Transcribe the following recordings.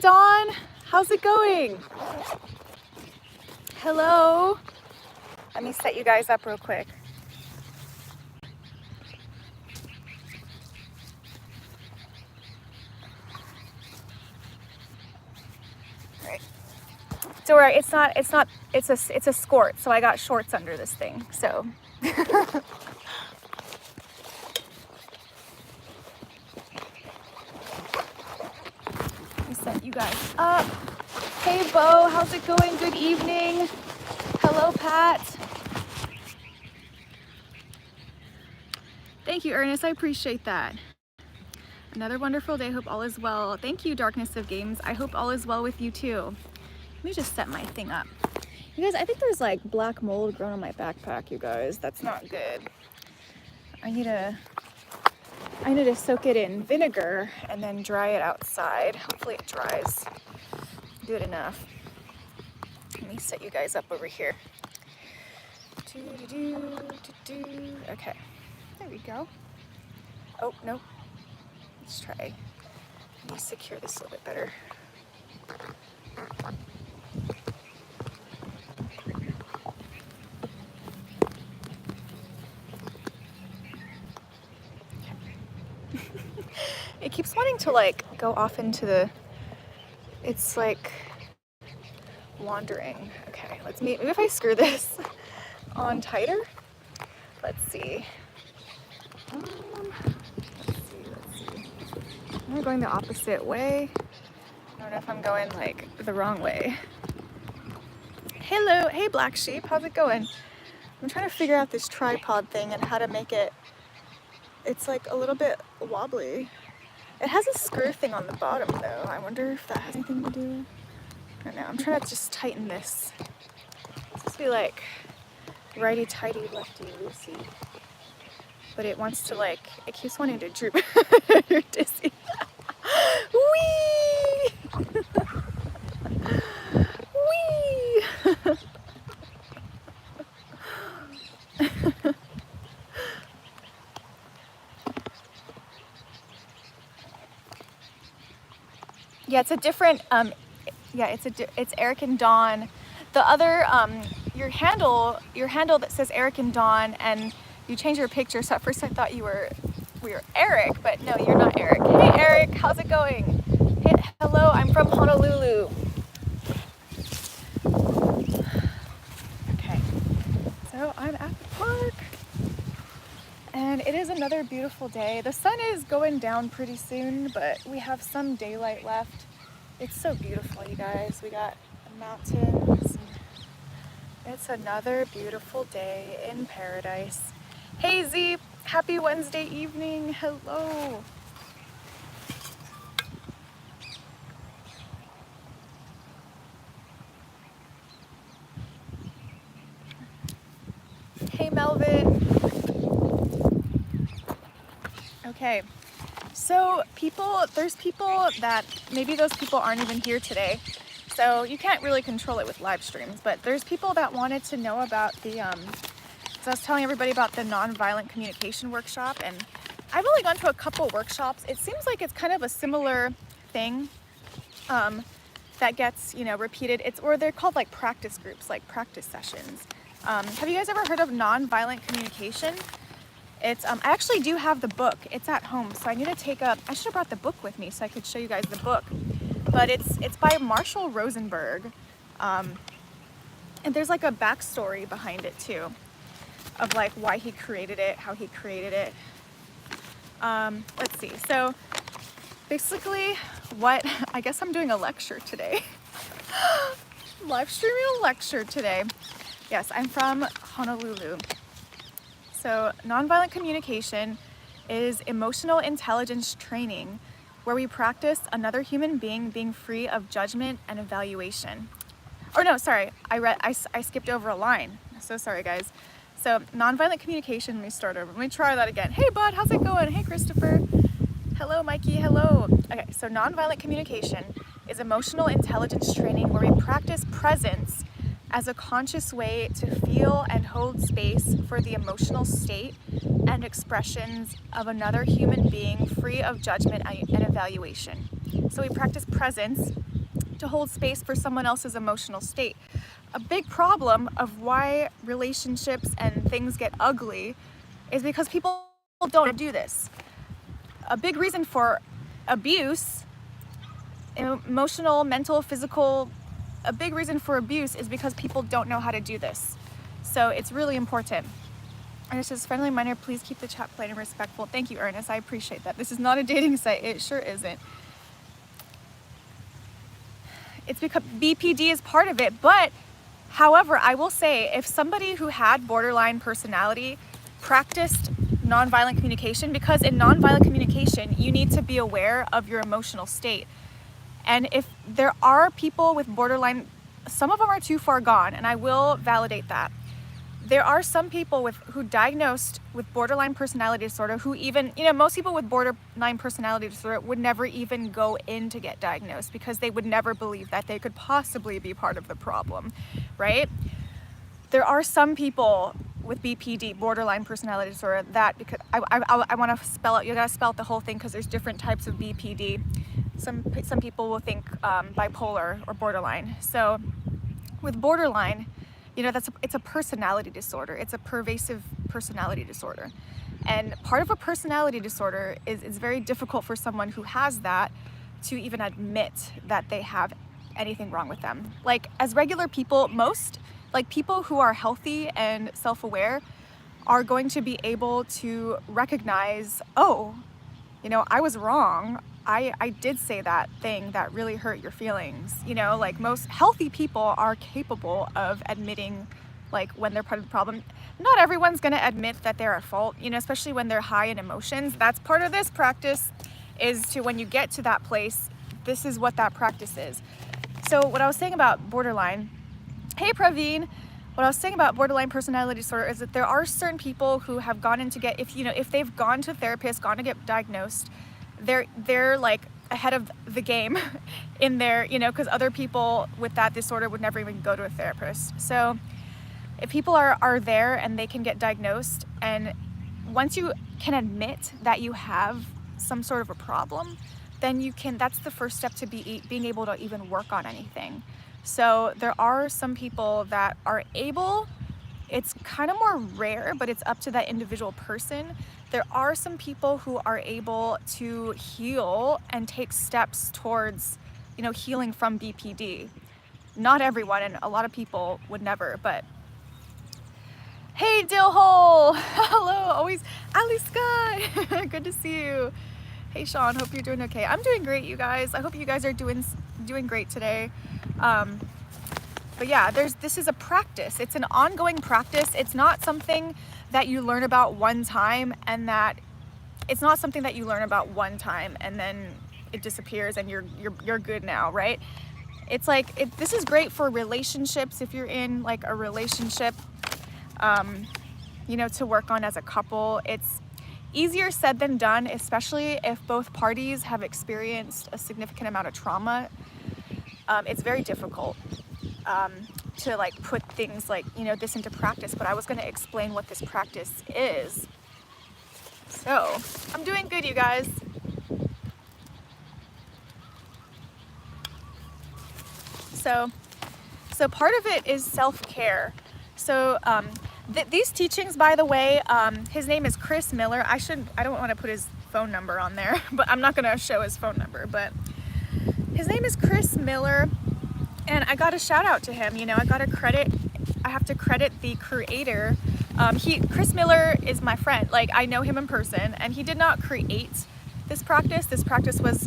Dawn. How's it going? Hello. Let me set you guys up real quick. All right. Don't worry, it's a skirt, so I got shorts under this thing, so. Set you guys up. Hey Bo, how's it going? Good evening. Hello Pat. Thank you Ernest, I appreciate that. Another wonderful day, hope all is well. Thank you Darkness of Games, I hope all is well with you too. Let me just set my thing up. You guys, I think there's like black mold growing on my backpack, you guys. That's not good. I need to soak it in vinegar and then dry it outside. Hopefully it dries good enough. Let me set you guys up over here. Okay, there we go. Oh, no. Let's try. Let me secure this a little bit better. It keeps wanting to like go off into the, it's like wandering. Okay, maybe if I screw this on tighter, let's see. Let's see. I'm going the opposite way. I don't know if I'm going like the wrong way. Hello, hey Black Sheep, how's it going? I'm trying to figure out this tripod thing and how to make it, it's like a little bit wobbly. It has a screw thing on the bottom though. I wonder if that has anything to do. I don't know. I'm trying to just tighten this. It's supposed to be like righty tighty, lefty loosey. But it wants to like, it keeps wanting to droop. You're dizzy. Whee! Whee! Yeah, it's a different, it's Eric and Dawn. The other, your handle that says Eric and Dawn, and you change your picture, so at first I thought we were Eric, but no, you're not Eric. Hey Eric, how's it going? Hey, hello, I'm from Honolulu. Okay, so I'm at the park, and it is another beautiful day. The sun is going down pretty soon, but we have some daylight left. It's so beautiful, you guys. We got mountains. It's another beautiful day in paradise. Hey Z, happy Wednesday evening. Hello. Hey Melvin. Okay. So there's people that, maybe those people aren't even here today, so you can't really control it with live streams, but there's people that wanted to know about the, so I was telling everybody about the nonviolent communication workshop, and I've only gone to a couple workshops. It seems like it's kind of a similar thing that gets, repeated. Or they're called like practice groups, like practice sessions. Have you guys ever heard of nonviolent communication? It's, I actually do have the book. It's at home, so I need to I should have brought the book with me so I could show you guys the book. But it's by Marshall Rosenberg. And there's like a backstory behind it too, of like why he created it, how he created it. Let's see, so basically I guess I'm doing a lecture today. Live streaming a lecture today. Yes, I'm from Honolulu. So nonviolent communication is emotional intelligence training where we practice another human being being free of judgment and evaluation. Or no, sorry, I skipped over a line. So sorry guys. So nonviolent communication, let me start over. Let me try that again. Hey bud, how's it going? Hey Christopher. Hello Mikey, hello. Okay, so nonviolent communication is emotional intelligence training where we practice presence as a conscious way to feel and hold space for the emotional state and expressions of another human being free of judgment and evaluation. So we practice presence to hold space for someone else's emotional state. A big problem of why relationships and things get ugly is because people don't do this. A big reason for abuse, emotional, mental, physical, a big reason for abuse is because people don't know how to do this. So it's really important. And it says, friendly reminder, please keep the chat plain and respectful. Thank you, Ernest. I appreciate that. This is not a dating site. It sure isn't. It's because BPD is part of it, but however, I will say if somebody who had borderline personality practiced nonviolent communication, because in nonviolent communication, you need to be aware of your emotional state. And if there are people with borderline, some of them are too far gone, and I will validate that. There are some people who diagnosed with borderline personality disorder who even, most people with borderline personality disorder would never even go in to get diagnosed because they would never believe that they could possibly be part of the problem, right? There are some people with BPD, borderline personality disorder, that, because I want to spell out, you gotta spell out the whole thing because there's different types of BPD. Some people will think bipolar or borderline. So with borderline, it's a personality disorder. It's a pervasive personality disorder. And part of a personality disorder is it's very difficult for someone who has that to even admit that they have anything wrong with them. Like, as regular people, people who are healthy and self-aware are going to be able to recognize, oh, I was wrong. I did say that thing that really hurt your feelings. Like, most healthy people are capable of admitting, like, when they're part of the problem. Not everyone's gonna admit that they're at fault, especially when they're high in emotions. That's part of this practice, is to, when you get to that place, this is what that practice is. So what I was saying about borderline, hey Praveen, what I was saying about borderline personality disorder is that there are certain people who have gone in to get, if they've gone to a therapist, gone to get diagnosed, they're like ahead of the game in there, because other people with that disorder would never even go to a therapist. So if people are there and they can get diagnosed, and once you can admit that you have some sort of a problem, then that's the first step to being able to even work on anything. So there are some people that are able, it's kind of more rare, but it's up to that individual person. There are some people who are able to heal and take steps towards, healing from BPD. Not everyone, and a lot of people would never, but hey Dillhole, hello, always Ali Sky, good to see you. Hey Sean, hope you're doing okay. I'm doing great, you guys. I hope you guys are doing great today. But yeah, this is a practice. It's an ongoing practice. It's not something that you learn about one time and then it disappears and you're good now, right? It's like, this is great for relationships. If you're in like a relationship, to work on as a couple, it's easier said than done, especially if both parties have experienced a significant amount of trauma. It's very difficult to like put things like, this into practice, but I was going to explain what this practice is. So I'm doing good, you guys. So part of it is self-care. So these teachings, by the way, his name is Chris Miller. I don't want to put his phone number on there, but I'm not going to show his phone number, but his name is Chris Miller. And I got a shout out to him, I have to credit the creator. Chris Miller is my friend, like I know him in person, and he did not create this practice. This practice was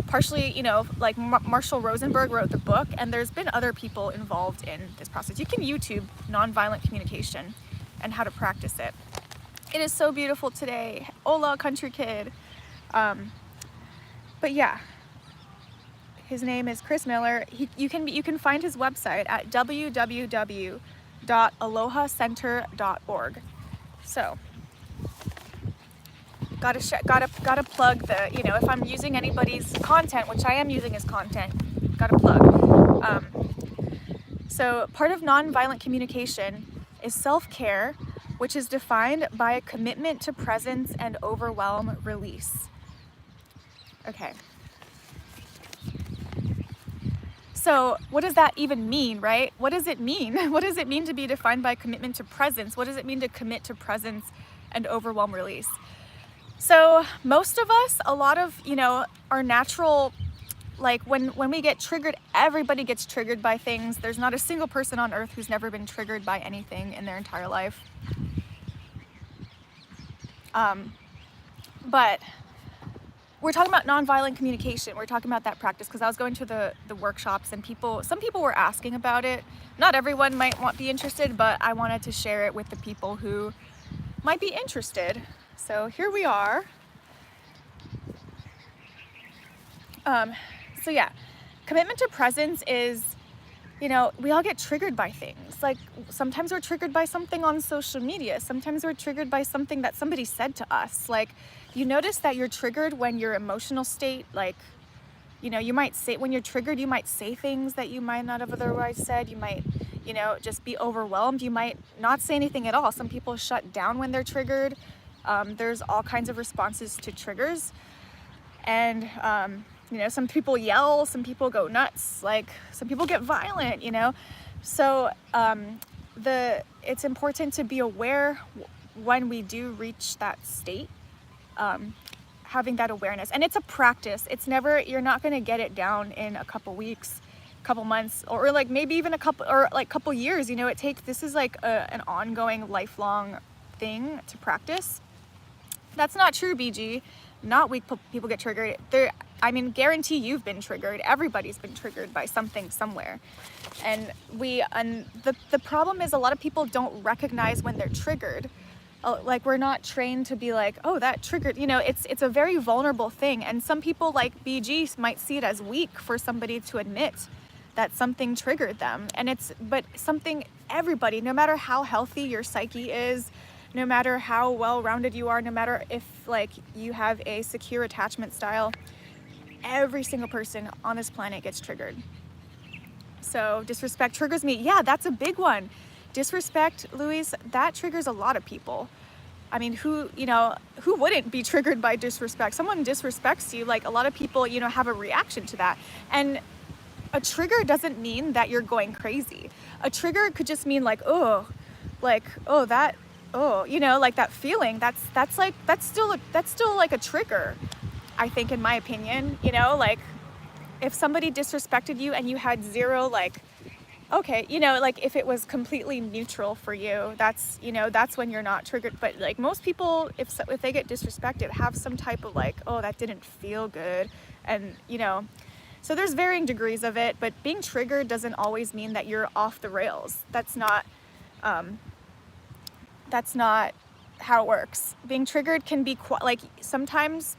partially, like Marshall Rosenberg wrote the book, and there's been other people involved in this process. You can YouTube nonviolent communication and how to practice it. It is so beautiful today. Hola, country kid. But yeah. His name is Chris Miller. You can find his website at www.alohacenter.org. So, gotta plug the, if I'm using anybody's content, which I am using his content, gotta plug. So part of nonviolent communication is self-care, which is defined by a commitment to presence and overwhelm release. Okay. So what does that even mean, right? What does it mean? What does it mean to be defined by commitment to presence? What does it mean to commit to presence and overwhelm release? So most of us, a lot of, our natural, like when we get triggered, everybody gets triggered by things. There's not a single person on earth who's never been triggered by anything in their entire life. But we're talking about nonviolent communication. We're talking about that practice because I was going to the workshops and some people were asking about it. Not everyone might be interested, but I wanted to share it with the people who might be interested. So here we are. So yeah, commitment to presence is, we all get triggered by things. Like sometimes we're triggered by something on social media. Sometimes we're triggered by something that somebody said to us. Like you notice that you're triggered when your emotional state, like, you might say, when you're triggered, you might say things that you might not have otherwise said. You might, just be overwhelmed. You might not say anything at all. Some people shut down when they're triggered. There's all kinds of responses to triggers. And, some people yell, some people go nuts, like some people get violent, So it's important to be aware when we do reach that state, having that awareness. And it's a practice. It's never, you're not going to get it down in a couple weeks, couple months, or like maybe even a couple years. This is like an ongoing, lifelong thing to practice. That's not true, BG. Not weak people get triggered. Guarantee you've been triggered. Everybody's been triggered by something somewhere. And the problem is a lot of people don't recognize when they're triggered. Like we're not trained to be like, oh, that triggered, it's a very vulnerable thing. And some people like BG might see it as weak for somebody to admit that something triggered them. But something, everybody, no matter how healthy your psyche is, no matter how well-rounded you are, no matter if like you have a secure attachment style, every single person on this planet gets triggered. So disrespect triggers me. Yeah, that's a big one. Disrespect, Louise, that triggers a lot of people. I mean, who wouldn't be triggered by disrespect? Someone disrespects you, like a lot of people, have a reaction to that. And a trigger doesn't mean that you're going crazy. A trigger could just mean like that feeling, that's still like a trigger, I think, in my opinion. Like if somebody disrespected you and you had zero, like, okay, like if it was completely neutral for you, that's when you're not triggered. But like most people, if they get disrespected, have some type of like, oh, that didn't feel good. And so there's varying degrees of it, but being triggered doesn't always mean that you're off the rails. That's not how it works. Being triggered can be like sometimes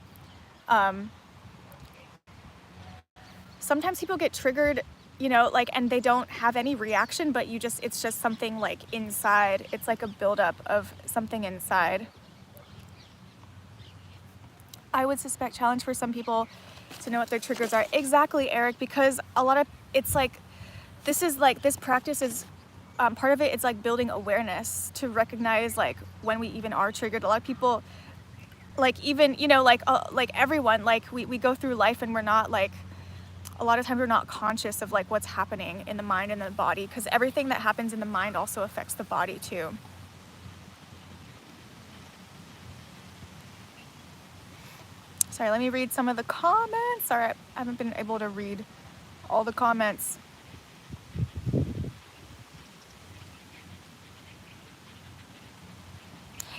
people get triggered, and they don't have any reaction, but it's just something like inside. It's like a buildup of something inside. I would suspect challenge for some people to know what their triggers are. Exactly, Eric, because it's like, this practice is, part of it, it's like building awareness to recognize like when we even are triggered. A lot of people, like even, like everyone, like we go through life and we're not like, a lot of times we're not conscious of like what's happening in the mind and the body, because everything that happens in the mind also affects the body too. Sorry, let me read some of the comments. Sorry, I haven't been able to read all the comments.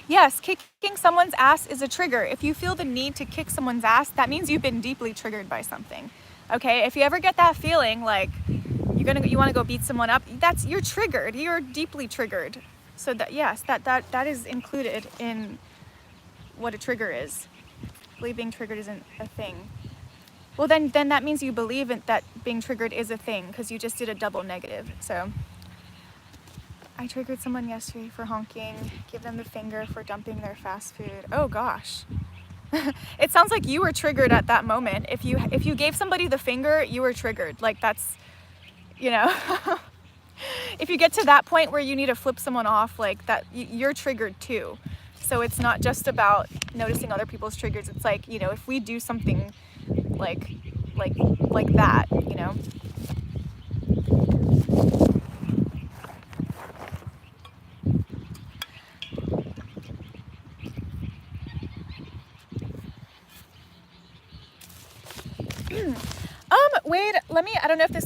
Yes, kicking someone's ass is a trigger. If you feel the need to kick someone's ass, that means you've been deeply triggered by something. Okay, if you ever get that feeling like you want to go beat someone up, you're triggered. You're deeply triggered. So that, yes, that is included in what a trigger is. Being triggered isn't a thing. Well, then that means you believe that being triggered is a thing, because you just did a double negative. So I triggered someone yesterday for honking, give them the finger for dumping their fast food. Oh gosh. It sounds like you were triggered at that moment. If you gave somebody the finger, you were triggered. Like that's, if you get to that point where you need to flip someone off, like that, you're triggered too. So it's not just about noticing other people's triggers. It's like, if we do something like that,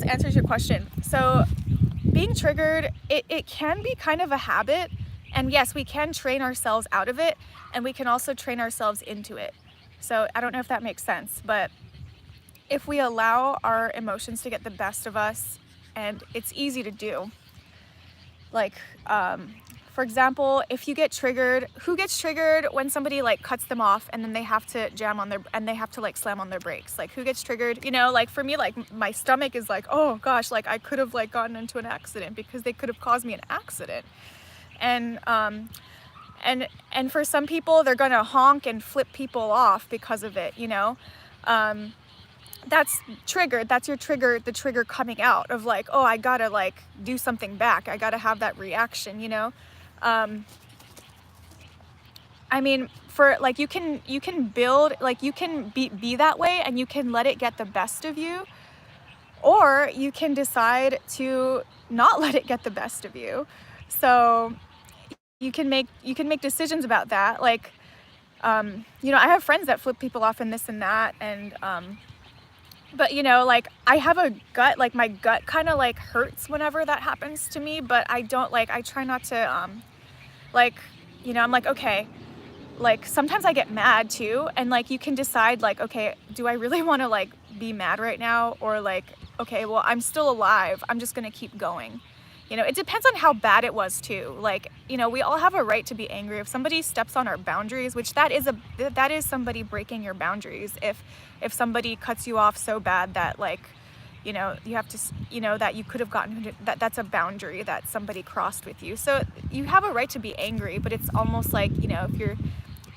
answers your question. So being triggered, it can be kind of a habit. And yes, we can train ourselves out of it, and we can also train ourselves into it. So I don't know if that makes sense, but if we allow our emotions to get the best of us, and it's easy to do. Like, for example, if you get triggered, who gets triggered when somebody like cuts them off and then they have to they have to like slam on their brakes? Like, who gets triggered? You know, like for me, like my stomach is like, oh gosh, like I could have like gotten into an accident because they could have caused me an accident. And for some people, they're gonna honk and flip people off because of it, you know? That's triggered. That's your trigger, the trigger coming out of like, oh, I gotta like do something back. I gotta have that reaction, you know? I mean, for like, you can build, like you can be that way, and you can let it get the best of you, or you can decide to not let it get the best of you. So you can make decisions about that. Like, you know, I have friends that flip people off and this and that, and but you know, like I have a gut, like my gut kind of like hurts whenever that happens to me, but I don't like, I try not to like, you know, I'm like, okay, like sometimes I get mad too, and like you can decide like, okay, do I really want to like be mad right now, or like, okay, well, I'm still alive, I'm just gonna keep going. You know, it depends on how bad it was too. Like, you know, we all have a right to be angry. If somebody steps on our boundaries, which that is somebody breaking your boundaries. If somebody cuts you off so bad that like, you know, you have to, you know, that you could have gotten, that's a boundary that somebody crossed with you. So you have a right to be angry, but it's almost like, you know,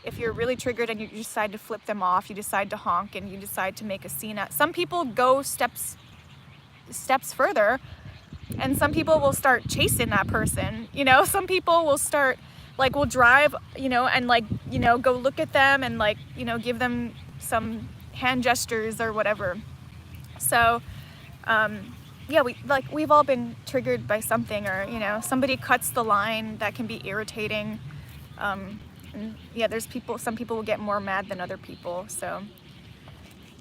if you're really triggered and you decide to flip them off, you decide to honk and you decide to make a scene. Some people go steps further, and some people will start chasing that person, you know. Some people will start, like, will drive, you know, and like, you know, go look at them and like, you know, give them some hand gestures or whatever. So yeah, we've all been triggered by something, or, you know, somebody cuts the line that can be irritating. And yeah, some people will get more mad than other people. So,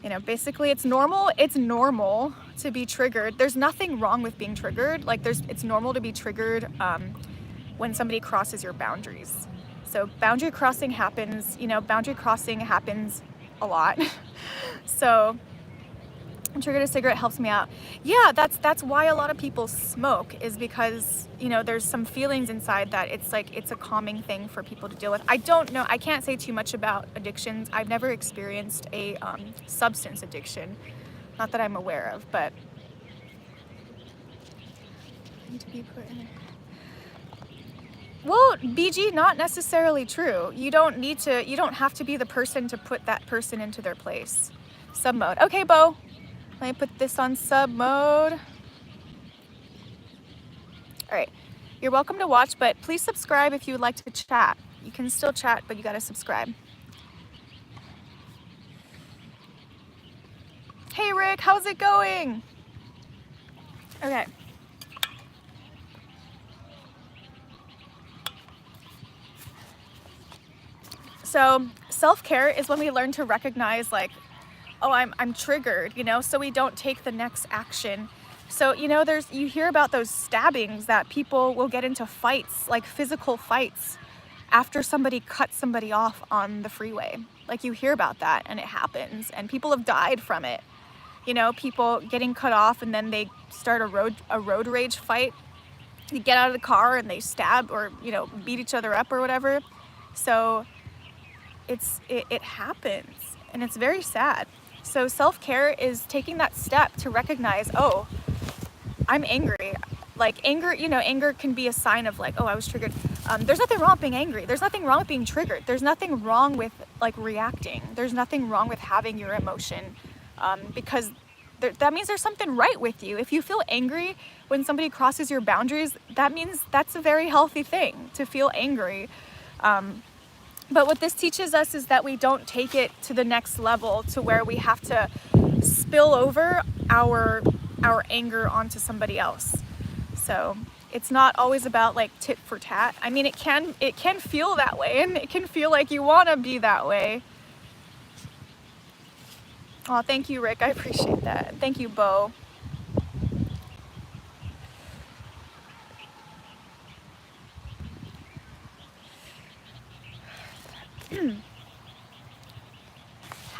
you know, basically it's normal to be triggered. There's nothing wrong with being triggered. Like it's normal to be triggered when somebody crosses your boundaries. So boundary crossing happens, you know, a lot. So triggered a cigarette helps me out. Yeah, that's why a lot of people smoke, is because, you know, there's some feelings inside that it's like, it's a calming thing for people to deal with. I don't know, I can't say too much about addictions. I've never experienced a substance addiction, not that I'm aware of, but I need to be put in. Well, BG, not necessarily true. You don't have to be the person to put that person into their place. Sub mode. Okay, Bo. Let me put this on sub mode. All right, you're welcome to watch, but please subscribe if you would like to chat. You can still chat, but you gotta subscribe. Hey Rick, how's it going? Okay. So self-care is when we learn to recognize, like, oh, I'm triggered, you know, so we don't take the next action. So, you know, you hear about those stabbings that people will get into fights, like physical fights, after somebody cuts somebody off on the freeway. Like, you hear about that, and it happens, and people have died from it. You know, people getting cut off, and then they start a road rage fight. You get out of the car and they stab, or, you know, beat each other up or whatever. So it happens, and it's very sad. So self-care is taking that step to recognize, oh, I'm angry. Like, anger, you know, anger can be a sign of like, oh, I was triggered. There's nothing wrong with being angry. There's nothing wrong with being triggered. There's nothing wrong with like reacting. There's nothing wrong with having your emotion, because that means there's something right with you. If you feel angry when somebody crosses your boundaries, that means that's a very healthy thing, to feel angry. But what this teaches us is that we don't take it to the next level, to where we have to spill over our anger onto somebody else. So it's not always about like tit for tat. I mean, it can feel that way, and it can feel like you want to be that way. Oh, thank you, Rick. I appreciate that. Thank you, Bo.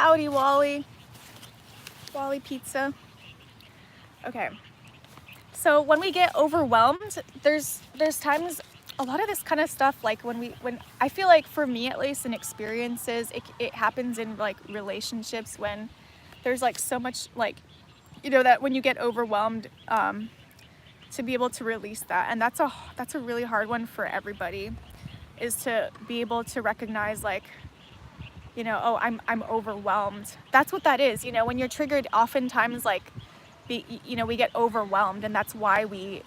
Howdy, Wally. Wally Pizza. Okay. So when we get overwhelmed, there's times, a lot of this kind of stuff, like when I feel like, for me at least, in experiences, it happens in like relationships, when there's like so much, like, you know, that when you get overwhelmed, to be able to release that. And that's a really hard one for everybody, is to be able to recognize, like, you know, oh, I'm overwhelmed. That's what that is. You know, when you're triggered, oftentimes, like, you know, we get overwhelmed, and that's why we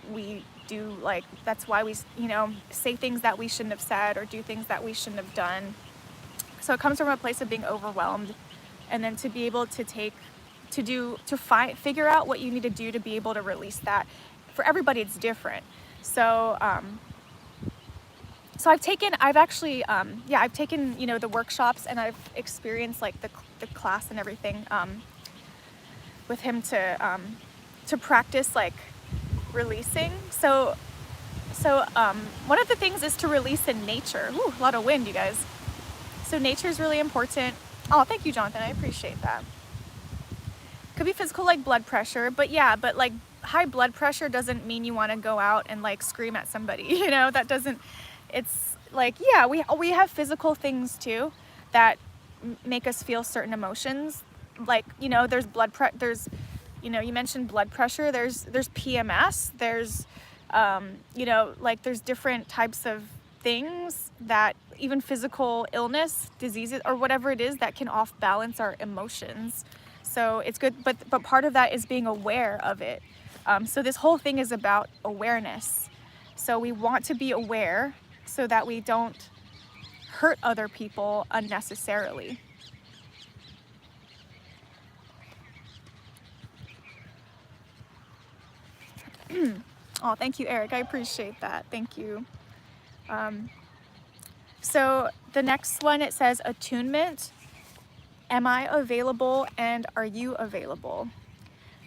do, like, that's why we, you know, say things that we shouldn't have said, or do things that we shouldn't have done. So it comes from a place of being overwhelmed, and then to be able to figure out what you need to do to be able to release that. For everybody, it's different. So I've taken, you know, the workshops, and I've experienced like the class and everything with him to practice like releasing. So one of the things is to release in nature. Ooh, a lot of wind, you guys. So nature is really important. Oh, thank you, Jonathan. I appreciate that. Could be physical, like blood pressure, but yeah, but like high blood pressure doesn't mean you want to go out and like scream at somebody. You know, that doesn't. It's like, yeah, we have physical things too that make us feel certain emotions. Like, you know, there's you know, you mentioned blood pressure. There's PMS. There's you know, like there's different types of things, that even physical illness, diseases, or whatever it is, that can off balance our emotions. So it's good, but part of that is being aware of it. So this whole thing is about awareness. So we want to be aware so that we don't hurt other people unnecessarily. Oh, thank you, Eric. I appreciate that. Thank you. So the next one, it says attunement. Am I available, and are you available?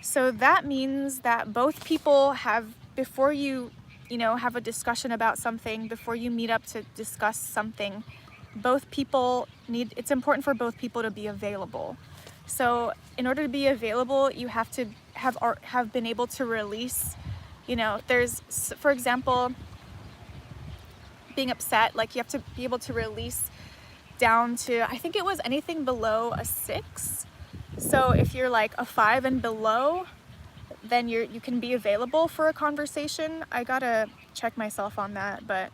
So that means that both people have, before you know, have a discussion about something, before you meet up to discuss something, both people it's important for both people to be available. So in order to be available, you have to have been able to release, you know, there's, for example, being upset, like you have to be able to release down to, I think it was anything below a 6. So if you're like a 5 and below, then you can be available for a conversation. I gotta check myself on that, but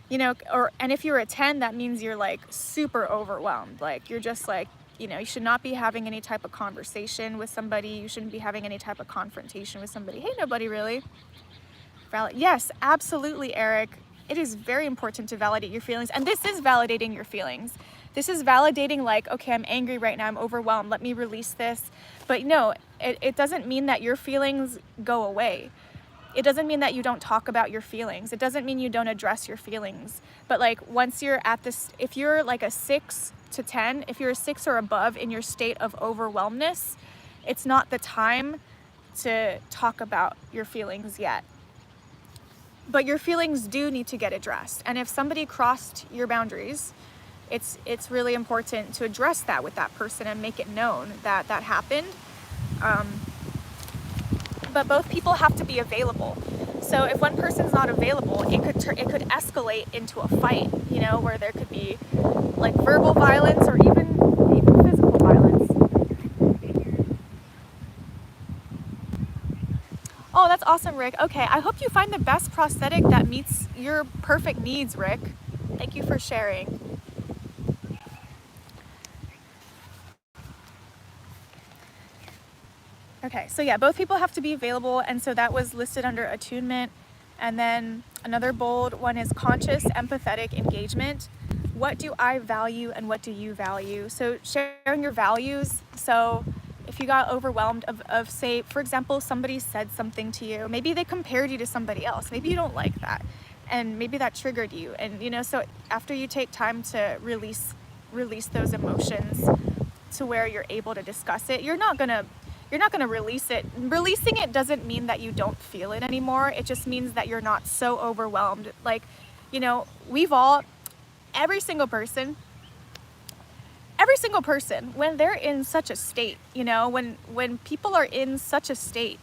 you know, and if you're a 10, that means you're like super overwhelmed. Like you're just like, you know, you should not be having any type of conversation with somebody. You shouldn't be having any type of confrontation with somebody. Hey, nobody really. Yes, absolutely, Eric. It is very important to validate your feelings. And this is validating your feelings. This is validating, like, okay, I'm angry right now, I'm overwhelmed, let me release this. But no, it doesn't mean that your feelings go away. It doesn't mean that you don't talk about your feelings. It doesn't mean you don't address your feelings. But like once you're at this, if you're like a 6 to 10, if you're a 6 or above in your state of overwhelmness, it's not the time to talk about your feelings yet. But your feelings do need to get addressed. And if somebody crossed your boundaries, it's really important to address that with that person and make it known that that happened. But both people have to be available. So if one person's not available, it could escalate into a fight, you know, where there could be like verbal violence or even physical violence. Oh, that's awesome, Rick. Okay, I hope you find the best prosthetic that meets your perfect needs, Rick. Thank you for sharing. Okay, so yeah, both people have to be available, and so that was listed under attunement. And then another bold one is conscious, empathetic engagement. What do I value and what do you value? So sharing your values. So if you got overwhelmed of say, for example, somebody said something to you, maybe they compared you to somebody else, maybe you don't like that, and maybe that triggered you. And you know, so after you take time to release those emotions to where you're able to discuss it, you're not gonna release it. Releasing it doesn't mean that you don't feel it anymore. It just means that you're not so overwhelmed. Like, you know, every single person every single person, when they're in such a state, you know, when people are in such a state,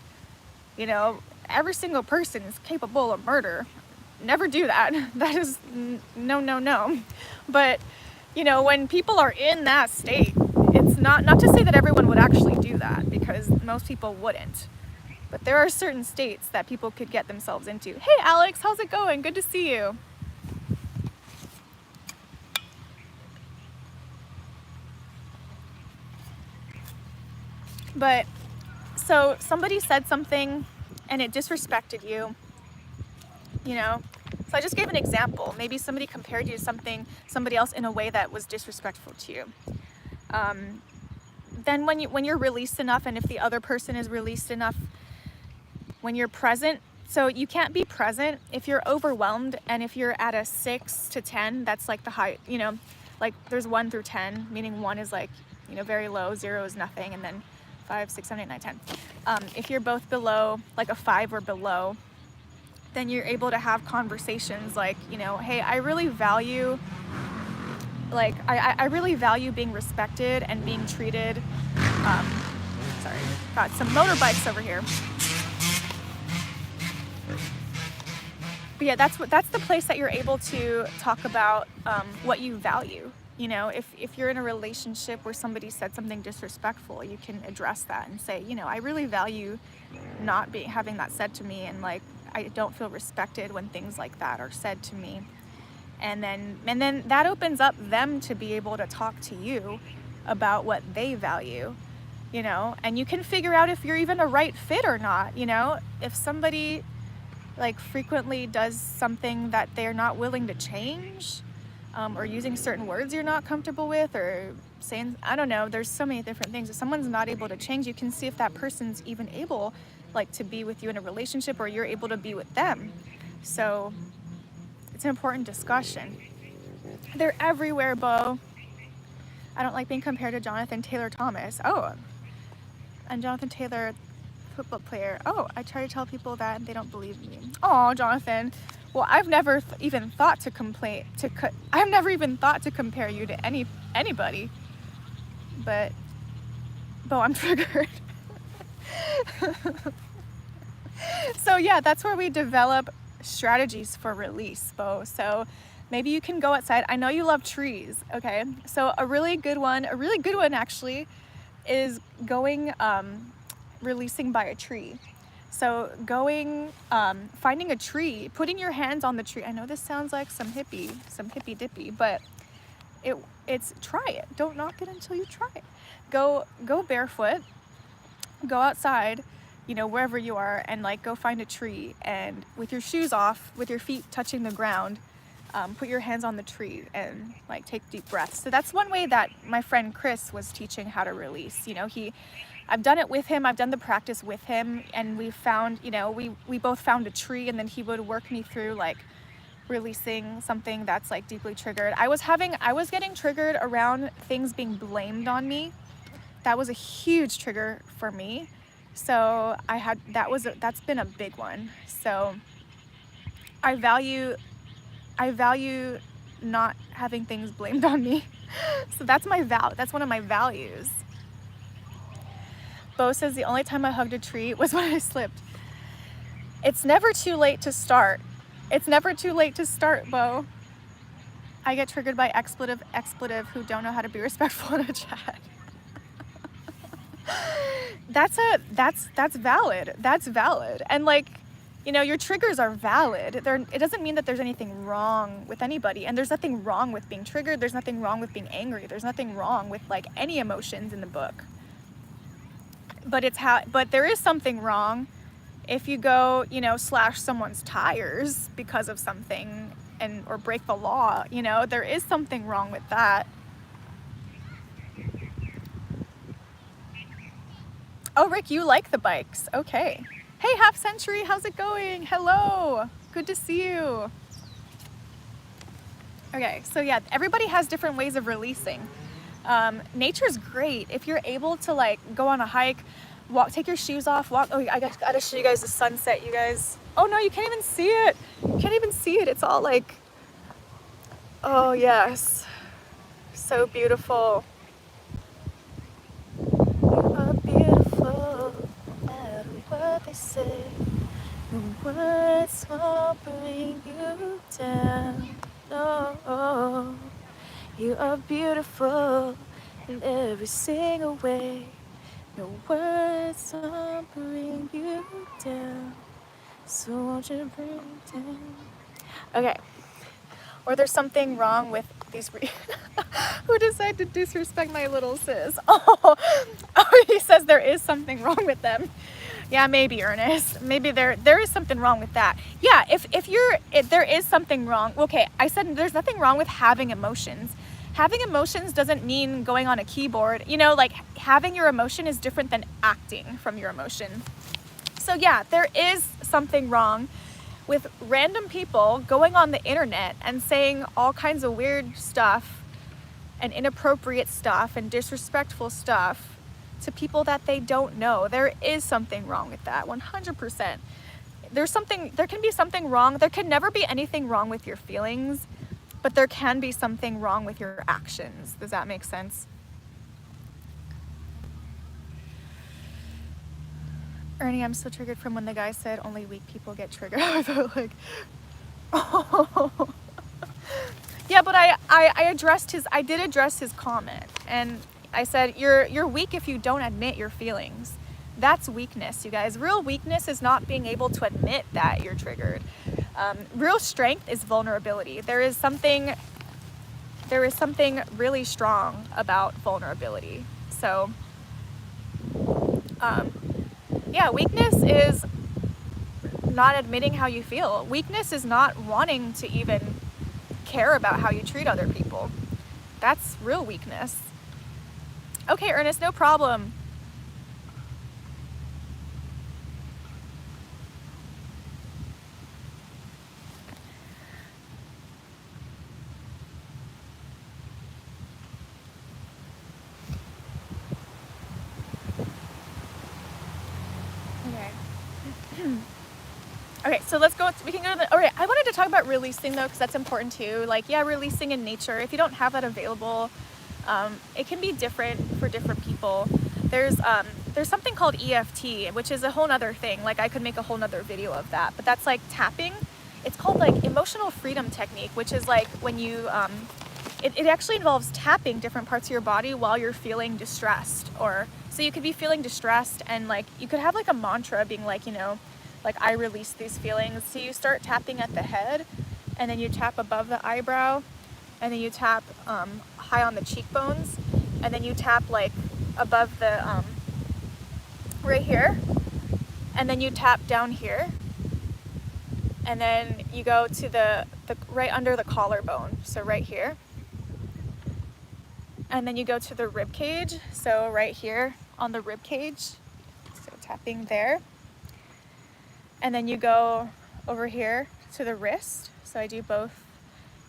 you know, every single person is capable of murder. Never do that. That is no, no, no. But, you know, when people are in that state, it's not to say that everyone would actually do that, because most people wouldn't. But there are certain states that people could get themselves into. Hey Alex, how's it going? Good to see you. But so somebody said something and it disrespected you, you know. So I just gave an example. Maybe somebody compared you to somebody else in a way that was disrespectful to you. Then when you're released enough, and if the other person is released enough, when you're present, so you can't be present if you're overwhelmed, and if you're at a 6 to 10, that's like the high, you know, like there's 1 through 10, meaning 1 is like, you know, very low, 0 is nothing, and then 5, 6, 7, 8, 9, 10. If you're both below, like a 5 or below, then you're able to have conversations like, you know, hey, I really value, like, I really value being respected and being treated. Sorry, got some motorbikes over here. But yeah, that's the place that you're able to talk about what you value. You know, if you're in a relationship where somebody said something disrespectful, you can address that and say, you know, I really value not having that said to me, and like I don't feel respected when things like that are said to me. And then that opens up them to be able to talk to you about what they value, you know, and you can figure out if you're even a right fit or not. You know, if somebody like frequently does something that they're not willing to change, or using certain words you're not comfortable with, or saying, I don't know, there's so many different things. If someone's not able to change, you can see if that person's even able like to be with you in a relationship, or you're able to be with them. So it's an important discussion. They're everywhere, Bo. I don't like being compared to Jonathan Taylor Thomas. Oh, and Jonathan Taylor, football player. Oh, I try to tell people that and they don't believe me. Oh, Jonathan. Well, I've never even thought to I've never even thought to compare you to anybody. But, Bo, I'm triggered. So yeah, that's where we develop strategies for release, Bo. So maybe you can go outside. I know you love trees, okay? So a really good one actually, is going, releasing by a tree. So going, finding a tree, putting your hands on the tree. I know this sounds like some hippie dippy, but it's try it. Don't knock it until you try it. Go barefoot, go outside, you know, wherever you are, and like go find a tree, and with your shoes off, with your feet touching the ground, put your hands on the tree and like take deep breaths. So that's one way that my friend Chris was teaching how to release. You know, I've done it with him, I've done the practice with him, and we found, you know, we both found a tree, and then he would work me through like releasing something that's like deeply triggered. I was getting triggered around things being blamed on me. That was a huge trigger for me. So that's been a big one. So I value not having things blamed on me. So that's one of my values. Bo says the only time I hugged a tree was when I slipped. It's never too late to start. It's never too late to start, Bo. I get triggered by expletive who don't know how to be respectful in a chat. That's valid. That's valid. And like, you know, your triggers are valid. It doesn't mean that there's anything wrong with anybody. And there's nothing wrong with being triggered. There's nothing wrong with being angry. There's nothing wrong with like any emotions in the book. But there is something wrong if you go, you know, slash someone's tires because of something or break the law. You know, there is something wrong with that. Oh, Rick, you like the bikes. Okay. Hey, Half Century, how's it going? Hello. Good to see you. Okay, so yeah, everybody has different ways of releasing. Nature's great. If you're able to like go on a hike, walk, take your shoes off, walk. Oh, I gotta show you guys the sunset, you guys. Oh no, you can't even see it. You can't even see it. It's all like, oh yes. So beautiful. they say, the words won't bring you down. No, you are beautiful in every single way. No words won't bring you down. So won't you bring it down? Okay. Or there's something wrong with these who decided to disrespect my little sis? Oh, he says there is something wrong with them. Yeah, maybe, Ernest. Maybe there is something wrong with that. Yeah, if there is something wrong. Okay, I said there's nothing wrong with having emotions. Having emotions doesn't mean going on a keyboard. You know, like having your emotion is different than acting from your emotion. So yeah, there is something wrong with random people going on the internet and saying all kinds of weird stuff and inappropriate stuff and disrespectful stuff to people that they don't know. There is something wrong with that, 100%. There can be something wrong. There can never be anything wrong with your feelings, but there can be something wrong with your actions. Does that make sense? Ernie, I'm so triggered from when the guy said only weak people get triggered. I thought like, oh. Yeah, but I did address his comment, and I said, you're weak if you don't admit your feelings. That's weakness, you guys. Real weakness is not being able to admit that you're triggered. Real strength is vulnerability. There is something really strong about vulnerability. So, yeah, weakness is not admitting how you feel. Weakness is not wanting to even care about how you treat other people. That's real weakness. Okay, Ernest, no problem. Okay, so we can go to all right, I wanted to talk about releasing though, because that's important too. Like, yeah, releasing in nature. If you don't have that available, it can be different for different people. There's something called EFT, which is a whole nother thing. Like, I could make a whole nother video of that, but that's like tapping. It's called like emotional freedom technique, which is like when you, it actually involves tapping different parts of your body while you're feeling distressed. So you could be feeling distressed, and like, you could have like a mantra being like, you know, like, I release these feelings. So you start tapping at the head, and then you tap above the eyebrow, and then you tap high on the cheekbones, and then you tap like above the, right here, and then you tap down here, and then you go to the right under the collarbone, so right here, and then you go to the rib cage, so right here on the rib cage, so tapping there. And then you go over here to the wrist, so I do both,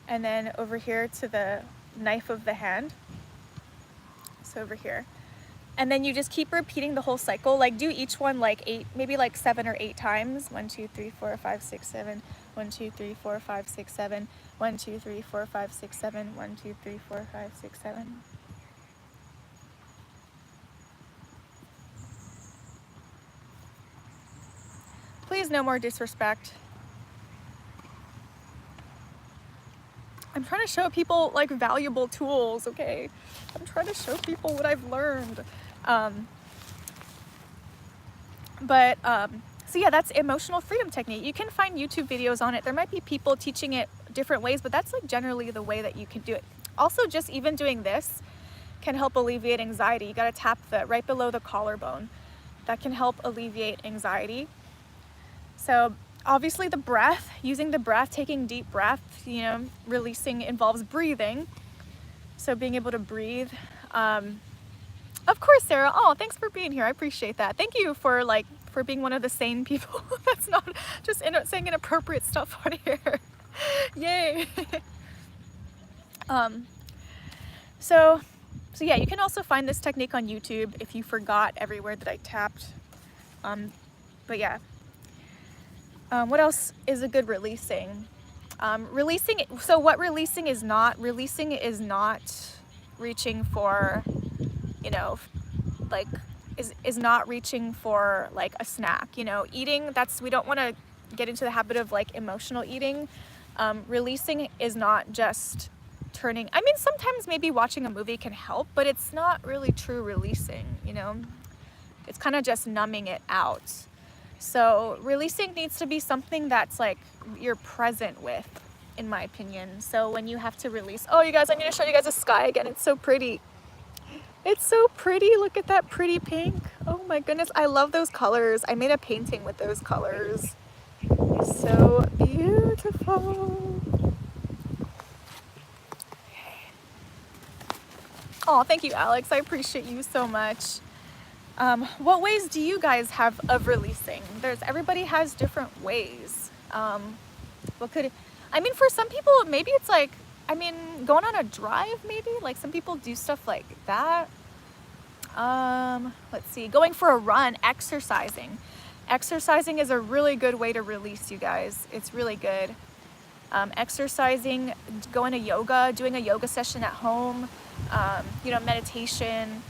and then over here to the knife of the hand, so over here. And then you just keep repeating the whole cycle. Like, do each one like 8, maybe like 7 or 8 times. 1, 2, 3, 4, 5, 6, 7. 1, 2, 3, 4, 5, 6, 7. 1, 2, 3, 4, 5, 6, 7. 1, 2, 3, 4, 5, 6, 7. Please, no more disrespect. I'm trying to show people like valuable tools, okay? I'm trying to show people what I've learned. So yeah, that's emotional freedom technique. You can find YouTube videos on it. There might be people teaching it different ways, but that's like generally the way that you can do it. Also, just even doing this can help alleviate anxiety. You gotta tap right below the collarbone. That can help alleviate anxiety. So obviously the breath, using the breath, taking deep breaths, you know, releasing involves breathing. So being able to breathe. Of course, Sarah. Oh, thanks for being here. I appreciate that. Thank you for being one of the sane people that's not just saying inappropriate stuff on here. Yay. So yeah, you can also find this technique on YouTube if you forgot everywhere that I tapped. But yeah. What else is a good releasing? So what releasing is not reaching for, you know, like is not reaching for like a snack, you know, eating, we don't want to get into the habit of like emotional eating. Releasing is not just turning, I mean, sometimes maybe watching a movie can help, but it's not really true releasing, you know, it's kind of just numbing it out. So releasing needs to be something that's like you're present with, in my opinion. So when you have to release, oh, you guys, I need to show you guys the sky again. It's so pretty. It's so pretty. Look at that pretty pink. Oh my goodness. I love those colors. I made a painting with those colors. So beautiful. Okay. Oh, thank you, Alex. I appreciate you so much. What ways do you guys have of releasing? Everybody has different ways. I mean, for some people, maybe it's like, I mean, going on a drive, maybe, like some people do stuff like that. Let's see, going for a run, exercising. Exercising is a really good way to release, you guys. It's really good. Exercising, going to yoga, doing a yoga session at home, you know, meditation,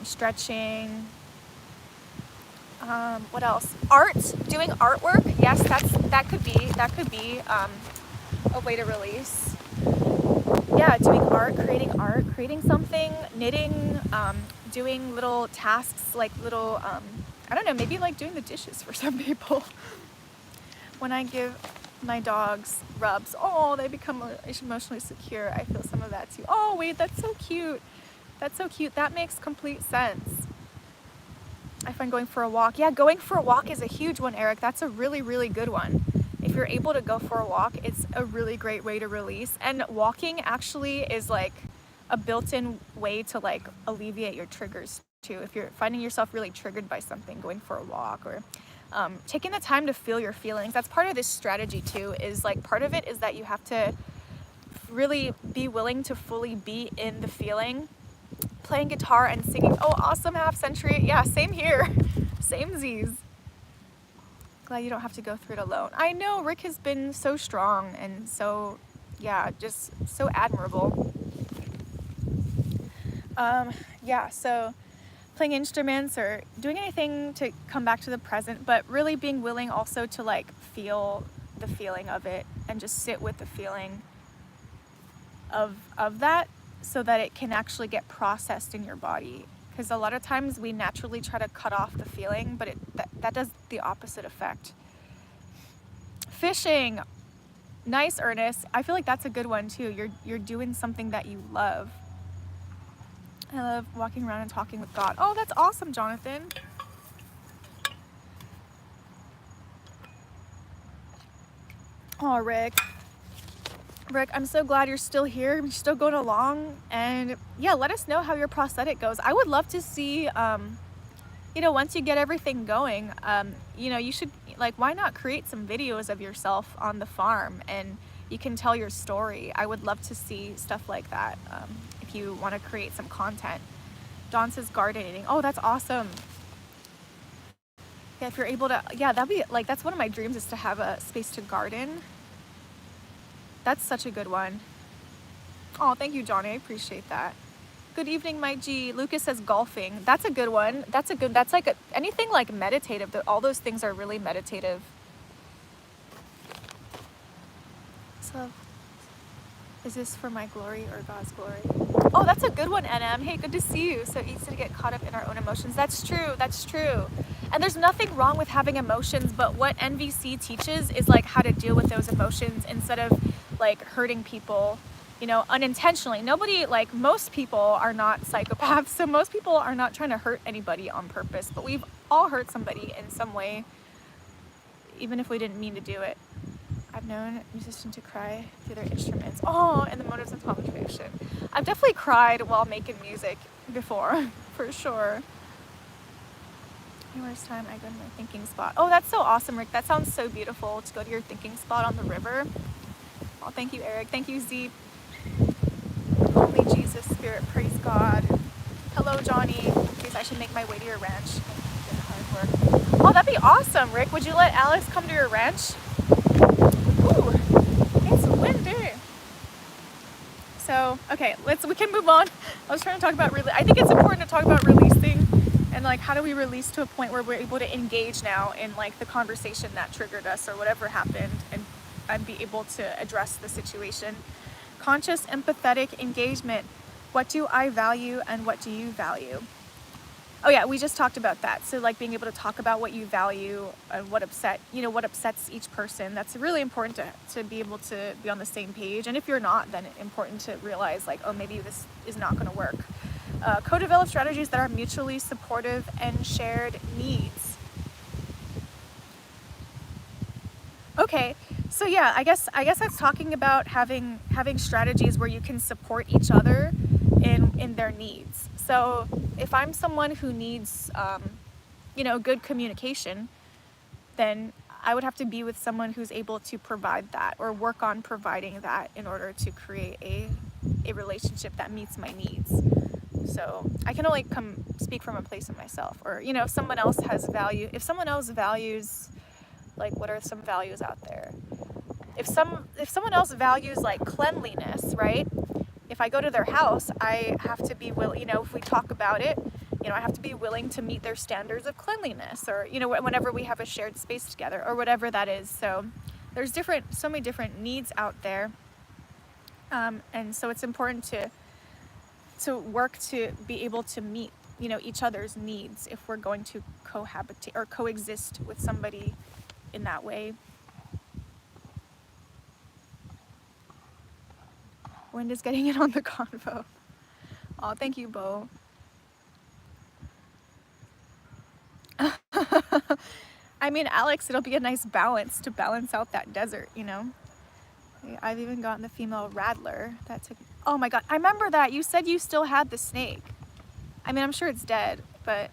stretching. What else? Art, doing artwork. Yes, that could be a way to release. Yeah, doing art, creating something, knitting, doing little tasks, like little, I don't know, maybe like doing the dishes for some people. When I give my dogs rubs, oh, they become emotionally secure. I feel some of that too. Oh, wait, that's so cute. That's so cute. That makes complete sense. I find going for a walk. Yeah, going for a walk is a huge one, Eric. That's a really, really good one. If you're able to go for a walk, it's a really great way to release. And walking actually is like a built-in way to like alleviate your triggers too. If you're finding yourself really triggered by something, going for a walk, or taking the time to feel your feelings. That's part of this strategy too, is like part of it is that you have to really be willing to fully be in the feeling. Playing guitar and singing. Oh, awesome, half century. Yeah, same here. Same Z's. Glad you don't have to go through it alone. I know, Rick has been so strong and so, yeah, just so admirable. Yeah, so playing instruments or doing anything to come back to the present, but really being willing also to like feel the feeling of it and just sit with the feeling of that, so that it can actually get processed in your body. Because a lot of times we naturally try to cut off the feeling, but that does the opposite effect. Fishing. Nice, Ernest. I feel like that's a good one too. You're doing something that you love. I love walking around and talking with God. Oh, that's awesome, Jonathan. Oh, Rick, I'm so glad you're still here. You're still going along. And yeah, let us know how your prosthetic goes. I would love to see, you know, once you get everything going, you know, you should, like, why not create some videos of yourself on the farm and you can tell your story. I would love to see stuff like that if you want to create some content. Dawn says gardening. Oh, that's awesome. Yeah, if you're able to, yeah, that'd be like, that's one of my dreams, is to have a space to garden. That's such a good one. Oh, thank you, Johnny. I appreciate that. Good evening, Mike G. Lucas says golfing. That's a good one. That's like anything like meditative. All those things are really meditative. So, is this for my glory or God's glory? Oh, that's a good one, NM. Hey, good to see you. So easy to get caught up in our own emotions. That's true. That's true. And there's nothing wrong with having emotions, but what NVC teaches is like how to deal with those emotions instead of like hurting people, you know, unintentionally. Nobody, like, most people are not psychopaths, so most people are not trying to hurt anybody on purpose, but we've all hurt somebody in some way, even if we didn't mean to do it. I've known musicians to cry through their instruments. Oh, and the motives of conversation. I've definitely cried while making music before, for sure. Worst time I go to my thinking spot. Oh, that's so awesome, Rick. That sounds so beautiful to go to your thinking spot on the river. Oh, thank you, Eric. Thank you, Z. Holy Jesus Spirit, praise God. Hello, Johnny. Please, I should make my way to your ranch. Good hard work. Oh, that'd be awesome, Rick. Would you let Alex come to your ranch? Ooh, it's windy. So, okay, we can move on. I was trying to talk about I think it's important to talk about releasing And like, how do we release to a point where we're able to engage now in like the conversation that triggered us or whatever happened, and be able to address the situation. Conscious empathetic engagement. What do I value and what do you value? Oh yeah, we just talked about that. So like being able to talk about what you value and what upsets each person. That's really important to be able to be on the same page. And if you're not, then it's important to realize like, oh, maybe this is not going to work. Co-develop strategies that are mutually supportive and shared needs. Okay, so yeah, I guess that's talking about having strategies where you can support each other in their needs. So if I'm someone who needs good communication, then I would have to be with someone who's able to provide that or work on providing that in order to create a relationship that meets my needs. So I can only speak from a place of myself, or if someone else has value, if someone else values, like, what are some values out there? If someone else values like cleanliness, right? If I go to their house, I have to be willing, if we talk about it, I have to be willing to meet their standards of cleanliness, or whenever we have a shared space together or whatever that is. So there's so many different needs out there, and so it's important to work to be able to meet each other's needs if we're going to cohabitate or coexist with somebody in that way. Wind is getting in on the convo. Oh, thank you, Bo. I mean, Alex, it'll be a nice balance to balance out that desert, I've even gotten the female rattler. Oh my God, I remember that. You said you still had the snake. I mean, I'm sure it's dead, but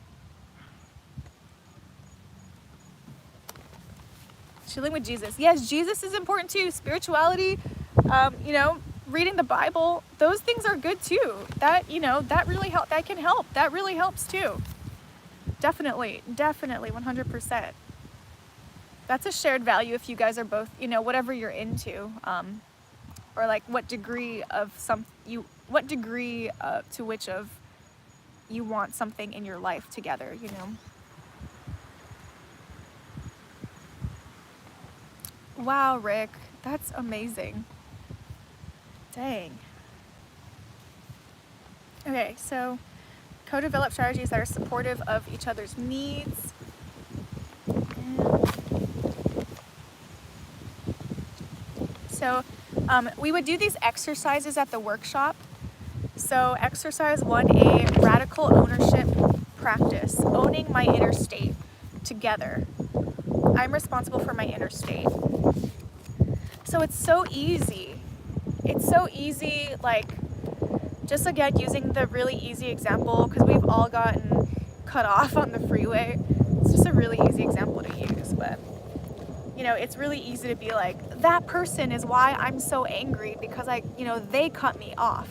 chilling with Jesus. Yes, Jesus is important too. Spirituality, reading the Bible, those things are good too. That really help. That can help. That really helps too. Definitely, 100%. That's a shared value if you guys are both, whatever you're into, or like what degree to which of you want something in your life together, Wow, Rick, that's amazing. Dang. Okay, so co-develop strategies that are supportive of each other's needs. So we would do these exercises at the workshop. So exercise 1A, radical ownership practice, owning my inner state together. I'm responsible for my inner state. So it's so easy. It's so easy, like, just again, using the really easy example, because we've all gotten cut off on the freeway. It's just a really easy example to use, but it's really easy to be like, that person is why I'm so angry because they cut me off.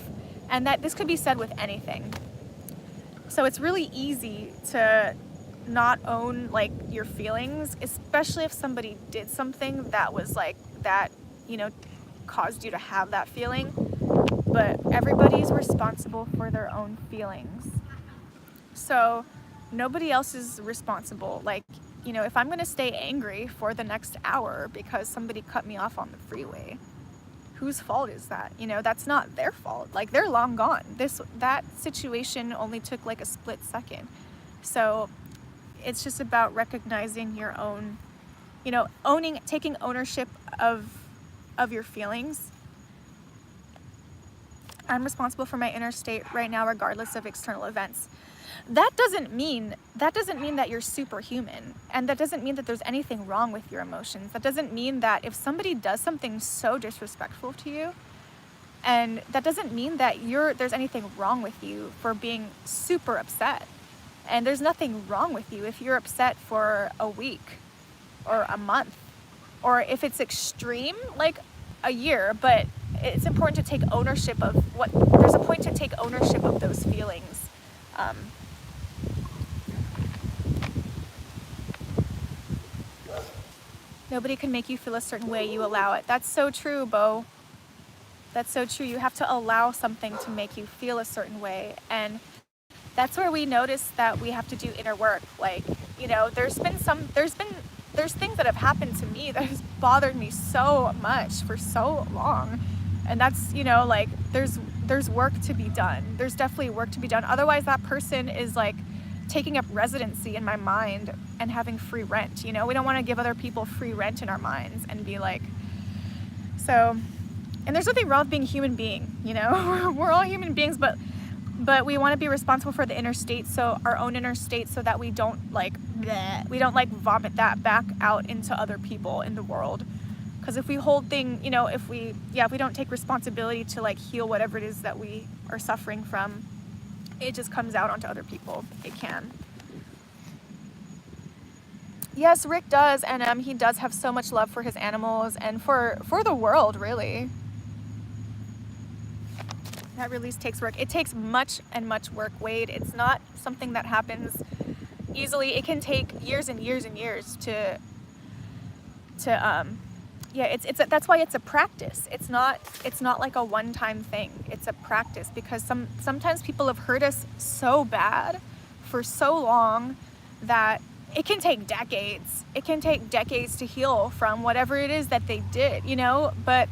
And that this could be said with anything. So it's really easy to not own like your feelings, especially if somebody did something that was like that, caused you to have that feeling. But everybody's responsible for their own feelings. So nobody else is responsible. Like, if I'm going to stay angry for the next hour because somebody cut me off on the freeway, whose fault is that? That's not their fault. Like, they're long gone. That situation only took like a split second. So it's just about recognizing your own, taking ownership of your feelings. I'm responsible for my inner state right now, regardless of external events. That doesn't mean that you're superhuman, and that doesn't mean that there's anything wrong with your emotions. That doesn't mean that if somebody does something so disrespectful to you, and that doesn't mean that there's anything wrong with you for being super upset. And there's nothing wrong with you if you're upset for a week or a month, or if it's extreme, like a year. But it's important to take ownership of there's a point to take ownership of those feelings. Nobody can make you feel a certain way. You allow it. That's so true, Bo. That's so true. You have to allow something to make you feel a certain way. And that's where we notice that we have to do inner work. Like, you know, there's things that have happened to me that has bothered me so much for so long. And that's, you know, like there's work to be done. There's definitely work to be done. Otherwise that person is like taking up residency in my mind and having free rent. You know, we don't want to give other people free rent in our minds and be like, so, and there's nothing wrong with being a human being, you know, we're all human beings, but we want to be responsible for the inner state, so our own inner state, so that we don't like vomit that back out into other people in the world. Because if we hold you know, if we don't take responsibility to like heal whatever it is that we are suffering from, it just comes out onto other people. It can. Yes, Rick does, and he does have so much love for his animals and for the world, really. That release takes work. It takes much work, Wade. It's not something that happens easily. It can take years and years and years to that's why it's a practice. It's not like a one-time thing. It's a practice, because sometimes people have hurt us so bad for so long that it can take decades. It can take decades to heal from whatever it is that they did, you know, but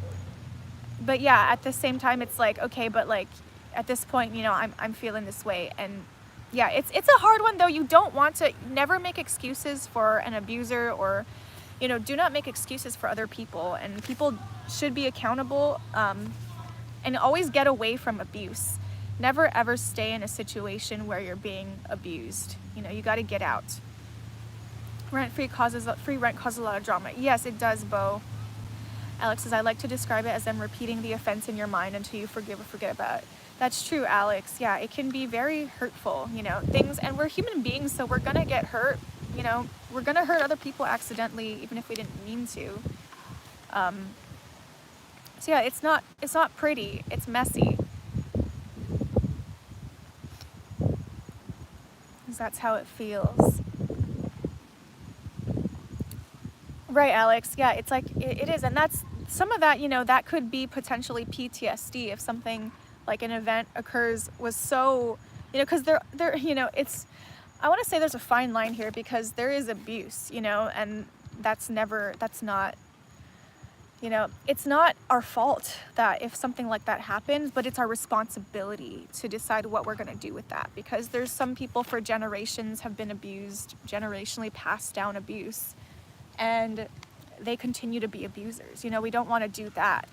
yeah, at the same time, it's like, okay, but like at this point, you know, I'm feeling this way. And yeah, it's a hard one though. You don't want to never make excuses for an abuser, or, you know, do not make excuses for other people, and people should be accountable, and always get away from abuse. Never ever stay in a situation where you're being abused. You know, you got to get out. Free rent causes a lot of drama. Yes, it does, Bo. Alex says, I like to describe it as them repeating the offense in your mind until you forgive or forget about it. That's true, Alex. Yeah, it can be very hurtful, you know, things, and we're human beings, so we're gonna get hurt, you know, we're gonna hurt other people accidentally, even if we didn't mean to. So yeah, it's not pretty, it's messy. Because that's how it feels. Right, Alex. Yeah, it's like, it is. And that's, some of that, you know, that could be potentially PTSD if something like an event occurs was so, you know, because there, you know, I want to say there's a fine line here, because there is abuse, you know, and that's not, you know, it's not our fault that if something like that happens, but it's our responsibility to decide what we're going to do with that, because there's some people for generations have been abused, generationally passed down abuse, and they continue to be abusers. You know, we don't want to do that.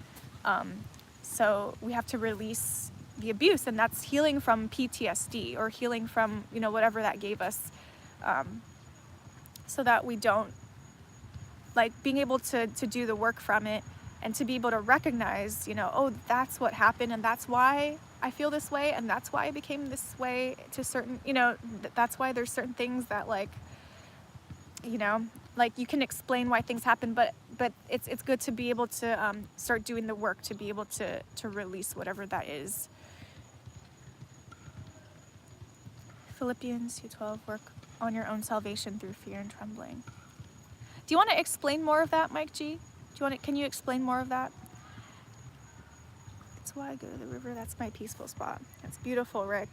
So we have to release the abuse, and that's healing from PTSD, or healing from, you know, whatever that gave us, so that we don't, like, being able to do the work from it, and to be able to recognize, you know, oh, that's what happened, and that's why I feel this way, and that's why I became this way to certain, you know, that's why there's certain things that, like, you know, like, you can explain why things happen, but it's good to be able to start doing the work to be able to release whatever that is. Philippians 2:12, work on your own salvation through fear and trembling. Do you want to explain more of that, Mike G? Can you explain more of that? That's why I go to the river. That's my peaceful spot. That's beautiful, Rick.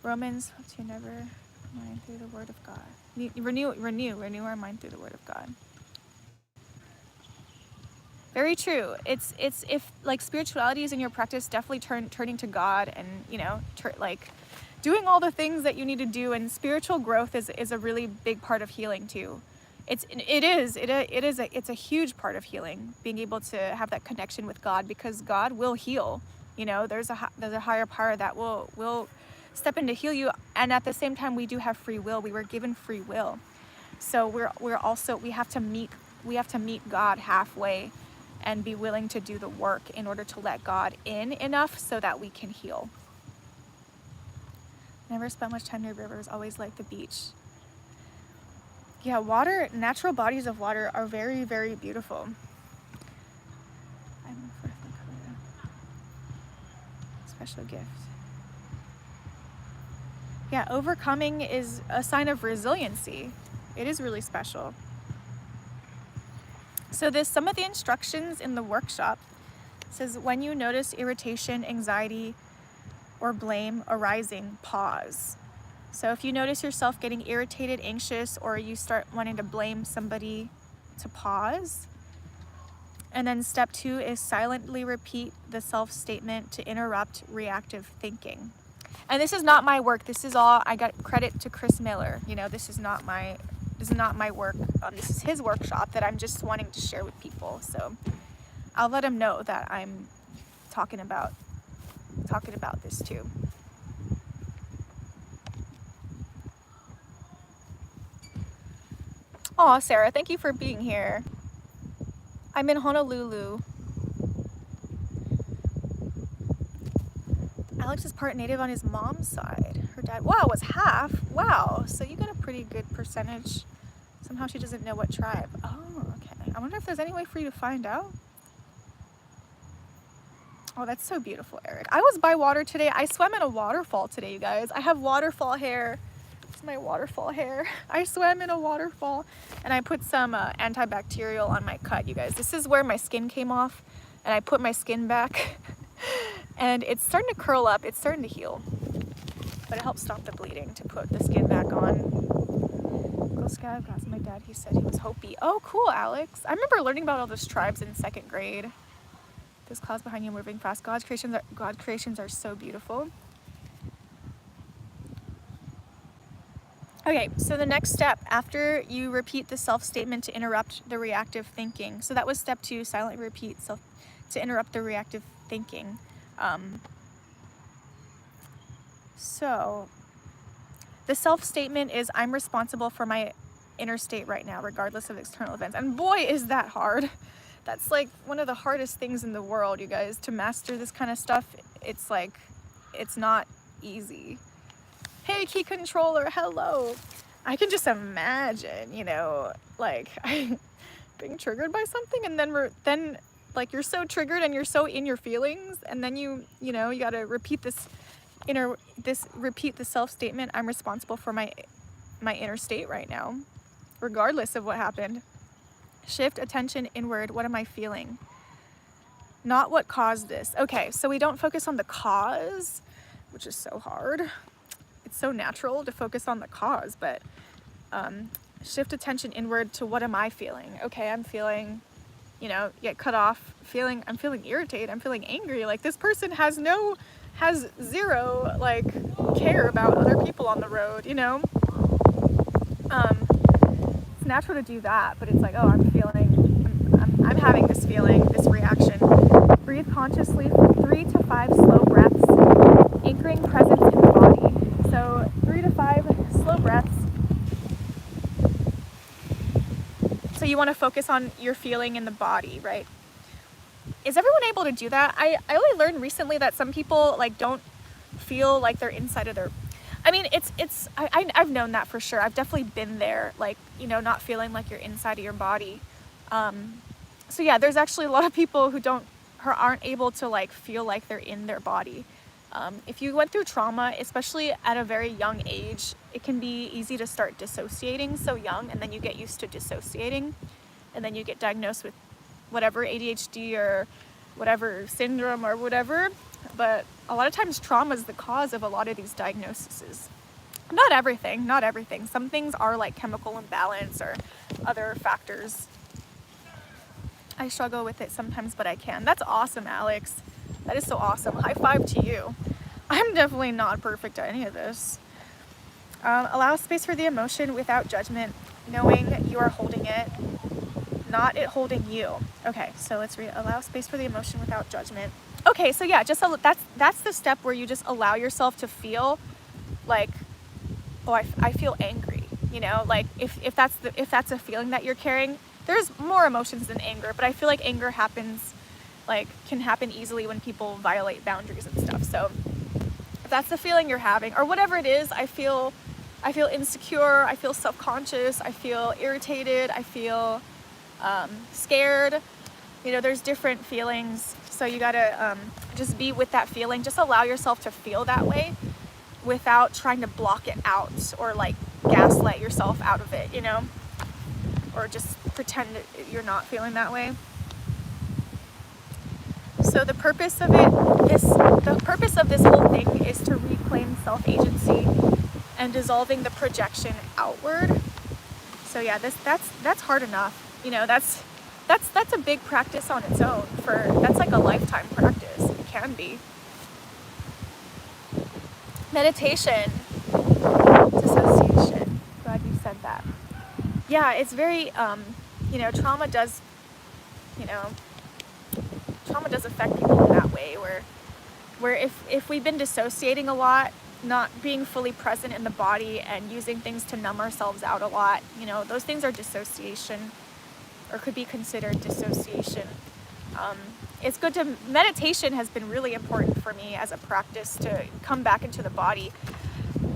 Romans, to never mind through the word of God. Renew our mind through the word of God. Very true. It's if, like, spirituality is in your practice, definitely turning to God, and, you know, like doing all the things that you need to do, and spiritual growth is a really big part of healing too. It's a huge part of healing, being able to have that connection with God, because God will heal. You know, there's a higher power that will step in to heal you, and at the same time, we do have free will. We were given free will, so we have to meet God halfway, and be willing to do the work in order to let God in enough so that we can heal. Never spent much time near rivers, always like the beach. Yeah, water, natural bodies of water are very, very beautiful. Special gift. Yeah, overcoming is a sign of resiliency. It is really special. So some of the instructions in the workshop says, when you notice irritation, anxiety, or blame arising, pause. So if you notice yourself getting irritated, anxious, or you start wanting to blame somebody, to pause. And then step 2 is silently repeat the self-statement to interrupt reactive thinking. And this is not my work. This is all, I got credit to Chris Miller. You know, this is not my work. This is his workshop that I'm just wanting to share with people. So I'll let him know that I'm talking about this too. Aw, Sarah, thank you for being here. I'm in Honolulu. Alex is part native on his mom's side. Her dad, wow, was half. Wow, so you got a pretty good percentage. Somehow she doesn't know what tribe. Oh, okay. I wonder if there's any way for you to find out. Oh, that's so beautiful, Eric. I was by water today. I swam in a waterfall today, you guys. I have waterfall hair. It's my waterfall hair. I swam in a waterfall and I put some antibacterial on my cut, you guys. This is where my skin came off and I put my skin back and it's starting to curl up. It's starting to heal, but it helps stop the bleeding to put the skin back on. Go Scout, that's my dad. He said he was Hopi. Oh, cool, Alex. I remember learning about all those tribes in 2nd grade. Those clouds behind you moving fast. God creations are so beautiful. Okay, so the next step, after you repeat the self-statement to interrupt the reactive thinking. So that was step 2, silently repeat to interrupt the reactive thinking. So the self-statement is, I'm responsible for my inner state right now, regardless of external events. And boy, is that hard. That's like one of the hardest things in the world, you guys, to master this kind of stuff. It's like, it's not easy. Hey, key controller, hello. I can just imagine, you know, like being triggered by something and then like you're so triggered and you're so in your feelings and then you got to repeat repeat the self-statement. I'm responsible for my inner state right now, regardless of what happened. Shift attention inward. What am I feeling? Not what caused this. Okay, so we don't focus on the cause, which is so hard. It's so natural to focus on the cause, but shift attention inward to what am I feeling? Okay, I'm feeling, get cut off, I'm feeling irritated, I'm feeling angry. Like this person has zero like care about other people on the road, It's natural to do that, but it's like, oh, I'm having this feeling, this reaction. Breathe consciously for 3 to 5 slow breaths, anchoring presence in the body. So 3 to 5 slow breaths. So you want to focus on your feeling in the body, right? Is everyone able to do that? I only learned recently that some people like don't feel like they're inside of their, I mean, I've known that for sure. I've definitely been there, like, not feeling like you're inside of your body. So yeah, there's actually a lot of people who aren't able to like feel like they're in their body. If you went through trauma, especially at a very young age, it can be easy to start dissociating so young, and then you get used to dissociating, and then you get diagnosed with whatever ADHD or whatever syndrome or whatever. But a lot of times trauma is the cause of a lot of these diagnoses. Not everything. Some things are like chemical imbalance or other factors. I struggle with it sometimes, but I can. That's awesome, Alex. That is so awesome. High five to you. I'm definitely not perfect at any of this. Allow space for the emotion without judgment, knowing you are holding it, not it holding you. Okay, so let's read. Allow space for the emotion without judgment. Okay, so yeah, that's the step where you just allow yourself to feel like, oh, I feel angry. Like if that's a feeling that you're carrying, there's more emotions than anger, but I feel like anger can happen easily when people violate boundaries and stuff. So if that's the feeling you're having, or whatever it is, I feel insecure, I feel self-conscious, I feel irritated, I feel scared. There's different feelings. So you gotta just be with that feeling. Just allow yourself to feel that way without trying to block it out or like gaslight yourself out of it, or just pretend that you're not feeling that way. So the purpose of this whole thing is to reclaim self-agency and dissolving the projection outward. So yeah, that's hard enough. You know, that's a big practice on its own. That's like a lifetime practice. It can be. Meditation, dissociation. Glad you said that. Yeah, it's very you know, trauma does affect people in that way, where if we've been dissociating a lot, not being fully present in the body and using things to numb ourselves out a lot, you know, those things are dissociation, or could be considered dissociation. It's good to, meditation has been really important for me as a practice to come back into the body.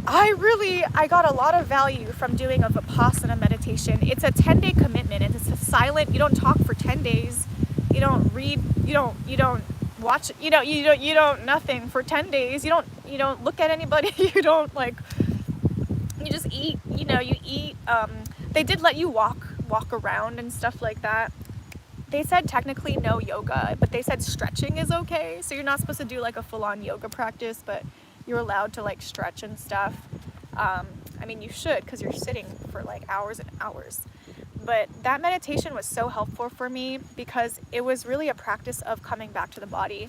I got a lot of value from doing a Vipassana meditation. It's a 10-day commitment, and it's a silent, you don't talk for 10 days, you don't read, you don't watch, you don't nothing for 10 days, you don't look at anybody, you don't you just eat, you eat, they did let you walk around and stuff like that. They said technically no yoga, but they said stretching is okay. So you're not supposed to do like a full-on yoga practice, but you're allowed to like stretch and stuff. I mean, you should, because you're sitting for like hours and hours. But that meditation was so helpful for me because it was really a practice of coming back to the body.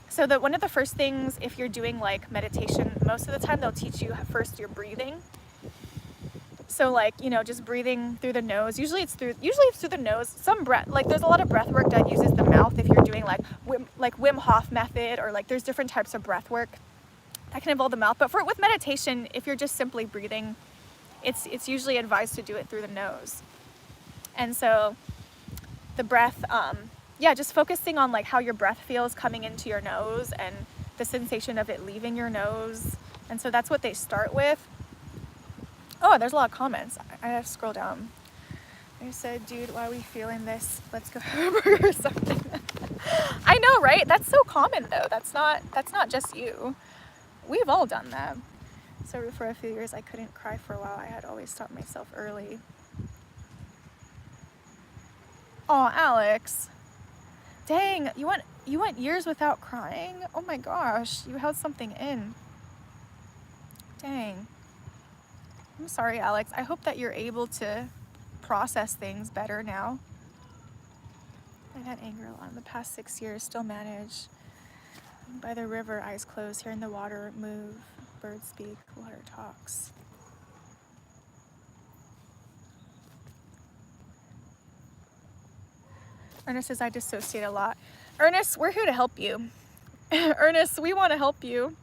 So that one of the first things, if you're doing like meditation, most of the time they'll teach you first your breathing. So like, just breathing through the nose. Usually it's through the nose. Some breath, like there's a lot of breath work that uses the mouth if you're doing like Wim Hof method, or like there's different types of breath work that can involve the mouth. But with meditation, if you're just simply breathing, it's usually advised to do it through the nose. And so the breath, just focusing on like how your breath feels coming into your nose and the sensation of it leaving your nose. And so that's what they start with. Oh, there's a lot of comments. I have to scroll down. They said, dude, why are we feeling this? Let's go hamburger or something. I know, right? That's so common though. That's not just you. We've all done that. So for a few years I couldn't cry for a while. I had always stopped myself early. Oh, Alex. Dang, you went years without crying? Oh my gosh, you held something in. Dang. I'm sorry, Alex. I hope that you're able to process things better now. I've had anger a lot in the past 6 years, still manage. By the river, eyes closed, hearing the water move, birds speak, water talks. Ernest says, I dissociate a lot. Ernest, we're here to help you. Ernest, we want to help you.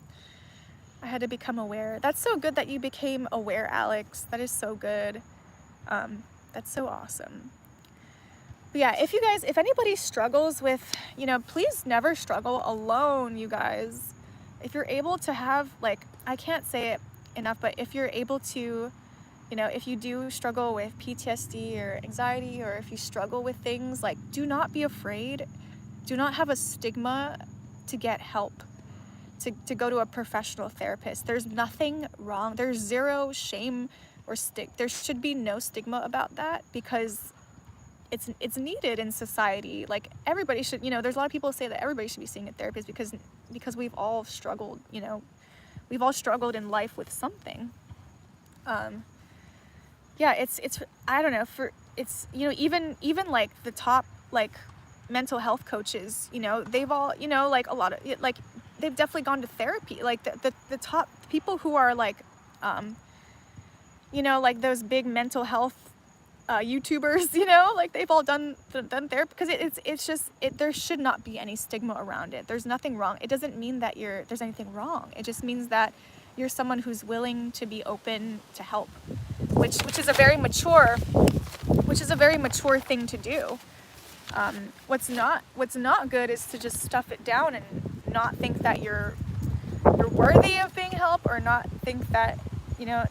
I had to become aware. That's so good that you became aware, Alex. That is so good. That's so awesome. But yeah, if anybody struggles with, please never struggle alone, you guys. If you're able to have, I can't say it enough, but if you're able to, if you do struggle with PTSD or anxiety, or if you struggle with things, do not be afraid. Do not have a stigma to get help. To go to a professional therapist. There's nothing wrong. There's zero shame or there should be no stigma about that, because it's needed in society. Like everybody should, there's a lot of people who say that everybody should be seeing a therapist because we've all struggled, we've all struggled in life with something. It's I don't know, even like the top mental health coaches, they've all, a lot of they've definitely gone to therapy. Like the top people who are those big mental health YouTubers, they've all done therapy, because there should not be any stigma around it. There's nothing wrong. It doesn't mean that there's anything wrong. It just means that you're someone who's willing to be open to help, which is a very mature thing to do. What's not good is to just stuff it down and not think that you're worthy of being helped, or not think that,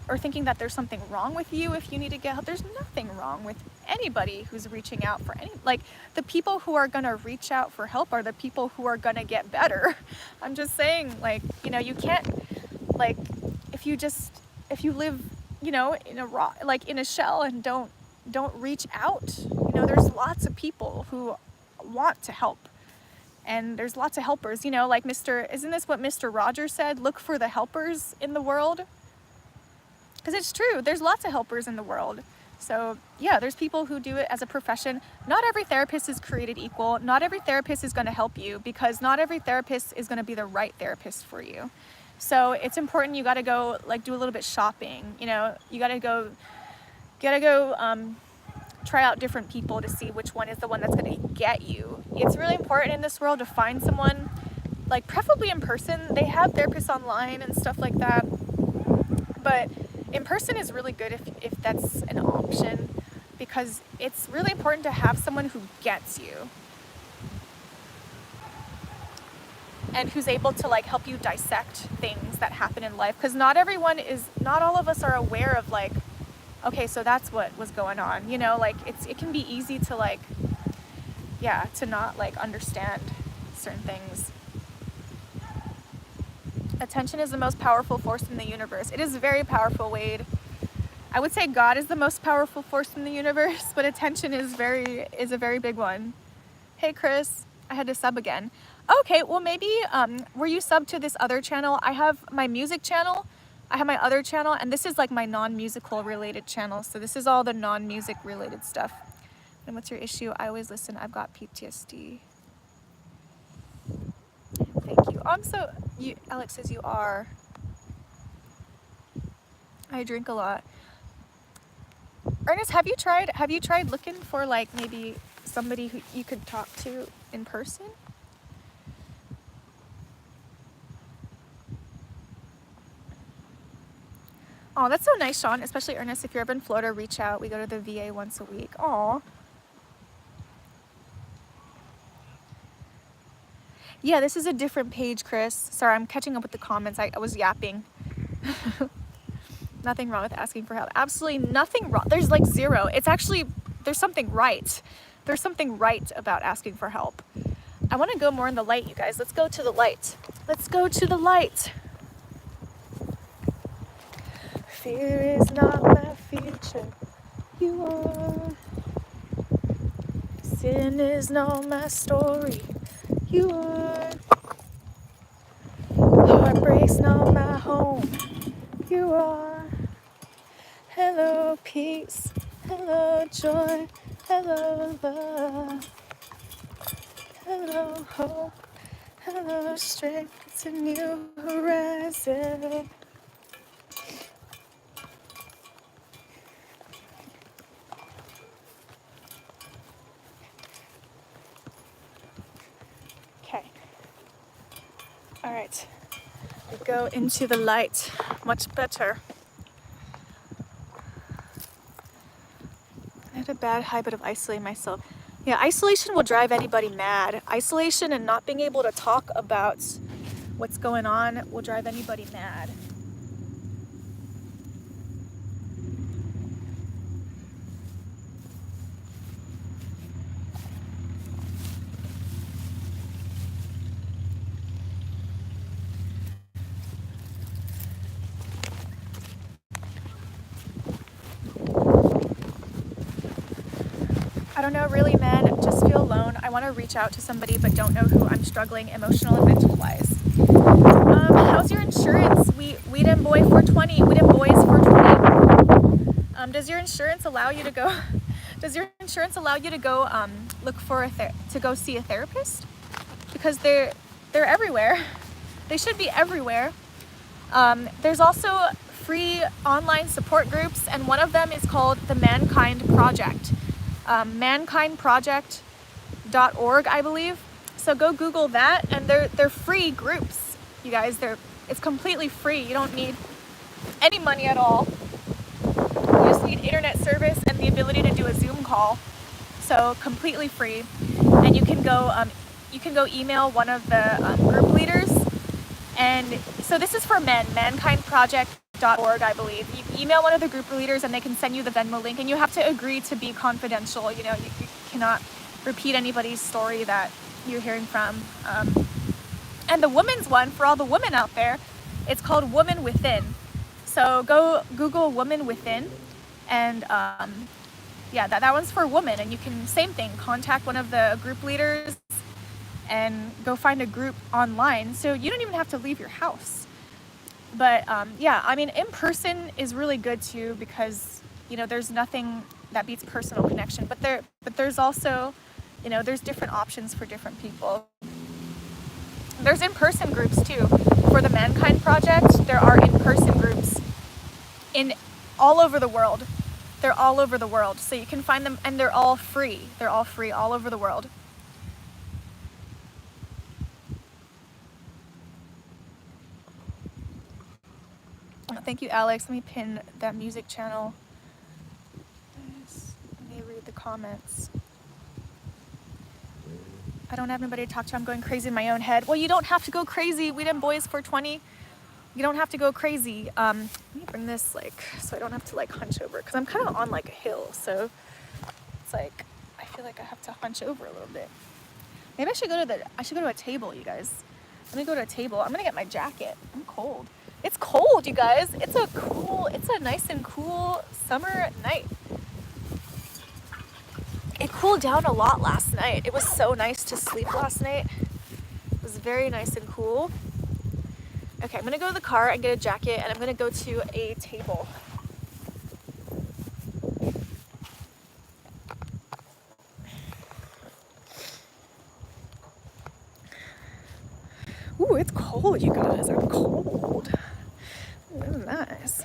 or thinking that there's something wrong with you if you need to get help. There's nothing wrong with anybody who's reaching out for the people who are gonna reach out for help are the people who are gonna get better. I'm just saying, you can't, if you live, in a shell and don't reach out, there's lots of people who want to help. And there's lots of helpers, you know, like isn't this what Mr. Rogers said? Look for the helpers in the world. Because it's true, there's lots of helpers in the world. So yeah, there's people who do it as a profession. Not every therapist is created equal. Not every therapist is going to help you, because not every therapist is going to be the right therapist for you. So it's important, you got to go like do a little bit shopping, you know, you got to go try out different people to see which one is the one that's going to get you. It's really important in this world to find someone, like preferably in person. They have therapists online and stuff like that, but in person is really good if that's an option, because it's really important to have someone who gets you and who's able to like help you dissect things that happen in life, because not all of us are aware of like, okay, so that's what was going on, you know, like it can be easy to like, yeah, to not like understand certain things. Attention is the most powerful force in the universe. It is very powerful, Wade. I would say God is the most powerful force in the universe, but attention is a very big one. Hey Chris, I had to sub again. Okay, well maybe were you subbed to this other channel? I have my music channel, I have my other channel, and this is like my non-musical related channel. So this is all the non-music related stuff. And what's your issue? I always listen. I've got PTSD. Thank you. Alex says you are. I drink a lot. Ernest, have you tried looking for like maybe somebody who you could talk to in person? Oh, that's so nice, Sean. Especially Ernest, if you're ever in Florida, reach out. We go to the VA once a week. Aw. Yeah, this is a different page, Chris. Sorry, I'm catching up with the comments. I was yapping. Nothing wrong with asking for help. Absolutely nothing wrong. There's like zero. It's actually, there's something right. There's something right about asking for help. I want to go more in the light, you guys. Let's go to the light. Let's go to the light. Fear is not my future. You are. Sin is not my story. You are. Heartbreak's not my home. You are. Hello, peace. Hello, joy. Hello, love. Hello, hope. Hello, strength. It's a new horizon. Okay. All right. We go into the light. Much better. I had a bad habit of isolating myself. Yeah, isolation will drive anybody mad. Isolation and not being able to talk about what's going on will drive anybody mad. I don't know, really, men, just feel alone. I want to reach out to somebody, but don't know who. I'm struggling emotional and mental wise. How's your insurance? Weed and boy 420. Weed and boys 420. Does your insurance allow you to go? Does your insurance allow you to go look for to go see a therapist? Because they're everywhere. They should be everywhere. There's also free online support groups, and one of them is called the Mankind Project. Mankindproject.org, I believe. So go Google that, and they're free groups, you guys. It's completely free. You don't need any money at all. You just need internet service and the ability to do a Zoom call. So completely free, and you can go email one of the group leaders. And so this is for men, mankindproject.org, I believe. You email one of the group leaders and they can send you the Venmo link, and you have to agree to be confidential. You know, you cannot repeat anybody's story that you're hearing from. And the women's one, for all the women out there, it's called Woman Within. So go Google Woman Within, and yeah, that one's for women, and you can, same thing, contact one of the group leaders and go find a group online. So you don't even have to leave your house. But yeah, I mean, in person is really good too, because, you know, there's nothing that beats personal connection. But there's also, you know, there's different options for different people. There's in-person groups too. For the Mankind Project, there are in-person groups in all over the world. They're all over the world. So you can find them, and they're all free. They're all free all over the world. Thank you, Alex. Let me pin that music channel. Let me read the comments. I don't have anybody to talk to. I'm going crazy in my own head. Well, you don't have to go crazy. We did Boys 420. You don't have to go crazy. Let me bring this, like, so I don't have to, like, hunch over, because I'm kind of on, like, a hill. So it's like, I feel like I have to hunch over a little bit. Maybe I should go to a table, you guys. Let me go to a table. I'm gonna get my jacket. I'm cold. It's cold, you guys. It's a nice and cool summer night. It cooled down a lot last night. It was so nice to sleep last night. It was very nice and cool. Okay, I'm gonna go to the car and get a jacket, and I'm gonna go to a table. Ooh, it's cold, you guys. I'm cold. Ooh, nice.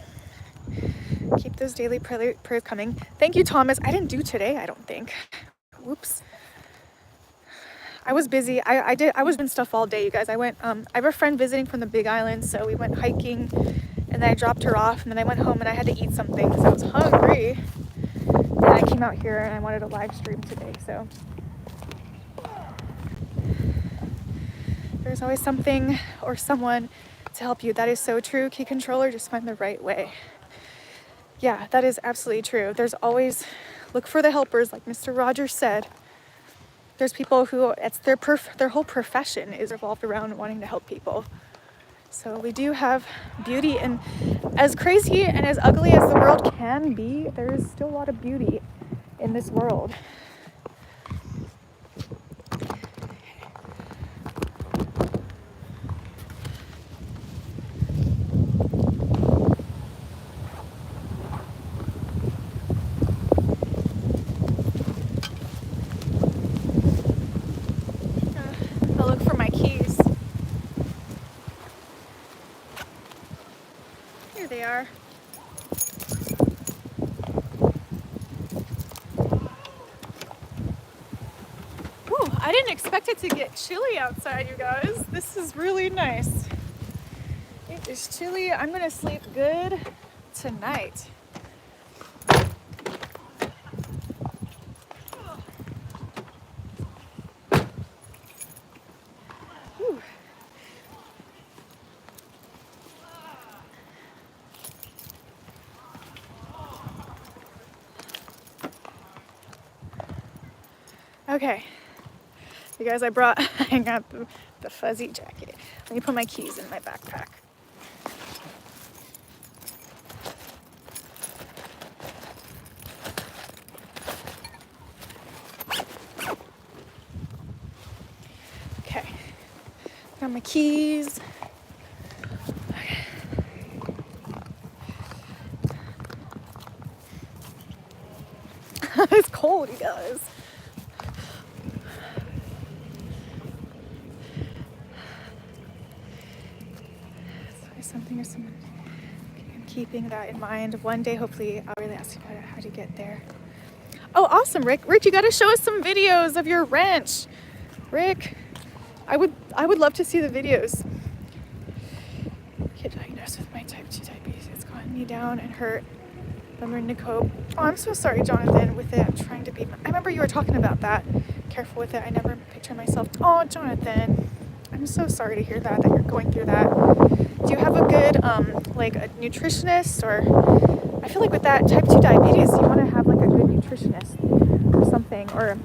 Keep those daily prayers coming. Thank you, Thomas. I didn't do today, I don't think. Whoops. I was busy. I was doing stuff all day, you guys. I have a friend visiting from the Big Island, so we went hiking, and then I dropped her off, and then I went home and I had to eat something because I was hungry. And I came out here and I wanted a live stream today, so there's always something or someone to help you. That is so true. Key controller, just find the right way. Yeah, that is absolutely true. There's always, look for the helpers, like Mr. Rogers said. There's people who, it's their whole profession is revolved around wanting to help people. So we do have beauty, and as crazy and as ugly as the world can be, there is still a lot of beauty in this world. I'll look for my keys. Here they are. Ooh, I didn't expect it to get chilly outside, you guys. This is really nice. It is chilly. I'm gonna sleep good tonight. Okay, you guys, I got the fuzzy jacket. Let me put my keys in my backpack. Okay, got my keys. Okay. It's cold, you guys. Something or someone. I'm keeping that in mind. One day, hopefully, I'll really ask you how to get there. Oh, awesome, Rick. Rick, you got to show us some videos of your ranch. Rick, I would love to see the videos. Kid diagnosed with my type 2 diabetes. It's gotten me down and hurt. I'm learning to cope. Oh, I'm so sorry, Jonathan, with it. I'm trying to be. I remember you were talking about that. Careful with it. I never picture myself. Oh, Jonathan. I'm so sorry to hear that you're going through that. Do you have a good, like a nutritionist, or I feel like with that type 2 diabetes, you want to have like a good nutritionist or something, or at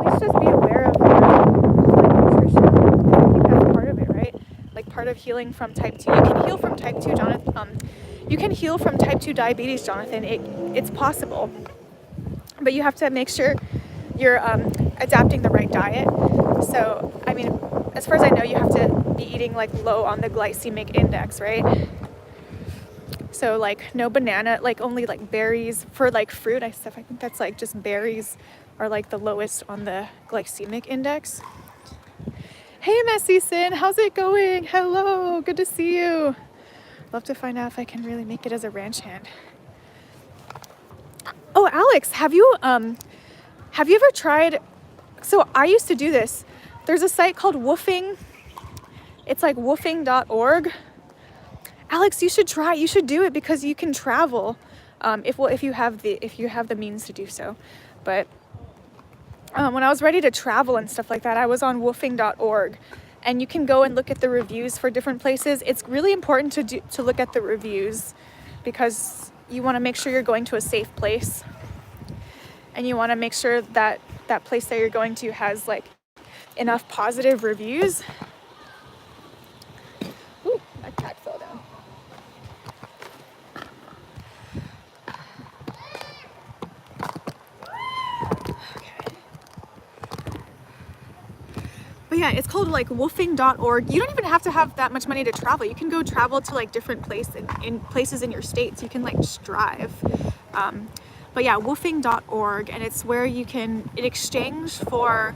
least just be aware of like, nutrition. I think that's part of it, right? Like part of healing from type 2. You can heal from type 2, Jonathan. You can heal from type 2 diabetes, Jonathan. It's possible. But you have to make sure you're adapting the right diet. So, I mean, as far as I know, you have to be eating like low on the glycemic index, right? So like no banana, like only like berries for like fruit. I think that's like just berries are like the lowest on the glycemic index. Hey Messy Sin, how's it going? Hello, good to see you. Love to find out if I can really make it as a ranch hand. Oh, Alex, have you ever tried, so I used to do this. There's a site called Woofing. It's like woofing.org. Alex, you should do it because you can travel if you have the means to do so. But when I was ready to travel and stuff like that, I was on woofing.org, and you can go and look at the reviews for different places. It's really important to look at the reviews because you want to make sure you're going to a safe place, and you want to make sure that that place that you're going to has like enough positive reviews. Ooh, my cat fell down. But yeah, it's called like woofing.org. You don't even have to have that much money to travel. You can go travel to like different places in your states. You can like just drive. But yeah, woofing.org, and it's where you can, in exchange for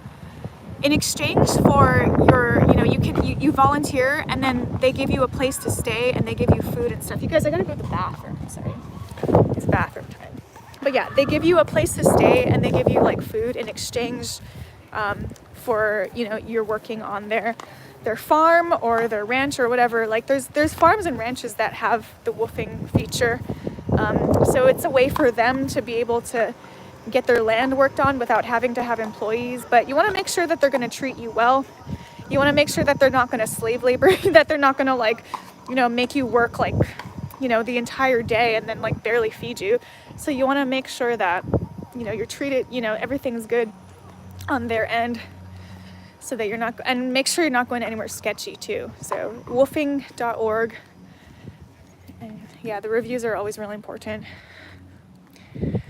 your, you volunteer, and then they give you a place to stay, and they give you food and stuff. You guys, I gotta go to the bathroom. Sorry, it's bathroom time. But yeah, they give you a place to stay, and they give you like food in exchange for, you're working on their farm or their ranch or whatever. Like there's farms and ranches that have the woofing feature. So it's a way for them to be able to get their land worked on without having to have employees. But you want to make sure that they're going to treat you well. You want to make sure that they're not going to slave labor, that they're not going to like, make you work like, the entire day and then like barely feed you. So you want to make sure that, you're treated, everything's good on their end, so that you're not, and make sure you're not going anywhere sketchy too. So woofing.org. And yeah, the reviews are always really important. I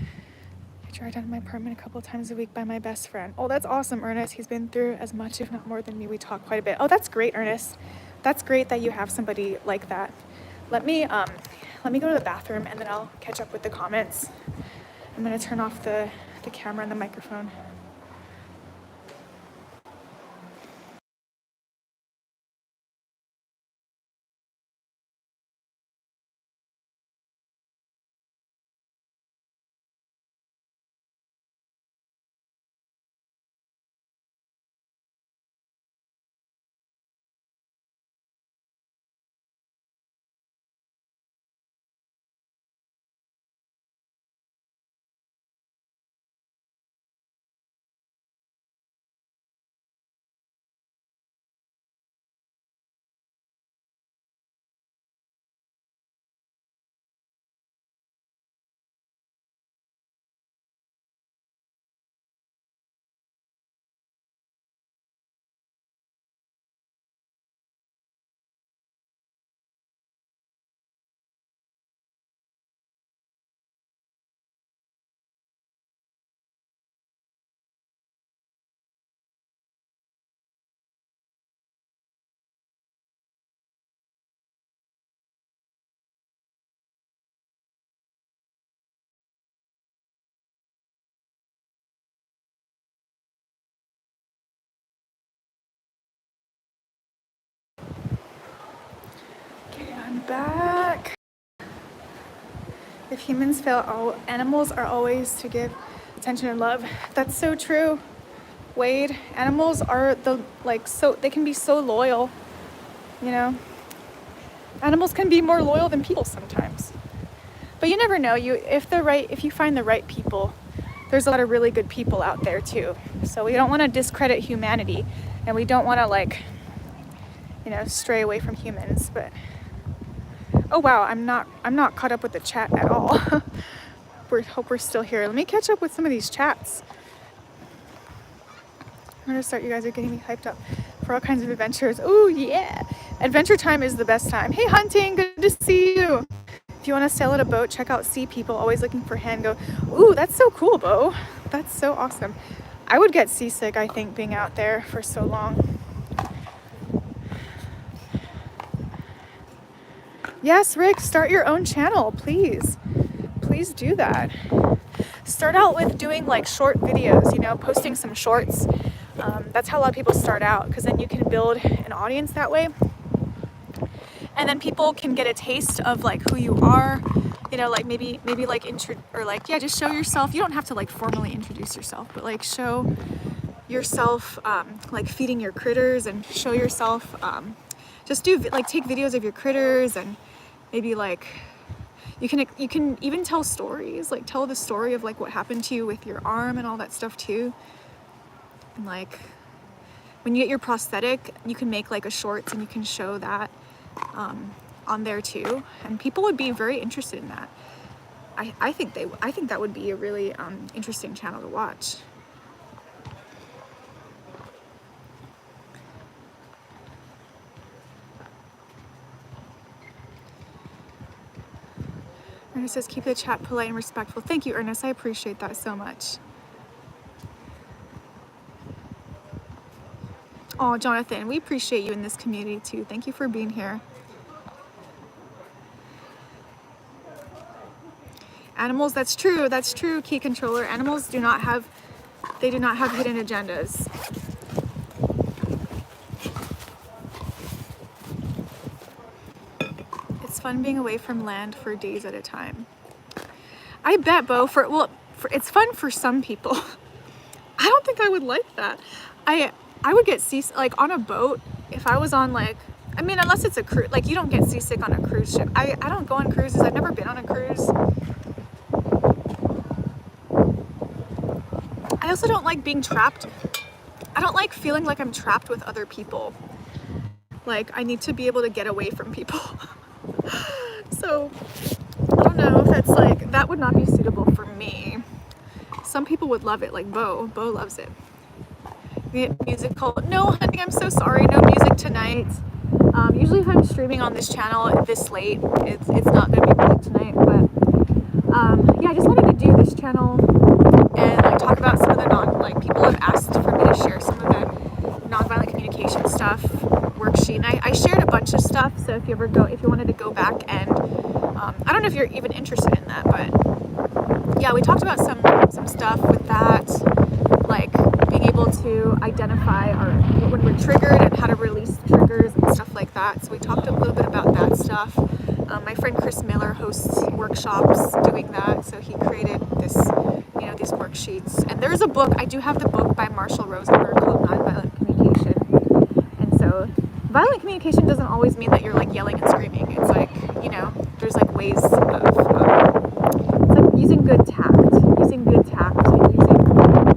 drive down to my apartment a couple times a week by my best friend. Oh, that's awesome, Ernest. He's been through as much, if not more than me. We talk quite a bit. Oh, that's great, Ernest. That's great that you have somebody like that. Let me go to the bathroom, and then I'll catch up with the comments. I'm gonna turn off the camera and the microphone. Okay, I'm back. If humans fail, animals are always to give attention and love. That's so true, Wade. Animals are they can be so loyal, Animals can be more loyal than people sometimes. But you never know. If you find the right people, there's a lot of really good people out there too. So we don't want to discredit humanity, and we don't want to stray away from humans. But oh wow, I'm not caught up with the chat at all. Hope we're still here. Let me catch up with some of these chats. I'm gonna start. You guys are getting me hyped up for all kinds of adventures. Oh yeah, adventure time is the best time. Hey Hunting, good to see you. If you want to sail at a boat, check out Sea People. Always looking for hand. Go. Ooh, that's so cool, Bo. That's so awesome. I would get seasick, I think, being out there for so long. Yes, Rick, start your own channel, please. Please do that. Start out with doing like short videos, you know, posting some shorts. That's how a lot of people start out, because then you can build an audience that way. And then people can get a taste of like who you are, you know, like maybe like just show yourself. You don't have to like formally introduce yourself, but like show yourself, like feeding your critters, and show yourself, just do like take videos of your critters, and maybe like you can even tell stories, like tell the story of like what happened to you with your arm and all that stuff too. And like when you get your prosthetic, you can make like a shorts and you can show that on there too, and people would be very interested in that. I think that would be a really interesting channel to watch. Ernest says, keep the chat polite and respectful. Thank you, Ernest. I appreciate that so much. Oh, Jonathan, we appreciate you in this community too. Thank you for being here. Animals, that's true, Key Controller. Animals do not have hidden agendas. It's fun being away from land for days at a time. I bet, Bo, it's fun for some people. I don't think I would like that. I would get seasick, like on a boat, if I was on like, I mean, unless it's a cruise, like you don't get seasick on a cruise ship. I don't go on cruises. I've never been on a cruise. I also don't like being trapped. I don't like feeling like I'm trapped with other people. Like I need to be able to get away from people. So I don't know if that's like, that would not be suitable for me. Some people would love it, like Bo loves it. Musical. No, honey, I'm so sorry. No music tonight. Usually if I'm streaming on this channel this late, it's not going to be music tonight, but yeah, I just wanted to do this channel and like talk about some of the people have asked for me to share some of the nonviolent communication stuff worksheet, and I shared a bunch of stuff, so if you wanted to go back and I don't know if you're even interested in that, but yeah, we talked about some stuff with that, like being able to identify when we're triggered and how to release triggers and stuff like that. So we talked a little bit about that stuff. My friend Chris Miller hosts workshops doing that, so he created this, these worksheets. And there's a book, I do have the book by Marshall Rosenberg called Nonviolent Communication. And so violent communication doesn't always mean that you're like yelling and screaming. It's like, there's like ways of, it's like using good tact and using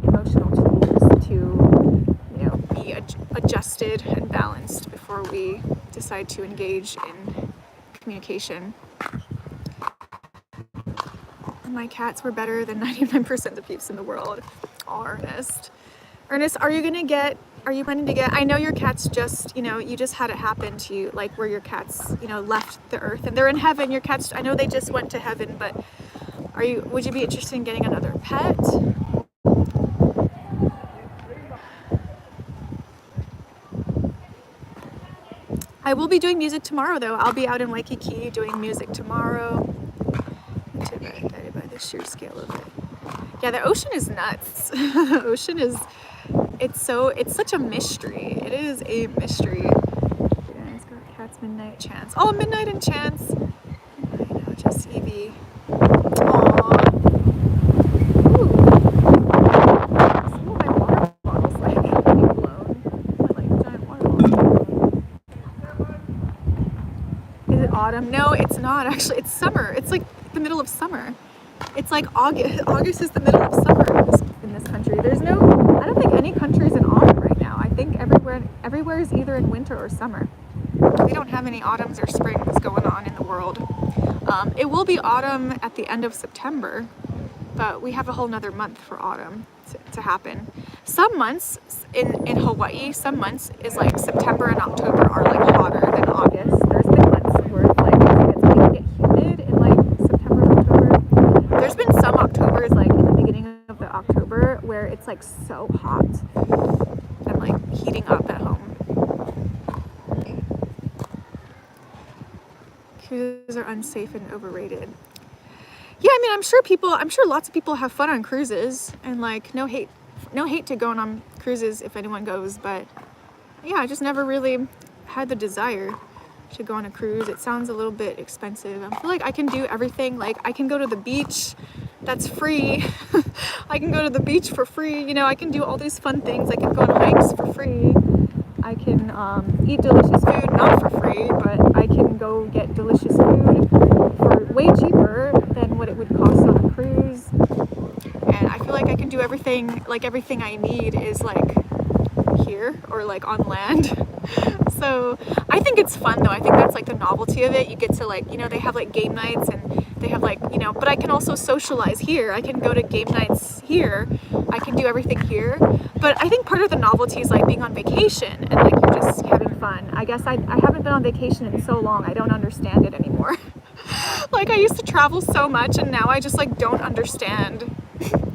emotional tools to, be adjusted and balanced before we decide to engage in communication. My cats were better than 99% of peeps in the world. Oh, Ernest, are you planning to get, I know your cats just, you just had it happen to you, like where your cats, left the earth and they're in heaven. Your cats, I know they just went to heaven, but would you be interested in getting another pet? I will be doing music tomorrow though. I'll be out in Waikiki doing music tomorrow. Intimidated by the sheer scale of it. Yeah, the ocean is nuts. The ocean is, it's such a mystery. It is a mystery. It's got Cat's Midnight Chance. Oh, Midnight and Chance. I know, just Evie. Aww. Ooh. Some of my water bottles like getting blown. Like giant water bottles. Is it autumn? No, it's not actually. It's summer. It's like the middle of summer. It's like August. August is the middle of summer in this country. I don't think any country is in autumn right now. I think everywhere is either in winter or summer. We don't have any autumns or springs going on in the world. It will be autumn at the end of September, but we have a whole nother month for autumn to happen. Some months in Hawaii, some months is like September and October are like hotter than August. There's been months where it's like it get humid in like September and October. There's been some Octobers like in the beginning of the October where it's like like so hot. I'm like heating up at home. Cruises are unsafe and overrated. Yeah, I mean, I'm sure lots of people have fun on cruises, and like no hate to going on cruises if anyone goes, but yeah, I just never really had the desire to go on a cruise. It sounds a little bit expensive. I feel like I can do everything. Like I can go to the beach, that's free. I can go to the beach for free. You know, I can do all these fun things. I can go on hikes for free. I can eat delicious food, not for free, but I can go get delicious food for way cheaper than what it would cost on a cruise. And I feel like I can do everything, like everything I need is like here or like on land. So I think it's fun though. I think that's like the novelty of it. You get to like, you know, they have like game nights and they have like, you know, but I can also socialize here. I can go to game nights here. I can do everything here. But I think part of the novelty is like being on vacation and like you're just having fun. I guess I haven't been on vacation in so long. I don't understand it anymore. Like I used to travel so much and now I just like don't understand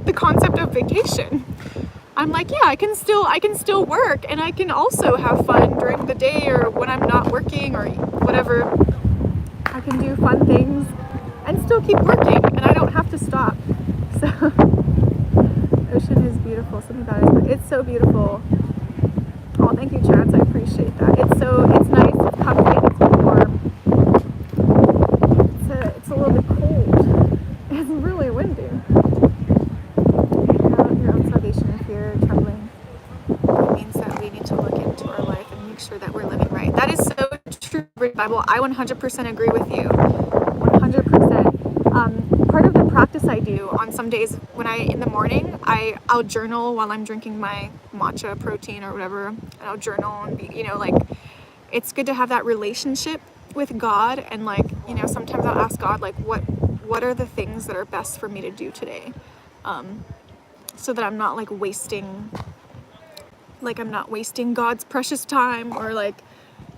the concept of vacation. I'm like, yeah, I can still work and I can also have fun during the day or when I'm not working or whatever. I can do fun things and still keep working and I don't have to stop. So ocean is beautiful. Something about it, but it's so beautiful. Oh, thank you, Chance. I appreciate that. It's nice, it's comfy, it's warm. It's a little bit cold. It's really windy. Your own salvation and fear, trembling. It means that we need to look into our life and make sure that we're living right. That is so true, Bible. I 100% agree with you. 100%. Part of the practice I do on some days when in the morning, I'll journal while I'm drinking my matcha protein or whatever, and I'll journal and be, you know, like, it's good to have that relationship with God, and like, you know, sometimes I'll ask God, like, what are the things that are best for me to do today? So that I'm not like wasting God's precious time, or like,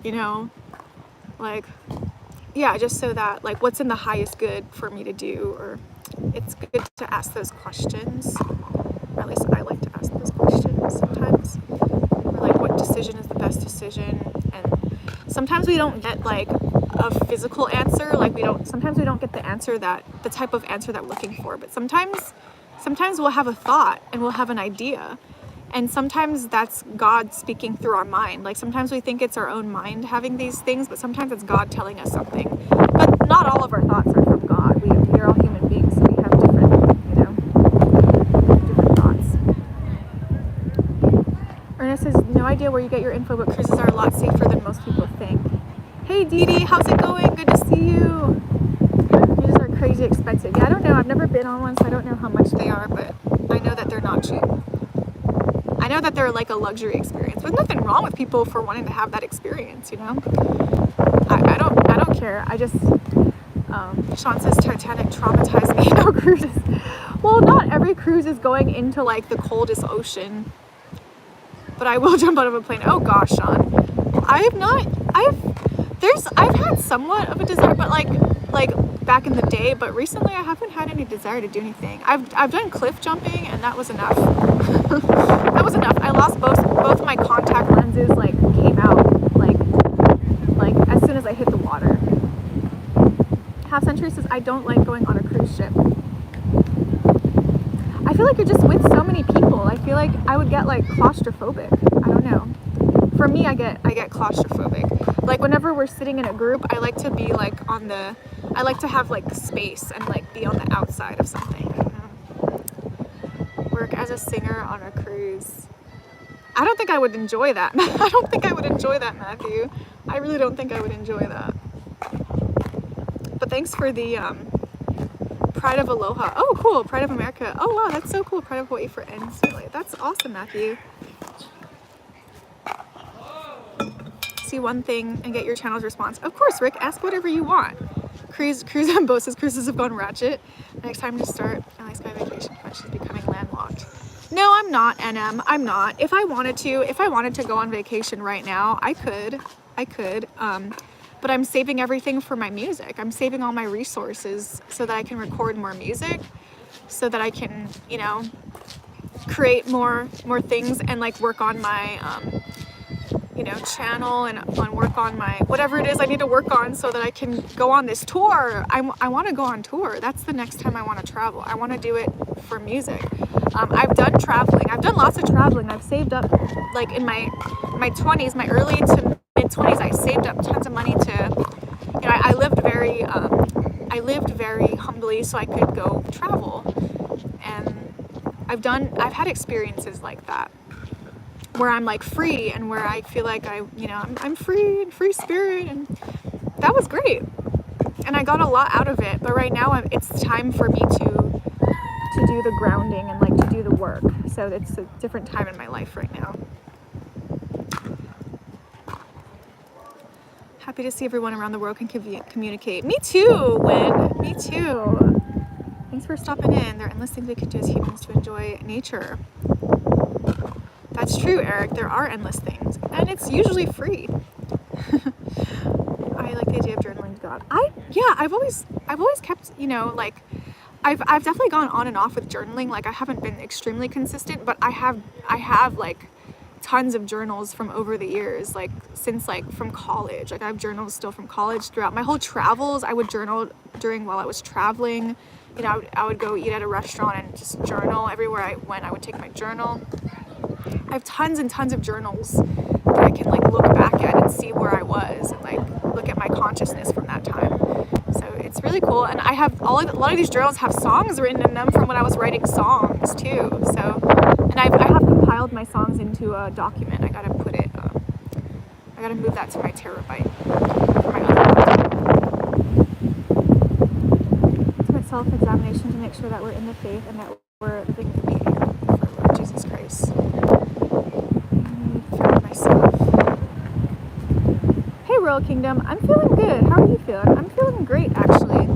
you know, like, yeah, just so that like what's in the highest good for me to do. Or it's good to ask those questions, or at least I like to ask those questions sometimes, or like what decision is the best decision. And sometimes we don't get like a physical answer, like sometimes we don't get the type of answer that we're looking for, but sometimes we'll have a thought and we'll have an idea, and sometimes that's God speaking through our mind. Like sometimes we think it's our own mind having these things, but sometimes it's God telling us something. But not all of our thoughts are from God. We're all human beings, so we have different thoughts. Ernest says, no idea where you get your info, but cruises are a lot safer than most people think. Hey Dee Dee, how's it going? Good to see you. Cruises are crazy expensive. Yeah, I don't know. I've never been on one, so I don't know how much they are, but I know that they're not cheap. I know that they're like a luxury experience. There's nothing wrong with people for wanting to have that experience, you know? I don't care. I just, Sean says Titanic traumatized me. No cruises. Well, not every cruise is going into like the coldest ocean, but I will jump out of a plane. Oh gosh, Sean. I've had somewhat of a desire, but like back in the day, but recently I haven't had any desire to do anything. I've done cliff jumping and that was enough. That was enough. I lost both my contact lenses, like came out like as soon as I hit the water. Half Century says, I don't like going on a cruise ship. I feel like you're just with so many people. I feel like I would get like claustrophobic. I don't know. For me, I get claustrophobic. Like whenever we're sitting in a group, I like to be like I like to have like space and like be on the outside of something. I don't know. Work as a singer on a cruise. I don't think I would enjoy that. I don't think I would enjoy that, Matthew. I really don't think I would enjoy that. But thanks for the Pride of Aloha. Oh, cool. Pride of America. Oh, wow. That's so cool. Pride of Hawaii for ends. That's awesome, Matthew. See one thing and get your channel's response. Of course, Rick. Ask whatever you want. Cruise on Bosa's cruises have gone ratchet. Next time to start my sky vacation fun, she's becoming landlocked. No, I'm not, NM. I'm not. If I wanted to go on vacation right now, I could. But I'm saving everything for my music. I'm saving all my resources so that I can record more music, so that I can, you know, create more things and like work on my channel and work on my whatever it is I need to work on so that I can go on this tour. I want to go on tour. That's the next time I want to travel. I want to do it for music. I've done traveling. I've done lots of traveling. I've saved up, like in my 20s, my early to mid 20s, I saved up tons of money to, I lived very humbly so I could go travel. And I've had experiences like that, where I'm like free and where I feel like I'm free and free spirit, and that was great. And I got a lot out of it, but right now it's time for me to do the grounding and like to do the work. So it's a different time in my life right now. Happy to see everyone around the world can communicate. Me too, Win. Me too. Thanks for stopping in. There are endless things we can do as humans to enjoy nature. That's true, Eric. There are endless things, and it's usually free. I like the idea of journaling to God. I've always kept, I've definitely gone on and off with journaling. Like I haven't been extremely consistent, but I have like tons of journals from over the years, like since like from college. Like I have journals still from college throughout my whole travels. I would journal while I was traveling. I would go eat at a restaurant and just journal. Everywhere I went, I would take my journal. I have tons and tons of journals that I can like look back at and see where I was and like look at my consciousness from that time. So it's really cool. And I have a lot of these journals have songs written in them from when I was writing songs too. So, and I have compiled my songs into a document. I gotta move that to my terabyte for my other ultimate self-examination to make sure that we're in the faith and that we're living obedient for Lord Jesus Christ. Hey Royal Kingdom, I'm feeling good. How are you feeling? I'm feeling great actually.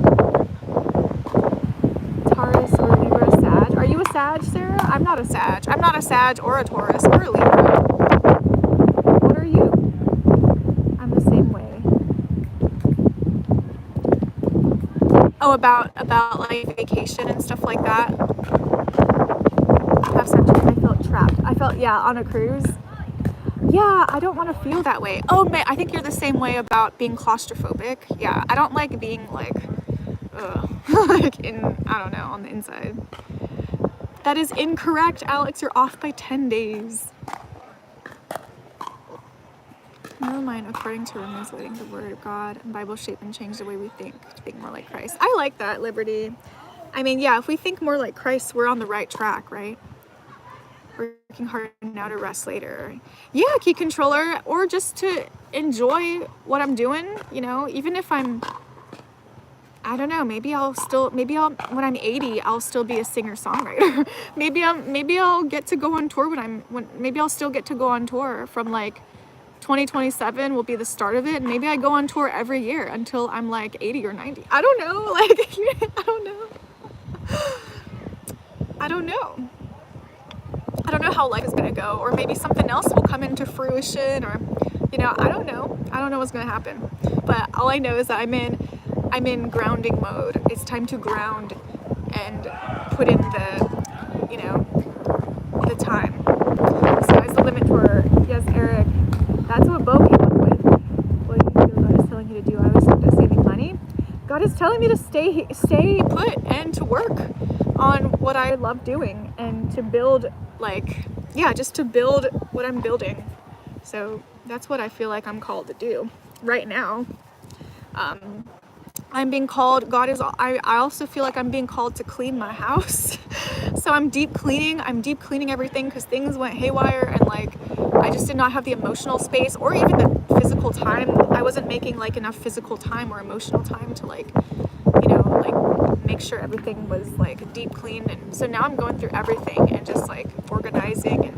Taurus or Libra, Sag. Are you a Sag, Sarah? I'm not a Sag. I'm not a Sag or a Taurus or a Libra. What are you? I'm the same way. Oh, about like vacation and stuff like that. I felt trapped. On a cruise. Yeah, I don't want to feel that way. Oh, man, I think you're the same way about being claustrophobic. Yeah, I don't like being like, like on the inside. That is incorrect, Alex. You're off by 10 days. Never mind, according to Romans, letting the word of God and Bible shape and change the way we think to think more like Christ. I like that, Liberty. I mean, yeah, if we think more like Christ, we're on the right track, right? Working hard now to rest later. Yeah, key controller, or just to enjoy what I'm doing, even if I don't know, maybe I'll when I'm 80, I'll still be a singer-songwriter. maybe I'll get to go on tour maybe I'll still get to go on tour from like 2027 will be the start of it. And maybe I go on tour every year until I'm like 80 or 90. I don't know, I don't know. I don't know how life is going to go, or maybe something else will come into fruition, or I don't know what's going to happen. But all I know is that I'm in grounding mode. It's time to ground and put in the time. So it's the limit for, yes, Eric, that's what Bo came up with. What do you feel God is telling you to do? I was saving money. God is telling me to stay put and to work on what I love doing and to build just to build what I'm building. So that's what I feel like I'm called to do right now. I'm being called, I also feel like I'm being called to clean my house. So I'm deep cleaning everything because things went haywire, and I just did not have the emotional space or even the physical time. I wasn't making enough physical time or emotional time to make sure everything was deep cleaned. And so now I'm going through everything and just organizing, and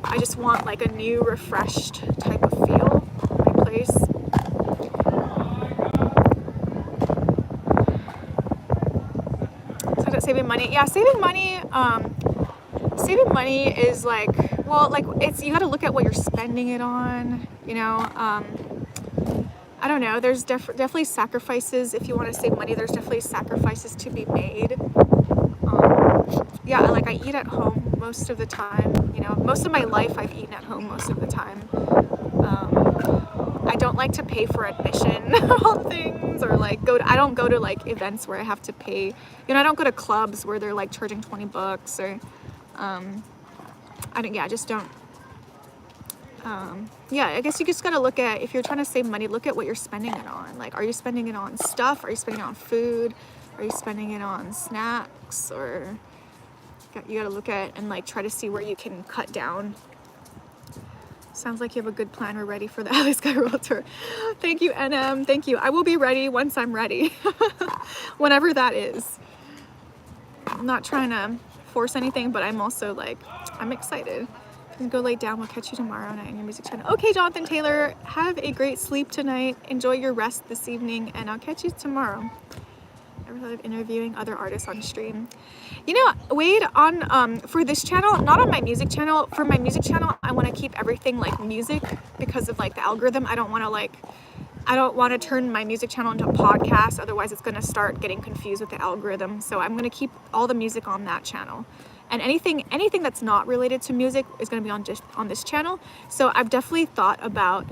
I just want a new refreshed type of feel in my place. So saving money. Yeah, saving money is it's, you got to look at what you're spending it on, I don't know. There's definitely sacrifices. If you want to save money, there's definitely sacrifices to be made. I eat at home most of the time. You know, most of my life I've eaten at home most of the time. I don't like to pay for admission on things, or like I don't go to like events where I have to pay. You know, I don't go to clubs where they're like charging $20 or I just don't. Yeah, I guess you just gotta look at, if you're trying to save money, look at what you're spending it on. Like, are you spending it on stuff? Are you spending it on food? Are you spending it on snacks? Or you gotta look at and like try to see where you can cut down. Sounds like you have a good plan. We're ready for the Alex Guy World Tour. Thank you, NM. Thank you. I will be ready once I'm ready. Whenever that is. I'm not trying to force anything, but I'm also like, I'm excited. Go lay down. We'll catch you tomorrow night on your music channel. Okay, Jonathan Taylor, have a great sleep tonight. Enjoy your rest this evening, and I'll catch you tomorrow. Ever thought of interviewing other artists on stream? You know, Wade, on for this channel, not on my music channel. For my music channel, I want to keep everything like music because of like the algorithm. I don't want to turn my music channel into a podcast. Otherwise, it's going to start getting confused with the algorithm. So I'm going to keep all the music on that channel. And anything that's not related to music is going to be on this channel. So I've definitely thought about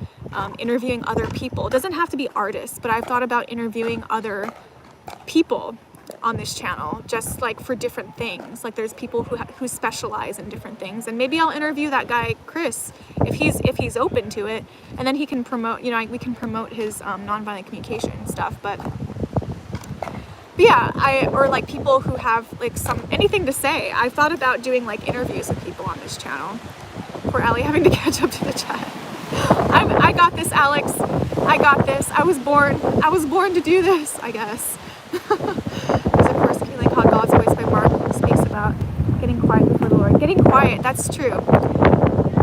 interviewing other people. It doesn't have to be artists, but I've thought about interviewing other people on this channel, just like for different things. Like there's people who specialize in different things, and maybe I'll interview that guy Chris if he's open to it, and then he can promote. You know, we can promote his nonviolent communication stuff, but. Yeah, or like people who have like anything to say. I've thought about doing like interviews with people on this channel. Poor Allie having to catch up to the chat. I got this, Alex. I got this. I was born to do this, I guess. There's of course Keeling Hot God's Voice by Mark speaks about getting quiet before the Lord. Getting quiet, that's true.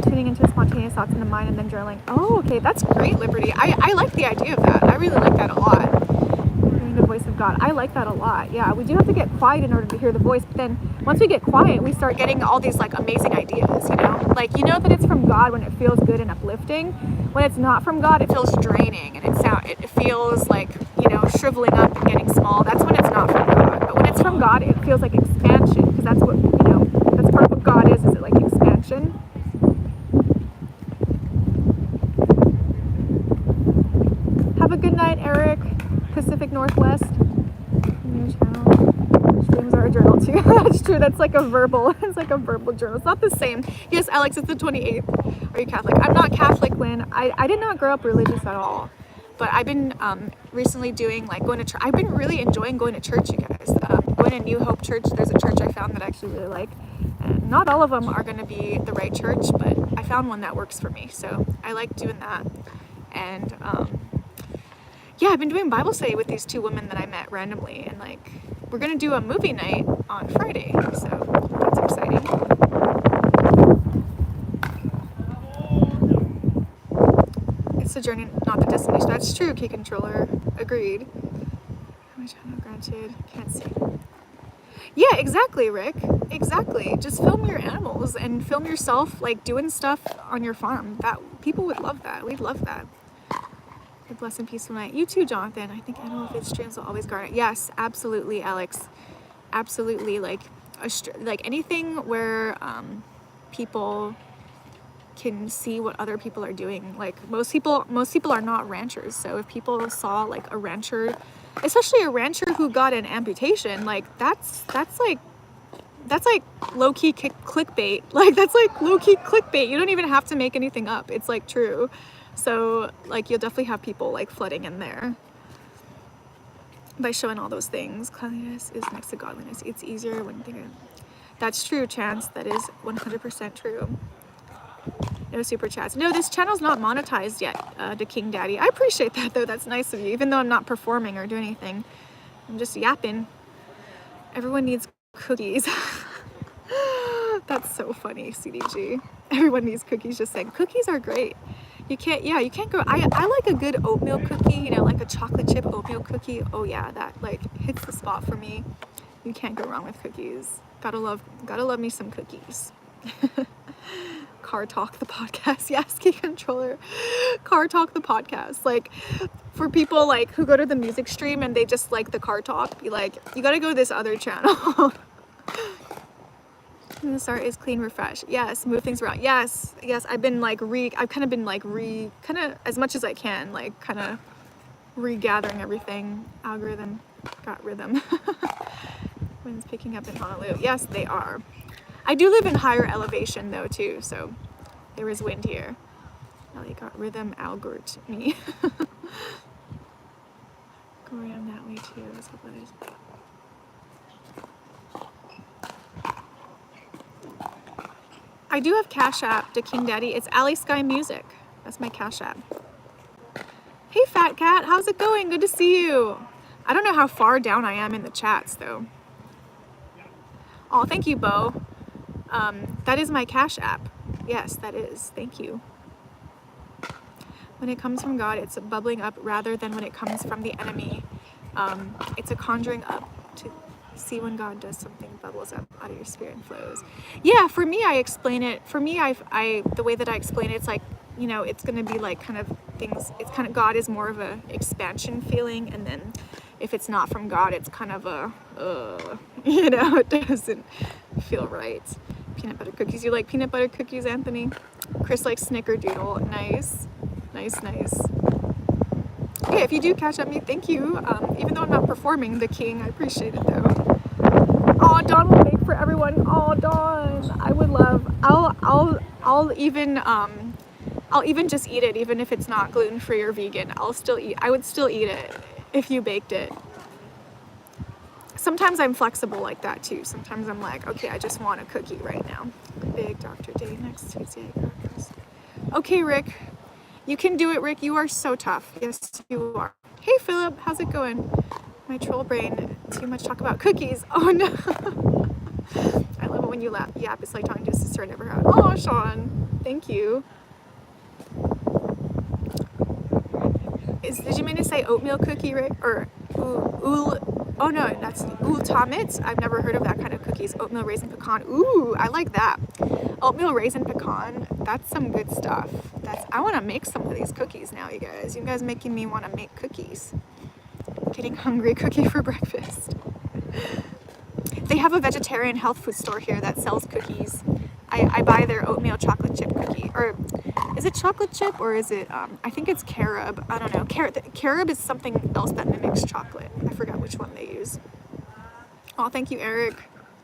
Tuning into spontaneous thoughts in the mind and then journaling. Oh, okay, that's great, Liberty. I like the idea of that. I really like that a lot. The voice of God. I like that a lot. Yeah, we do have to get quiet in order to hear the voice, but then once we get quiet, we start getting all these like amazing ideas, you know? Like, you know that it's from God when it feels good and uplifting. When it's not from God, it feels draining, and it feels like, you know, shriveling up and getting small. That's when it's not from God. But when it's from God, it feels like expansion, because that's what, you know, that's part of what God is it like expansion? Have a good night, Eric. Pacific Northwest. New channel. Streams are a journal too. That's true. That's like a verbal. It's like a verbal journal. It's not the same. Yes, Alex, it's the 28th. Are you Catholic? I'm not Catholic, Lynn. I did not grow up religious at all. But I've been recently doing like going to church. I've been really enjoying going to church, you guys. Going to New Hope Church. There's a church I found that I actually really like. And not all of them are going to be the right church, but I found one that works for me. So I like doing that. And yeah, I've been doing Bible study with these two women that I met randomly, and like we're gonna do a movie night on Friday, so that's exciting. It's the journey, not the destination. That's true, Key Controller. Agreed. How much channel granted? Can't see. Yeah, exactly, Rick. Exactly. Just film your animals and film yourself like doing stuff on your farm. That people would love that. We'd love that. A blessed and peaceful night. You too, Jonathan. I think animal feed streams will always guard it. Yes, absolutely, Alex. Absolutely. Like anything where people can see what other people are doing. Like most people are not ranchers. So if people saw like a rancher, especially a rancher who got an amputation, like that's like low-key clickbait. Like that's like low-key clickbait. You don't even have to make anything up. It's like true. So like you'll definitely have people like flooding in there by showing all those things. Cleanliness is next to godliness. It's easier when thinking. That's true, Chance. That is 100% true. No super chats. No, this channel's not monetized yet, to King Daddy. I appreciate that though. That's nice of you. Even though I'm not performing or doing anything, I'm just yapping. Everyone needs cookies. That's so funny, CDG. Everyone needs cookies. Just saying, cookies are great. You can't go. I like a good oatmeal cookie, you know, like a chocolate chip oatmeal cookie. Oh yeah, that like hits the spot for me. You can't go wrong with cookies. Gotta love me some cookies. Car Talk the podcast. Yes, Key Controller. Car Talk the podcast. Like for people like who go to the music stream and they just like the car talk, be like, you gotta go to this other channel. The start is clean, refresh. Yes, move things around. Yes, I've been like I've kind of been like kind of as much as I can, like kind of regathering everything. Algorithm got rhythm. Wind's picking up in Honolulu. Yes, they are. I do live in higher elevation though too, so there is wind here. Ellie got rhythm, algorithm. Go around that way too. Let's hope others. I do have Cash App to King Daddy. It's Alley Sky Music. That's my Cash App. Hey Fat Cat, how's it going? Good to see you. I don't know how far down I am in the chats though. Oh, thank you, Bo. That is my Cash App. Yes, that is. Thank you. When it comes from God, it's bubbling up rather than when it comes from the enemy. It's a conjuring up to see when God does something, bubbles up out of your spirit and flows. Yeah, for me, I explain it. For me, the way that I explain it, it's like, you know, it's going to be like kind of things. It's kind of, God is more of a expansion feeling, and then if it's not from God, it's kind of a, you know, it doesn't feel right. Peanut butter cookies. You like peanut butter cookies, Anthony? Chris likes snickerdoodle. Nice. Nice, nice. Okay, if you do Cash App me, thank you. Even though I'm not performing the king, I appreciate it though. Oh, Dawn will make for everyone. Oh, Dawn, I would love. I'll even just eat it, even if it's not gluten-free or vegan. I'll still eat. I would still eat it if you baked it. Sometimes I'm flexible like that too. Sometimes I'm like, okay, I just want a cookie right now. Big Dr. Day next Tuesday. Okay, Rick. You can do it, Rick. You are so tough. Yes, you are. Hey, Philip. How's it going? My troll brain. Too much talk about cookies. Oh, no. I love it when you laugh. Yap, it's like talking to a sister I never had. Oh, Sean. Thank you. Did you mean to say oatmeal cookie, Rick? Or oh no, that's ultimate. I've never heard of that kind of cookies. Oatmeal raisin pecan. Ooh, I like that. Oatmeal raisin pecan. That's some good stuff. I want to make some of these cookies now, you guys. You guys making me want to make cookies. Getting hungry. Cookie for breakfast. They have a vegetarian health food store here that sells cookies. I buy their oatmeal chocolate chip cookie. Or is it chocolate chip or is it, I think it's carob. I don't know. Carob is something else that mimics chocolate. I forgot which one they use. Oh, thank you, Eric.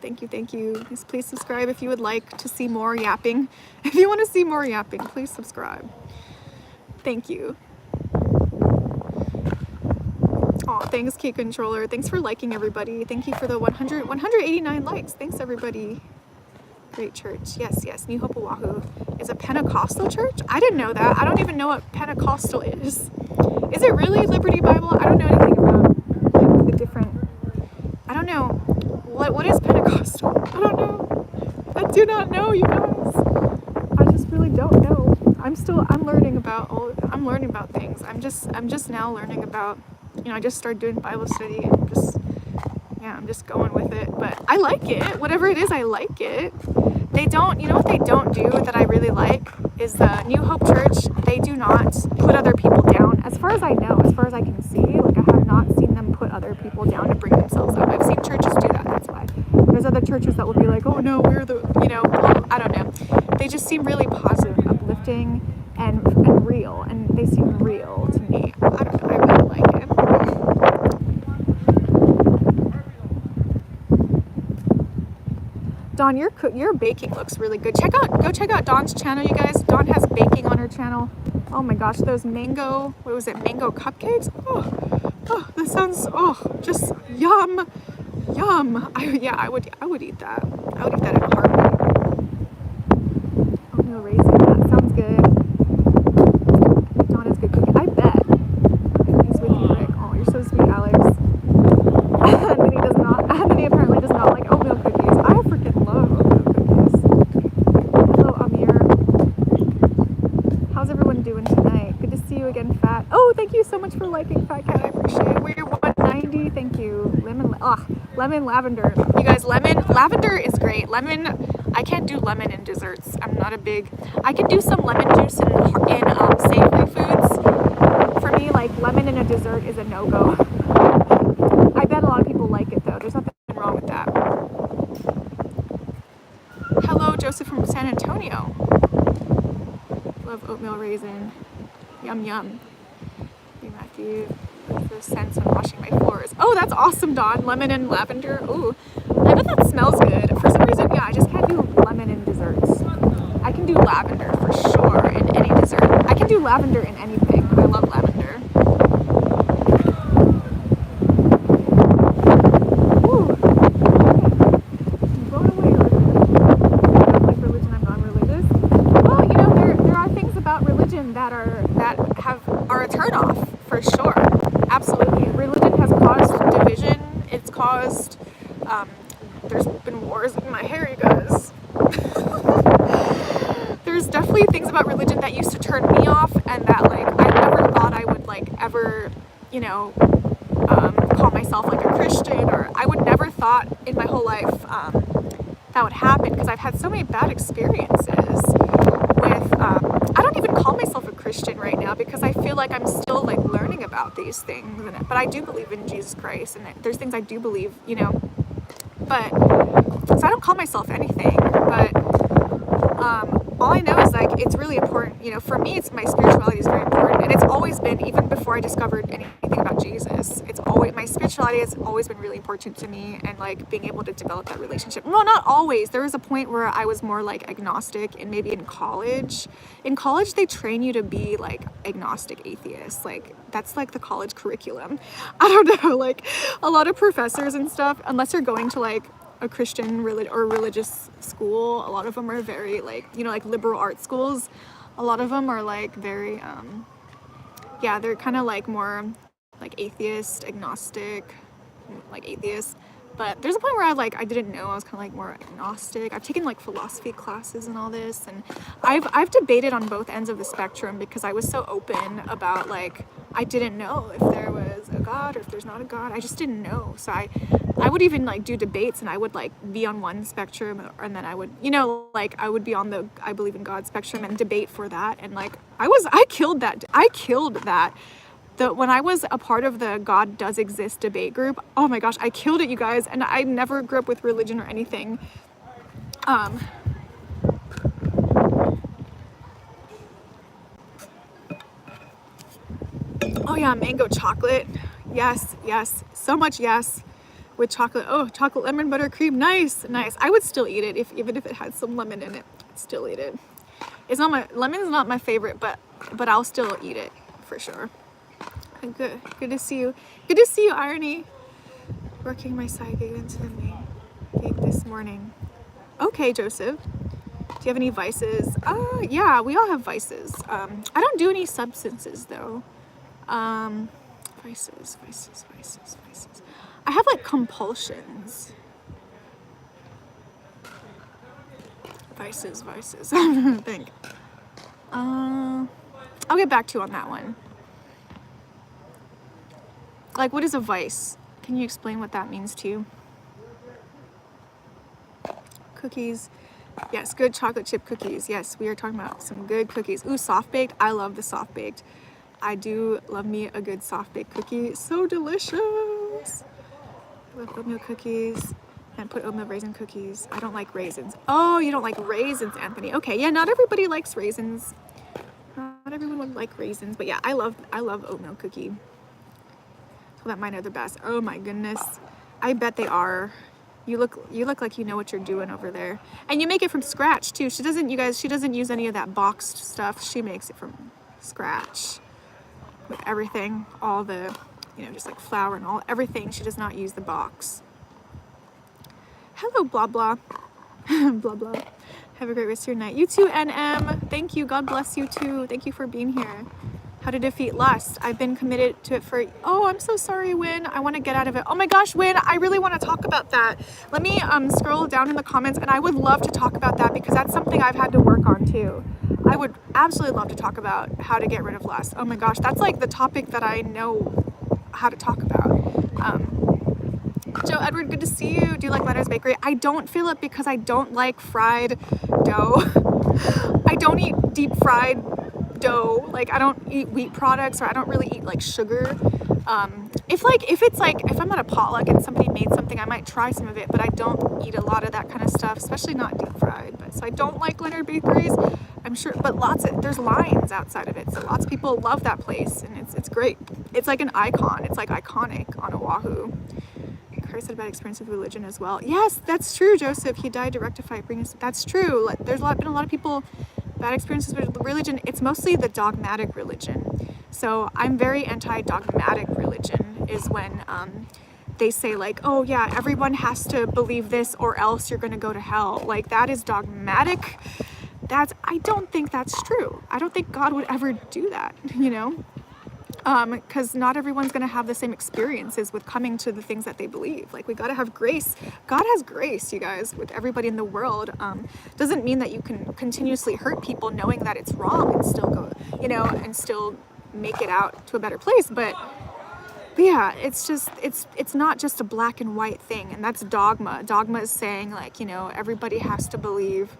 Thank you, thank you. Please subscribe if you would like to see more yapping. If you want to see more yapping, please subscribe. Thank you. Oh, thanks, Key Controller. Thanks for liking, everybody. Thank you for the 189 likes. Thanks, everybody. Great church. Yes, yes. New Hope Oahu is a Pentecostal church. I didn't know that. I don't even know what Pentecostal is. Is it really Liberty Bible? I don't know anything about like the different. I don't know. What is Pentecostal? I don't know. I do not know, you guys. I just really don't know. I'm learning about things. I'm just now learning about, you know, I just started doing Bible study and I'm just going with it. But I like it. Whatever it is, I like it. You know what they don't do that I really like is the New Hope Church. They do not put other people down. As far as I know, as far as I can see, like I have not seen them put other people down to bring themselves up. I've seen churches do that, that's why. There's other churches that will be like, oh no, we're the, you know, I don't know. They just seem really positive, uplifting, and real, and they seem real to me. I don't know, I really like it. Dawn, your baking looks really good. Go check out Dawn's channel, you guys. Dawn has baking on her channel. Oh my gosh, those mango cupcakes? Oh, that sounds, just yum. I would eat that. I would eat that in a heartbeat. Oatmeal raisin, that sounds good. Dawn is good cooking. I bet. He's with you, Rick. Oh, you're so sweet, Alex. Anthony apparently does not like oatmeal cookies. I freaking love oatmeal cookies. Hello, Amir. How's everyone doing tonight? Good to see you again, Fat. Oh, thank you so much for liking, Fat Cat. I appreciate it. We're 190. Thank you. Lemon lavender. You guys, lavender is great. Lemon, I can't do lemon in desserts. I'm not a big. I can do some lemon juice in savory foods. For me, like lemon in a dessert is a no-go. I bet a lot of people like it though. There's nothing wrong with that. Antonio. Love oatmeal raisin. Yum, yum. Hey, Matthew. The scents when washing my floors. Oh, that's awesome, Dawn. Lemon and lavender. Ooh, I bet that smells good. For some reason, yeah, I just can't do lemon in desserts. I can do lavender for sure in any dessert. I can do lavender in anything. I love lavender. Ooh. I'm blown away. I don't like religion. I'm non-religious. Well, you know, there are things about religion that are a turn-off for sure. Absolutely. Religion has caused division. It's caused, there's been wars in my hair, you guys. There's definitely things about religion that used to turn me off, and that, like, I never thought I would, like, ever, you know, call myself, like, a Christian, or I would never thought in my whole life that would happen, because I've had so many bad experiences with, I don't even call myself a Christian right now, because I feel like I'm still, like, learning about these things, but I do believe in Jesus Christ, and there's things I do believe, you know, but, so I don't call myself anything, but, all I know is, like, it's really important, you know, for me, my spirituality is very important, and it's always been, even before I discovered anything about Jesus, my spirituality has always been really important to me, and, like, being able to develop that relationship. Well, not always. There was a point where I was more, like, agnostic, and maybe in college. In college, they train you to be, like, agnostic atheist. Like, that's, like, the college curriculum. I don't know, like, a lot of professors and stuff, unless you're going to, like, a Christian or religious school, a lot of them are very, like, you know, like liberal arts schools, a lot of them are, like, very, yeah, they're kind of, like, more, like, atheist, agnostic, like, atheist, but there's a point where I didn't know, I was kind of, like, more agnostic. I've taken, like, philosophy classes and all this, and I've debated on both ends of the spectrum, because I was so open about, like, I didn't know if there was a God or if there's not a God. I just didn't know. So I would even, like, do debates, and I would, like, be on one spectrum, and then I would, you know, like, I would be on the I believe in God spectrum and debate for that. And, like, I killed that. When I was a part of the God Does Exist debate group, oh my gosh, I killed it, you guys. And I never grew up with religion or anything. Oh yeah, mango chocolate. Yes, yes, so much yes. With chocolate, oh, chocolate lemon buttercream, nice, nice. I would still eat it even if it had some lemon in it. I'd still eat it. Lemon's not my favorite, but I'll still eat it for sure. Good to see you. Good to see you, Irony. Working my side gig into the main gig this morning. Okay, Joseph. Do you have any vices? Yeah, we all have vices. I don't do any substances though. Vices. I have, like, compulsions. Vices. I'm trying to think. I'll get back to you on that one. Like, what is a vice? Can you explain what that means to you? Cookies. Yes, good chocolate chip cookies. Yes, we are talking about some good cookies. Ooh, soft-baked. I love the soft-baked. I do love me a good soft-baked cookie. So delicious. I love oatmeal cookies. And put oatmeal raisin cookies. I don't like raisins. Oh, you don't like raisins, Anthony. Okay, yeah, not everybody likes raisins. Not everyone would like raisins, but yeah, I love oatmeal cookie. So that mine are the best. Oh my goodness. I bet they are. You look like you know what you're doing over there. And you make it from scratch too. She doesn't use any of that boxed stuff. She makes it from scratch. With everything, all the, you know, just like flour and everything. She does not use the box. Hello, blah, blah. Blah, blah. Have a great rest of your night. You too, NM. Thank you. God bless you too. Thank you for being here. How to defeat lust. I've been committed to it for, oh, I'm so sorry, Win. I want to get out of it. Oh my gosh, Win, I really want to talk about that. Let me scroll down in the comments, and I would love to talk about that, because that's something I've had to work on too. I would absolutely love to talk about how to get rid of lust. Oh my gosh, that's like the topic that I know how to talk about. Joe Edward, good to see you. Do you like Leonard's Bakery? I don't feel it because I don't like fried dough. I don't eat deep fried dough. Like, I don't eat wheat products, or I don't really eat, like, sugar. if I'm at a potluck and somebody made something, I might try some of it, but I don't eat a lot of that kind of stuff, especially not deep fried. But so I don't like Leonard Bakeries, I'm sure, but there's lines outside of it, so lots of people love that place, and it's great. It's like an icon. It's like iconic on Oahu. Christ had a bad experience with religion as well. Yes, that's true, Joseph. He died to rectify it. That's true. There's been a lot of people bad experiences with religion. It's mostly the dogmatic religion. So I'm very anti-dogmatic religion, is when they say like, oh yeah, everyone has to believe this or else you're going to go to hell. Like, that is dogmatic. I don't think that's true. I don't think God would ever do that, you know? Because not everyone's going to have the same experiences with coming to the things that they believe. Like, we got to have grace. God has grace, you guys, with everybody in the world. Doesn't mean that you can continuously hurt people knowing that it's wrong and still go, you know, and still make it out to a better place. But yeah, it's just, it's not just a black and white thing. And that's dogma. Dogma is saying, like, you know, everybody has to believe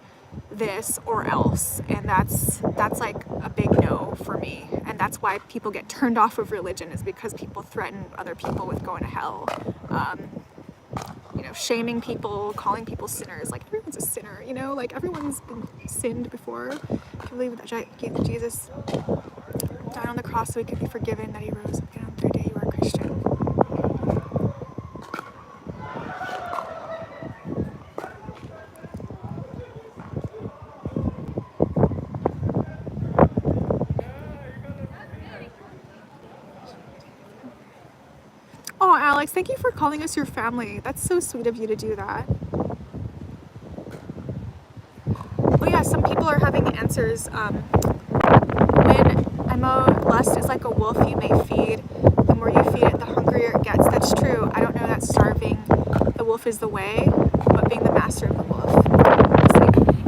this or else, and that's like a big no for me. And that's why people get turned off of religion, is because people threaten other people with going to hell, you know, shaming people, calling people sinners. Like, everyone's a sinner, you know, like everyone's been sinned before. I believe that Jesus died on the cross so we could be forgiven, that he rose again on the third day. You are a Christian. Oh, Alex, thank you for calling us your family. That's so sweet of you to do that. Oh yeah, some people are having answers. When lust is like a wolf you may feed, the more you feed it, the hungrier it gets. That's true. I don't know that starving the wolf is the way, but being the master of the wolf.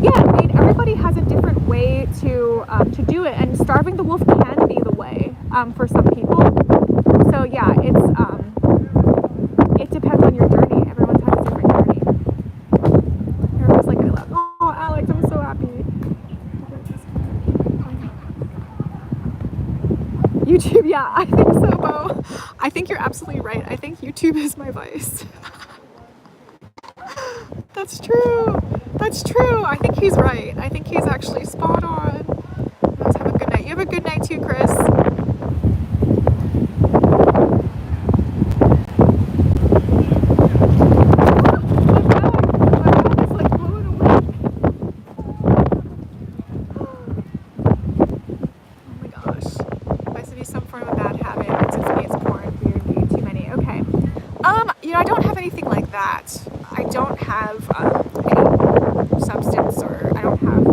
Yeah, I mean, everybody has a different way to do it, and starving the wolf can be the way for some people. So yeah, it depends on your journey. Everyone's has a different journey. Everyone's like, I love. Oh, Alex, I'm so happy. YouTube, yeah, I think so, Bo. I think you're absolutely right. I think YouTube is my vice. That's true. That's true. I think he's right. I think he's actually spot on. Let's have a good night. You have a good night too, Chris. I don't have anything like that. I don't have any substance, or I don't have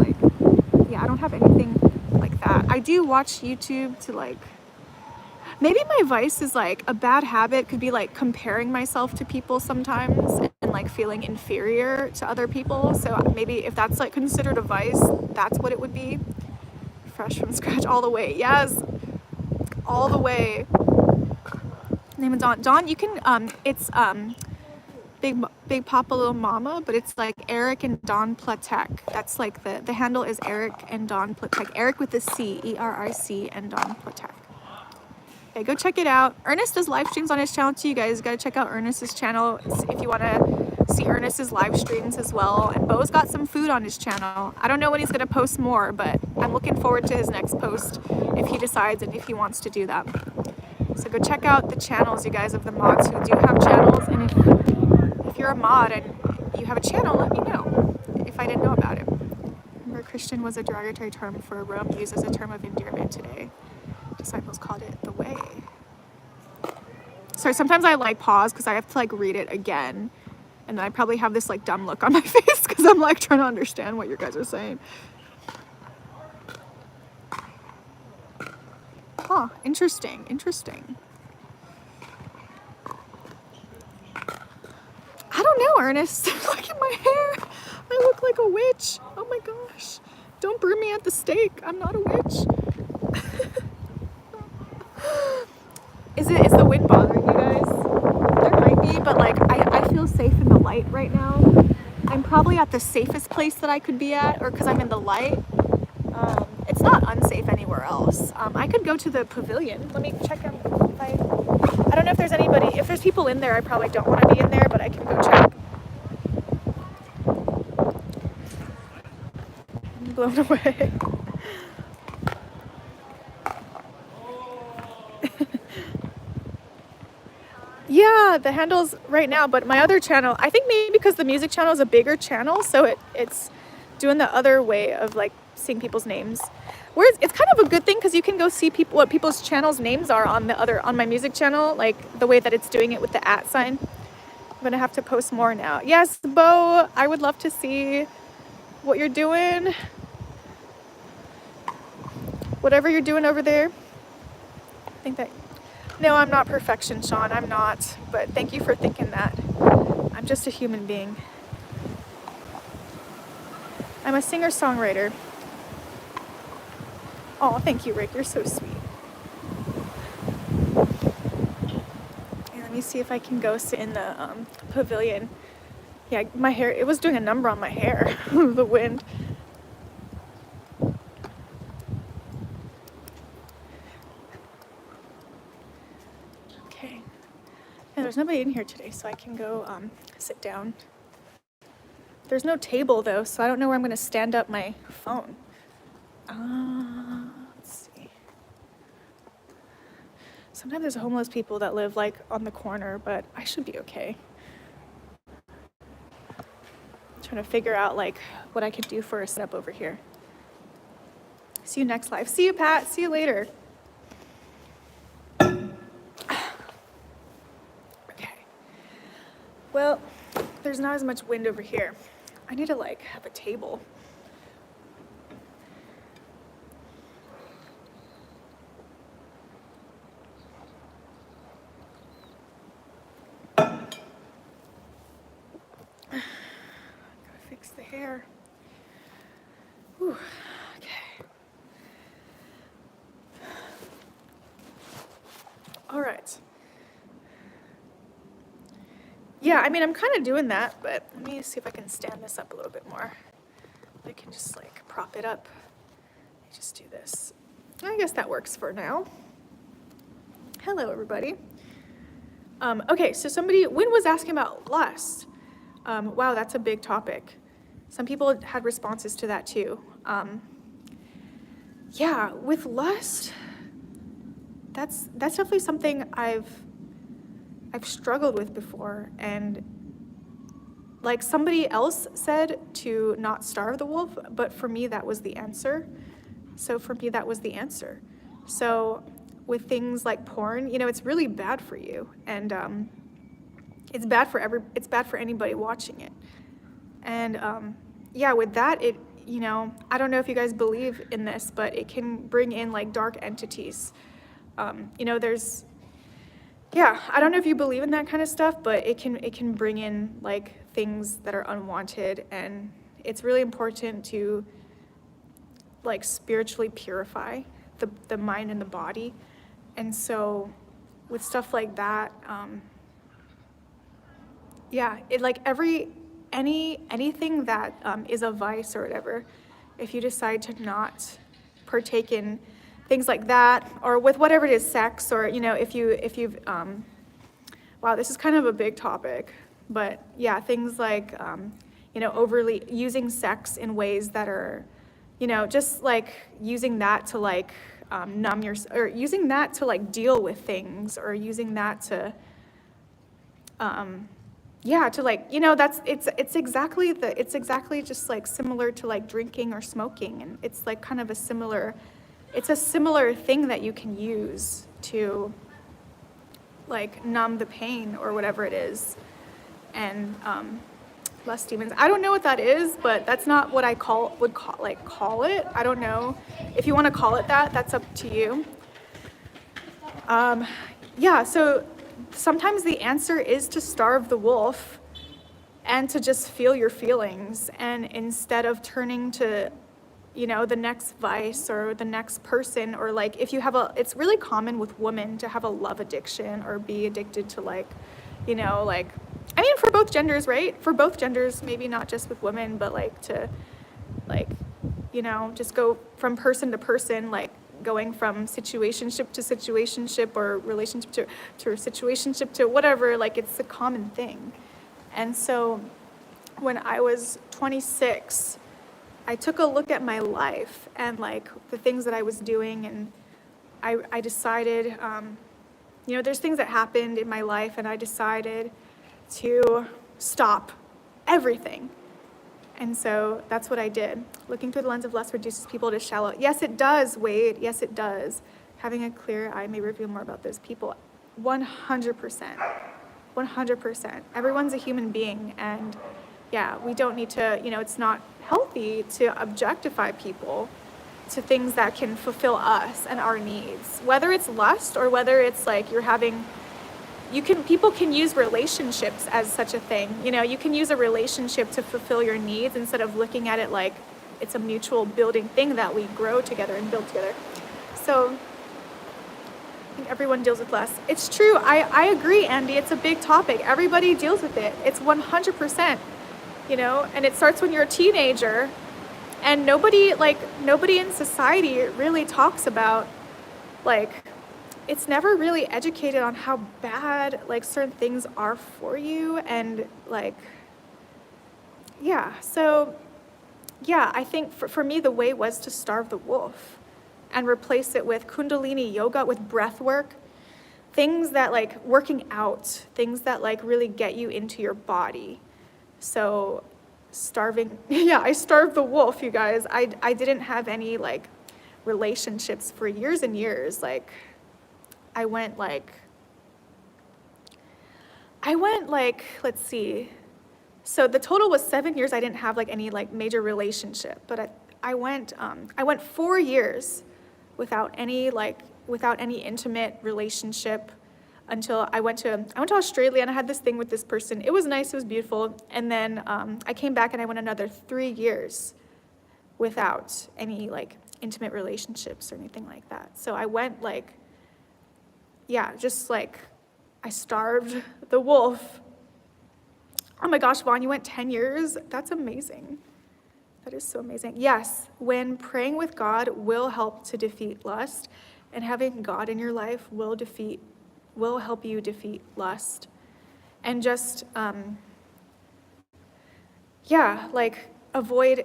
I don't have anything like that. I do watch YouTube to maybe my vice is a bad habit could be comparing myself to people sometimes and feeling inferior to other people. So maybe if that's considered a vice, that's what it would be. Fresh from scratch all the way. Yes, all the way. Name is Don, you can it's Big Papa Little Mama, but it's Eric and Don Platek. That's the handle is Eric and Don Platek. Eric with a C, ERIC, and Don Platek. Okay, go check it out. Ernest does live streams on his channel too. You guys gotta check out Ernest's channel if you want to see Ernest's live streams as well. And Bo's got some food on his channel. I don't know when he's gonna post more, but I'm looking forward to his next post if he decides and if he wants to do that. So go check out the channels, you guys, of the mods who do have channels. And if you're a mod and you have a channel, let me know if I didn't know about it. Remember, Christian was a derogatory term for Rome, used as a term of endearment today. Disciples called it the way. Sorry, sometimes I pause because I have to read it again. And then I probably have this dumb look on my face because I'm trying to understand what you guys are saying. Huh, interesting. I don't know, Ernest. Look at my hair. I look like a witch. Oh my gosh. Don't burn me at the stake. I'm not a witch. Is the wind bothering you guys? There might be, but I feel safe in the light right now. I'm probably at the safest place that I could be at, or because I'm in the light. It's not unsafe anywhere else. I could go to the pavilion. Let me check if I don't know if there's anybody, if there's people in there, I probably don't want to be in there, but I can go check. I'm blown away. Yeah, the handles right now, but my other channel, I think maybe because the music channel is a bigger channel, so it's doing the other way of like seeing people's names. Whereas it's kind of a good thing because you can go see people what people's channels names are on my music channel, like the way that it's doing it with the @ sign. I'm gonna have to post more now. Yes, Bo, I would love to see what you're doing. Whatever you're doing over there. I think that, no, I'm not perfection, Sean, I'm not, but thank you for thinking that. I'm just a human being. I'm a singer-songwriter. Oh, thank you, Rick, you're so sweet. Okay, let me see if I can go sit in the pavilion. Yeah, my hair, it was doing a number on my hair, the wind. And there's nobody in here today, so I can go sit down. There's no table though, so I don't know where I'm gonna stand up my phone. Let's see. Sometimes there's homeless people that live like on the corner, but I should be okay. I'm trying to figure out like what I could do for a setup over here. See you next live. See you, Pat. See you later. Well, there's not as much wind over here. I need to like have a table. Gotta fix the hair. Whew. Okay. All right. Yeah, I mean, I'm kind of doing that, but let me see if I can stand this up a little bit more. I can just like prop it up. Let me just do this. I guess that works for now. Hello, everybody. Okay, so Wynn was asking about lust. Wow, that's a big topic. Some people had responses to that too. Yeah, with lust, that's definitely something I've struggled with before, and like somebody else said to not starve the wolf, but for me that was the answer. So with things like porn, you know, it's really bad for you, and it's bad for anybody watching it. And yeah, with that, it, you know, I don't know if you guys believe in this, but it can bring in like dark entities. You know, yeah, I don't know if you believe in that kind of stuff, but it can bring in like things that are unwanted, and it's really important to like spiritually purify the mind and the body. And so with stuff like that, yeah, it like anything that is a vice or whatever, if you decide to not partake in things like that, or with whatever it is, sex, or, you know, if you've, wow, this is kind of a big topic, but yeah, things like, you know, overly using sex in ways that are, you know, just like using that to like numb your, or using that to like deal with things, or using that to, yeah, to like, you know, it's exactly just like similar to like drinking or smoking, and it's like kind of a similar thing that you can use to like numb the pain or whatever it is. And lust demons, I don't know what that is, but that's not what I would call it. I don't know if you want to call it that, that's up to you. Yeah, so sometimes the answer is to starve the wolf and to just feel your feelings, and instead of turning to, you know, the next vice or the next person, or like if you have it's really common with women to have a love addiction or be addicted to like, you know, like, I mean, for both genders, right? For both genders, maybe not just with women, but like to like, you know, just go from person to person, like going from situationship to situationship or relationship to situationship to whatever, like it's a common thing. And so when I was 26, I took a look at my life and like the things that I was doing, and I decided, there's things that happened in my life, and I decided to stop everything. And so that's what I did. Looking through the lens of lust reduces people to shallow. Yes, it does, Wade. Yes, it does. Having a clear eye may reveal more about those people. 100%. 100%. Everyone's a human being, and yeah, we don't need to, it's not healthy to objectify people to things that can fulfill us and our needs. Whether it's lust or whether it's like people can use relationships as such a thing. You can use a relationship to fulfill your needs instead of looking at it like it's a mutual building thing that we grow together and build together. So I think everyone deals with lust. It's true. I agree, Andy. It's a big topic. Everybody deals with it. It's 100%, and it starts when you're a teenager, and nobody in society really talks about, like, it's never really educated on how bad like certain things are for you, and like, I think for me the way was to starve the wolf and replace it with Kundalini yoga, with breath work, things that like working out, things that like really get you into your body. So I starved the wolf, you guys. I didn't have any like relationships for years and years. Like I went like, let's see. So the total was 7 years I didn't have like any like major relationship, but I went 4 years without any intimate relationship until I went to Australia, and I had this thing with this person. It was nice, it was beautiful. And then I came back and I went another 3 years without any like intimate relationships or anything like that. So I went like, just like I starved the wolf. Oh my gosh, Vaughn, you went 10 years? That's amazing. That is so amazing. Yes, when praying with God will help to defeat lust, and having God in your life will help you defeat lust. And just, avoid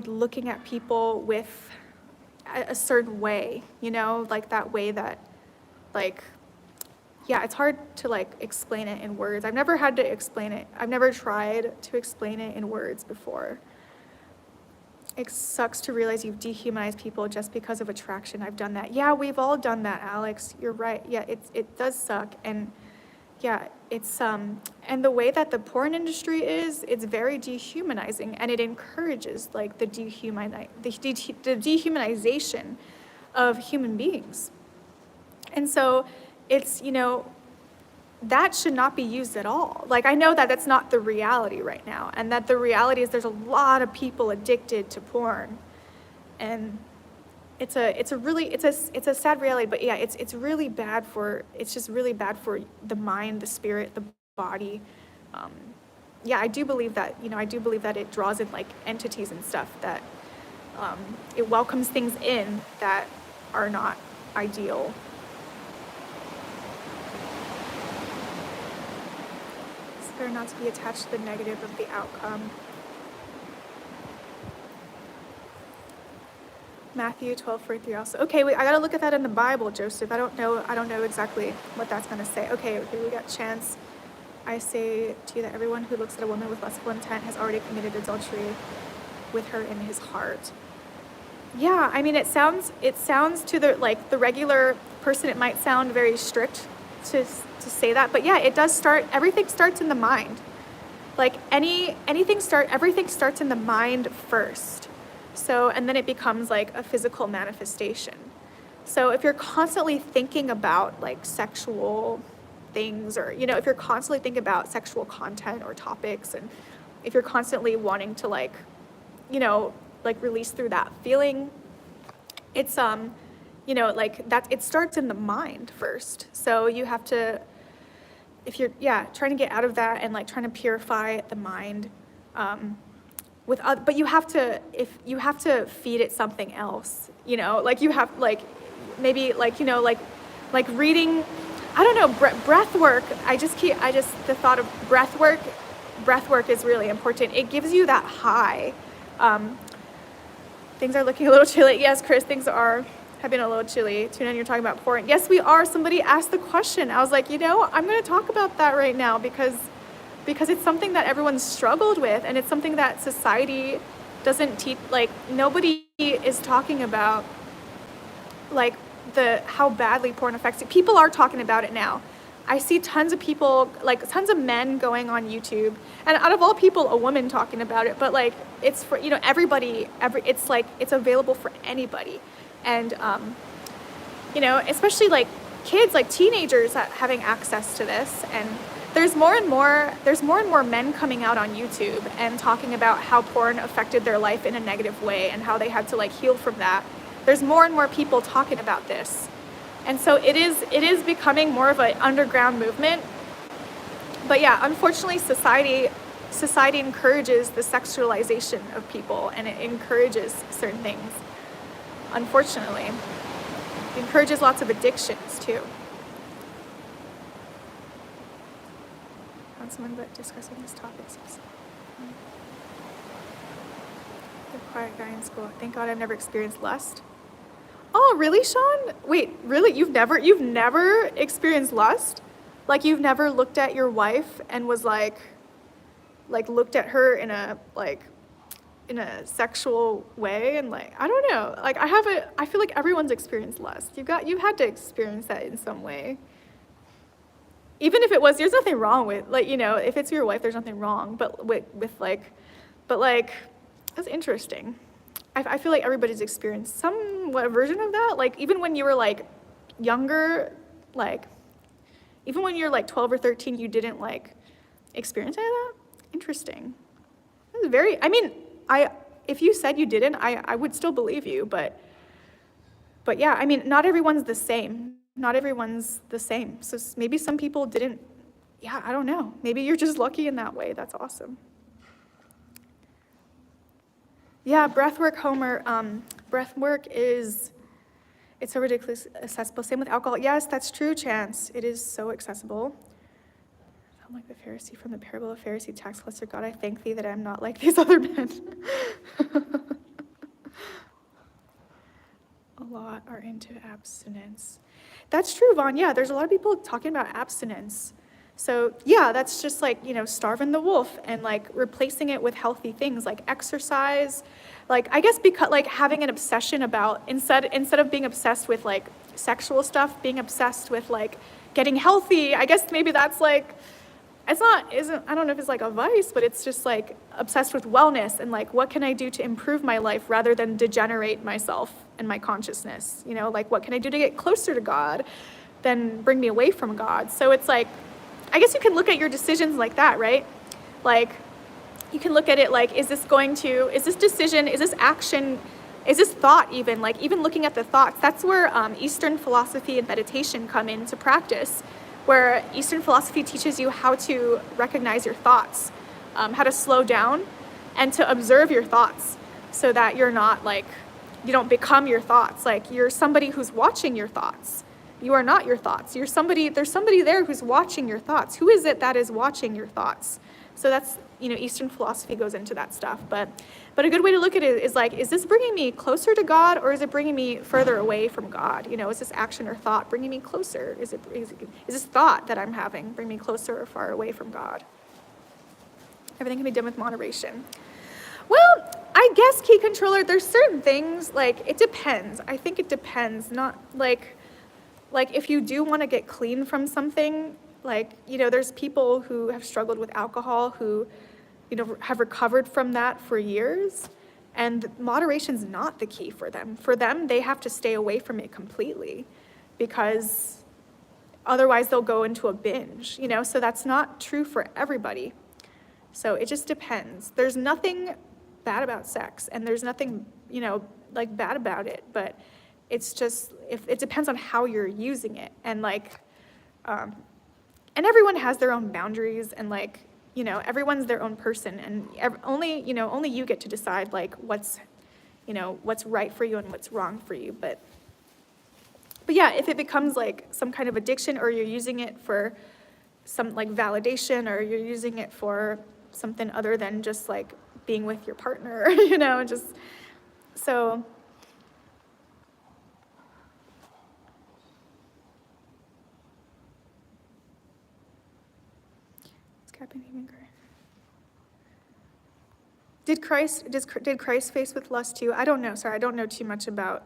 looking at people with a certain way, like that way that, like, it's hard to like explain it in words. I've never had to explain it. I've never tried to explain it in words before. It sucks to realize you've dehumanized people just because of attraction. I've done that. Yeah, we've all done that, Alex. You're right. Yeah, it does suck. And yeah, it's and the way that the porn industry is, it's very dehumanizing, and it encourages like the dehumanization of human beings. And so it's, that should not be used at all. Like, I know that that's not the reality right now, and that the reality is there's a lot of people addicted to porn, and it's a sad reality. But yeah, it's just really bad for the mind, the spirit, the body. I do believe that it draws in like entities and stuff, that it welcomes things in that are not ideal. Not to be attached to the negative of the outcome. Matthew 12:43 also. Okay, I gotta look at that in the Bible, Joseph. I don't know exactly what that's gonna say. Okay, we got Chance. I say to you that everyone who looks at a woman with lustful intent has already committed adultery with her in his heart. Yeah, I mean, it sounds to the regular person, it might sound very strict to say that, but yeah, it does start. Everything starts in the mind. Like everything starts in the mind first. So, and then it becomes like a physical manifestation. So if you're constantly thinking about like sexual things, or if you're constantly thinking about sexual content or topics, and if you're constantly wanting to like release through that feeling, it's that it starts in the mind first. So you have to, if you're trying to get out of that and like trying to purify the mind, but you have to feed it something else, you know, like you have, like, maybe, like, you know, like reading, I don't know, breath work. The thought of breath work is really important. It gives you that high. Things are looking a little chilly. Yes, Chris, things are having a little chilly. Tuna, you're talking about pouring. Yes, we are. Somebody asked the question. I was like, you know, I'm going to talk about that right now because it's something that everyone's struggled with, and it's something that society doesn't teach. Like, nobody is talking about, like, how badly porn affects you. People are talking about it now. I see tons of people, like tons of men going on YouTube, and out of all people, a woman talking about it, but like, it's for, you know, everybody, it's like, it's available for anybody. And, you know, especially like kids, like teenagers having access to this. And there's more and more men coming out on YouTube and talking about how porn affected their life in a negative way and how they had to like heal from that. There's more and more people talking about this. And so it is becoming more of an underground movement. But yeah, unfortunately, society encourages the sexualization of people, and it encourages certain things. Unfortunately, it encourages lots of addictions too. Found someone but discussing these topics. The quiet guy in school. Thank God I've never experienced lust. Oh, really, Sean? Wait, really? You've never experienced lust? Like, you've never looked at your wife and was like looked at her in a sexual way, and like, I don't know. Like, I feel like everyone's experienced lust. You've had to experience that in some way. Even if it was, there's nothing wrong with, like, you know, if it's your wife, there's nothing wrong, but that's interesting. I feel like everybody's experienced somewhat version of that. Like, even when you were like younger, like even when you're like 12 or 13, you didn't like experience any of that? Interesting. That's very, I mean, if you said you didn't, I would still believe you, but yeah, I mean, not everyone's the same. Not everyone's the same. So maybe some people didn't, yeah, I don't know. Maybe you're just lucky in that way. That's awesome. Yeah, breathwork, Homer. Breathwork it's so ridiculously accessible. Same with alcohol. Yes, that's true, Chance. It is so accessible. I'm like the Pharisee from the parable of Pharisee tax collector. God, I thank thee that I'm not like these other men. A lot are into abstinence. That's true, Vaughn. Yeah, there's a lot of people talking about abstinence. So yeah, that's just like, you know, starving the wolf and like replacing it with healthy things like exercise. Like, I guess because like having an obsession about, instead of being obsessed with like sexual stuff, being obsessed with like getting healthy. I guess maybe that's like, I don't know if it's like a vice, but it's just like obsessed with wellness and like, what can I do to improve my life rather than degenerate myself and my consciousness? You know, like, what can I do to get closer to God than bring me away from God? So it's like, I guess you can look at your decisions like that, right? Like, you can look at it like, is this decision, is this action, is this thought even? Like, even looking at the thoughts, that's where Eastern philosophy and meditation come into practice, where Eastern philosophy teaches you how to recognize your thoughts, how to slow down and to observe your thoughts so that you're not like, you don't become your thoughts. Like, you're somebody who's watching your thoughts. You are not your thoughts. There's somebody there who's watching your thoughts. Who is it that is watching your thoughts? So that's, you know, Eastern philosophy goes into that stuff. But a good way to look at it is like, is this bringing me closer to God, or is it bringing me further away from God? You know, is this action or thought bringing me closer? Is this thought that I'm having bring me closer or far away from God? Everything can be done with moderation. Well, I guess, key controller, there's certain things, like, it depends. I think it depends. Not like if you do want to get clean from something, like, you know, there's people who have struggled with alcohol who, you know, have recovered from that for years, and moderation's not the key for them. For them, they have to stay away from it completely because otherwise they'll go into a binge, you know, so that's not true for everybody. So it just depends. There's nothing bad about sex, and there's nothing, you know, like bad about it, but it's just, if it depends on how you're using it, and like, and everyone has their own boundaries, and like, everyone's their own person, and only you get to decide like what's right for you and what's wrong for you. But yeah, if it becomes like some kind of addiction, or you're using it for some like validation, or you're using it for something other than just like being with your partner, just so. Did Christ face with lust too? I don't know. Sorry, I don't know too much about.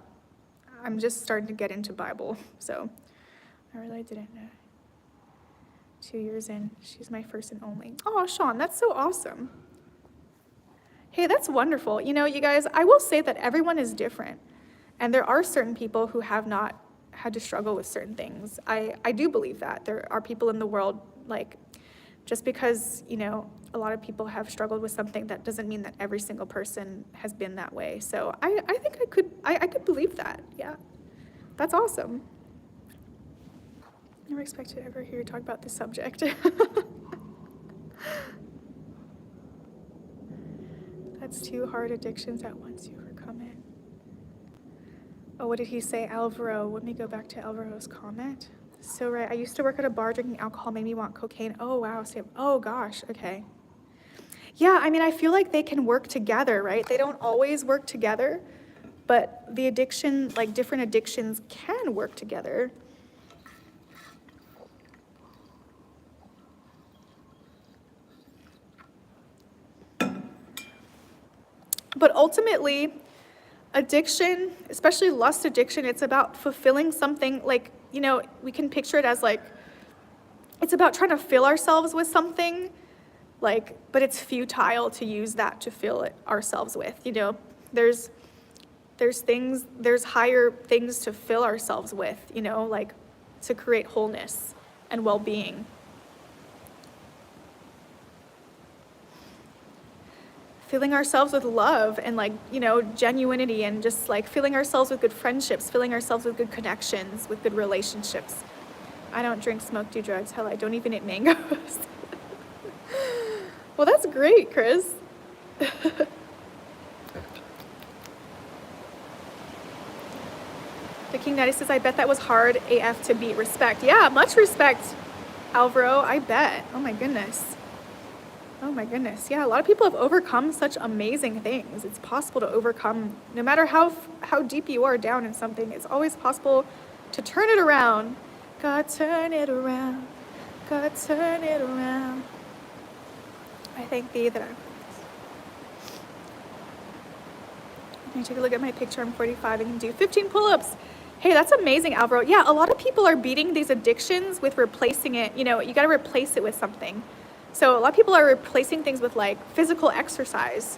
I'm just starting to get into Bible, so I really didn't know. 2 years in, she's my first and only. Oh, Sean, that's so awesome. Hey, that's wonderful. You guys, I will say that everyone is different, and there are certain people who have not had to struggle with certain things. I do believe that there are people in the world, like, just because a lot of people have struggled with something, that doesn't mean that every single person has been that way. So I think I could believe that. Yeah, that's awesome. Never expected to ever hear you talk about this subject. That's 2 hard addictions at once. You overcome it. Oh, what did he say, Alvaro? Let me go back to Alvaro's comment. So right, I used to work at a bar. Drinking alcohol made me want cocaine. Oh, wow. Oh, gosh. Okay. Yeah, I mean, I feel like they can work together, right? They don't always work together, but the addiction, like different addictions, can work together. But ultimately, addiction, especially lust addiction, it's about fulfilling something, like, we can picture it as like, it's about trying to fill ourselves with something, like, but it's futile to use that to fill it ourselves with, there's higher things to fill ourselves with, like to create wholeness and well-being. Filling ourselves with love and like, genuinity, and just like filling ourselves with good friendships, filling ourselves with good connections, with good relationships. I don't drink, smoke, do drugs. Hell, I don't even eat mangoes. Well, that's great, Chris. The King Daddy says, I bet that was hard AF to beat. Respect. Yeah, much respect, Alvaro. I bet. Oh my goodness. Oh my goodness. Yeah, a lot of people have overcome such amazing things. It's possible to overcome, no matter how deep you are down in something, it's always possible to turn it around. God, turn it around. God, turn it around. I thank thee that I'm. Let me take a look at my picture. I'm 45 and can do 15 pull-ups. Hey, that's amazing, Alvaro. Yeah, a lot of people are beating these addictions with replacing it. You got to replace it with something. So a lot of people are replacing things with like physical exercise.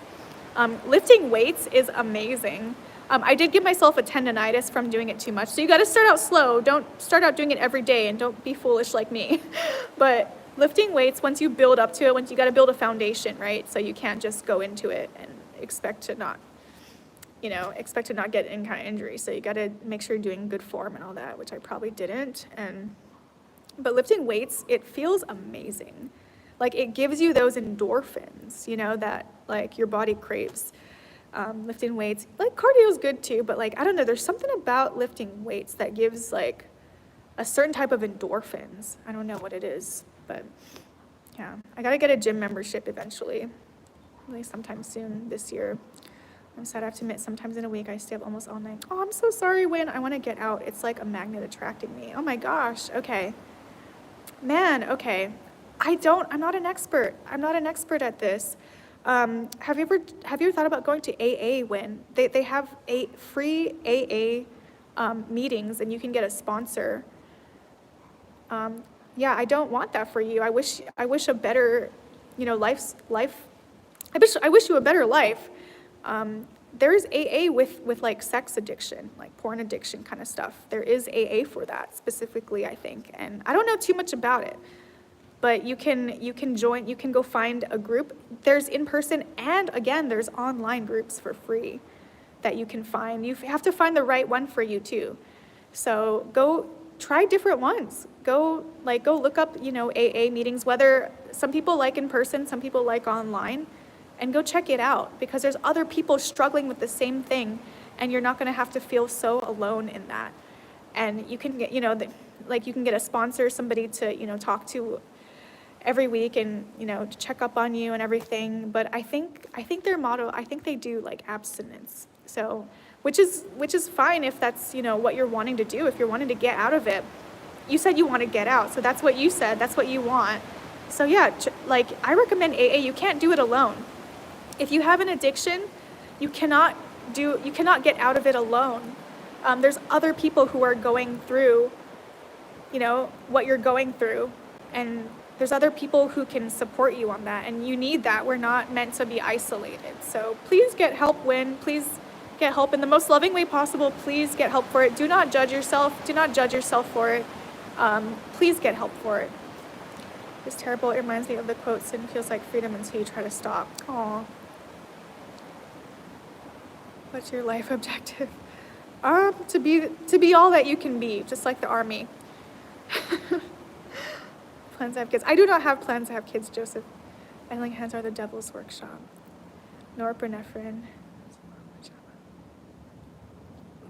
Lifting weights is amazing. I did give myself a tendonitis from doing it too much. So you got to start out slow. Don't start out doing it every day, and don't be foolish like me. But lifting weights, once you build up to it, you got to build a foundation, right? So you can't just go into it and expect to not get any kind of injury. So you got to make sure you're doing good form and all that, which I probably didn't. But lifting weights, it feels amazing. Like, it gives you those endorphins, that like your body craves. Lifting weights, like cardio is good too, but like, I don't know, there's something about lifting weights that gives like a certain type of endorphins. I don't know what it is, but yeah, I gotta get a gym membership eventually, like sometime soon this year. I'm sad, I have to admit, sometimes in a week I stay up almost all night. Oh, I'm so sorry, Wynn. I want to get out. It's like a magnet attracting me. Oh my gosh. Okay. Man, okay. I'm not an expert. I'm not an expert at this. Have you ever thought about going to AA, Wynn? They have free AA meetings, and you can get a sponsor. Yeah, I don't want that for you. I wish a better, life. I wish you a better life. There's AA with like sex addiction, like porn addiction kind of stuff. There is AA for that specifically, I think. And I don't know too much about it, but you can join, you can go find a group. There's in-person, and again, there's online groups for free that you can find. You have to find the right one for you too. So go try different ones. Go look up, AA meetings, whether some people like in person, some people like online, and go check it out, because there's other people struggling with the same thing, and you're not going to have to feel so alone in that. And you can get, like you can get a sponsor, somebody to, talk to every week and, to check up on you and everything. But I think their motto, I think they do like abstinence. So, which is fine if that's, what you're wanting to do, if you're wanting to get out of it. You said you want to get out, so that's what you said, that's what you want. So yeah, like I recommend AA. You can't do it alone. If you have an addiction, you cannot get out of it alone. There's other people who are going through, what you're going through, and there's other people who can support you on that, and you need that. We're not meant to be isolated. So please get help please get help in the most loving way possible. Please get help for it. Do not judge yourself. Do not judge yourself for it. Please get help for it. It's terrible. It reminds me of the quote, sin feels like freedom until you try to stop. Aw. What's your life objective? To be all that you can be, just like the army. Plans to have kids. I do not have plans to have kids, Joseph. Idling hands are the devil's workshop. Norepinephrine.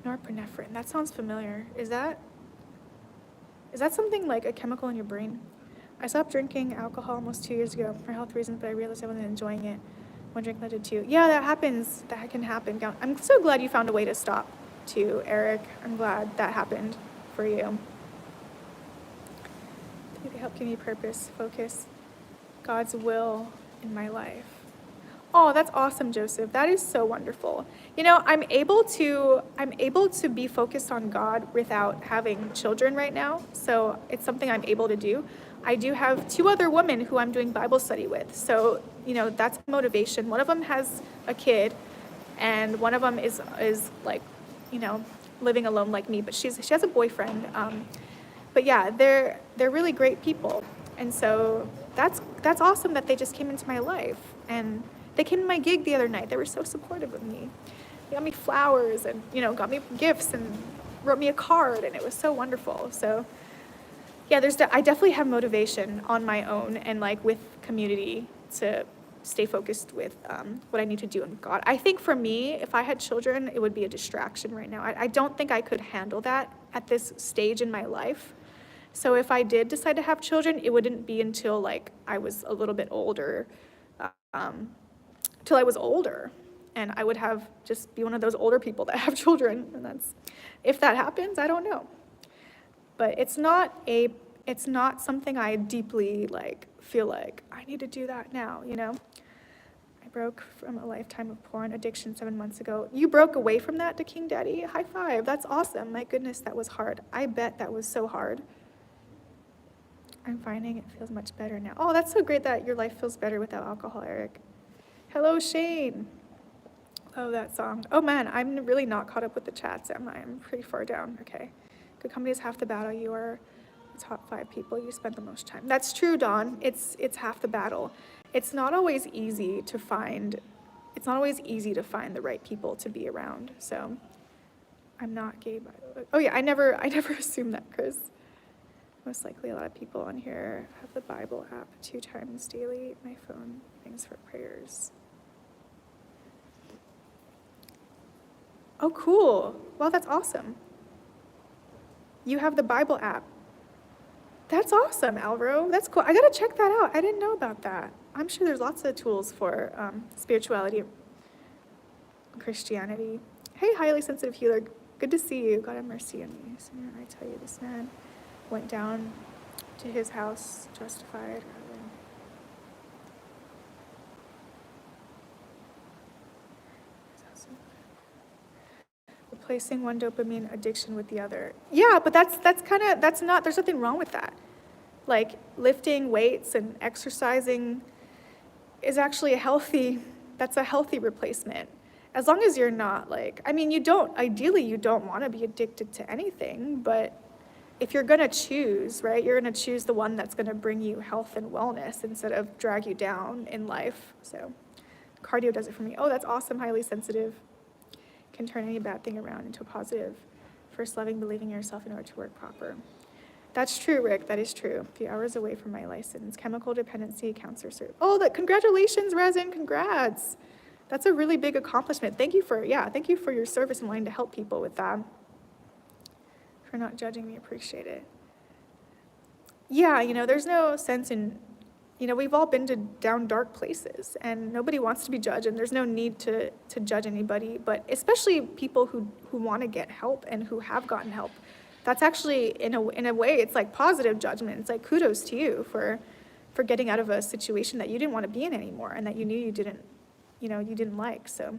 Norepinephrine. That sounds familiar. Is that something like a chemical in your brain? I stopped drinking alcohol almost 2 years ago for health reasons, but I realized I wasn't enjoying it. One drink led to two. Yeah, that happens. That can happen. I'm so glad you found a way to stop too, Eric. I'm glad that happened for you. They help give me purpose, focus, God's will in my life. Oh, that's awesome, Joseph. That is so wonderful. I'm able to be focused on God without having children right now. So it's something I'm able to do. I do have 2 other women who I'm doing Bible study with. So, that's motivation. One of them has a kid, and one of them is like, living alone like me, but she has a boyfriend. But yeah, they're really great people. And so that's awesome that they just came into my life. And they came to my gig the other night. They were so supportive of me. They got me flowers and, got me gifts and wrote me a card, and it was so wonderful. So yeah, I definitely have motivation on my own and like with community to stay focused with what I need to do in God. I think for me, if I had children, it would be a distraction right now. I don't think I could handle that at this stage in my life. So if I did decide to have children, it wouldn't be until like I was a little bit older, till I was older, and I would just be one of those older people that have children. And if that happens, I don't know. But it's not something I deeply feel like I need to do that now, I broke from a lifetime of porn addiction 7 months ago. You broke away from that to King Daddy? High five. That's awesome. My goodness, that was hard. I bet that was so hard. I'm finding it feels much better now. Oh, that's so great that your life feels better without alcohol, Eric. Hello, Shane. Love that song. Oh man, I'm really not caught up with the chats, am I? I'm pretty far down. Okay. Good company is half the battle. You are the top 5 people you spend the most time. That's true, Dawn. It's half the battle. It's not always easy to find the right people to be around. So I'm not gay, by the way. Oh yeah, I never assumed that, Chris. Most likely a lot of people on here have the Bible app 2 times daily. My phone rings for prayers. Oh, cool. Well, that's awesome. You have the Bible app. That's awesome, Alvaro. That's cool. I gotta check that out. I didn't know about that. I'm sure there's lots of tools for spirituality and Christianity. Hey, highly sensitive healer. Good to see you. God have mercy on me. Sinner, I tell you, this man went down to his house justified. Replacing one dopamine addiction with the other. Yeah, but that's not, there's nothing wrong with that. Like lifting weights and exercising is actually that's a healthy replacement. As long as you're not ideally you don't want to be addicted to anything, but if you're going to choose, right, you're going to choose the one that's going to bring you health and wellness instead of drag you down in life. So cardio does it for me. Oh, that's awesome, highly sensitive. Can turn any bad thing around into a positive. First, loving, believing in yourself in order to work proper. That's true, Rick. That is true. A few hours away from my license. Chemical dependency counselor cert. Oh, congratulations, Resin. Congrats. That's a really big accomplishment. Thank you for your service in wanting to help people with that. For not judging me, appreciate it. Yeah, there's no sense in, we've all been down dark places, and nobody wants to be judged, and there's no need to judge anybody, but especially people who want to get help and who have gotten help. That's actually, in a way, it's like positive judgment. It's like kudos to you for getting out of a situation that you didn't want to be in anymore, and that you knew you didn't like. So,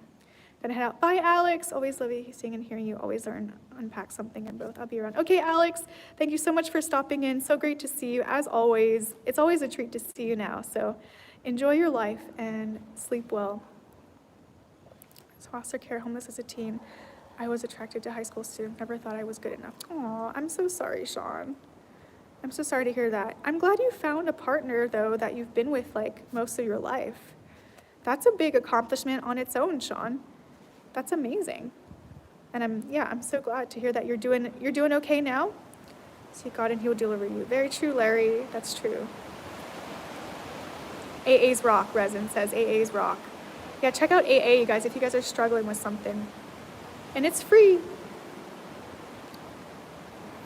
gonna head out. Bye, Alex. Always love seeing and hearing you. Always unpack something in both. I'll be around. Okay, Alex, thank you so much for stopping in. So great to see you, as always. It's always a treat to see you now. So enjoy your life and sleep well. Foster care, homeless as a teen. I was attracted to high school students. Never thought I was good enough. Aw, I'm so sorry, Sean. I'm so sorry to hear that. I'm glad you found a partner, though, that you've been with, like, most of your life. That's a big accomplishment on its own, Sean. That's amazing. And I'm so glad to hear that you're doing okay now. Seek God and he will deliver you. Very true, Larry. That's true. AA's rock, Resin says. AA's rock. Yeah, check out AA, you guys, if you guys are struggling with something. And it's free.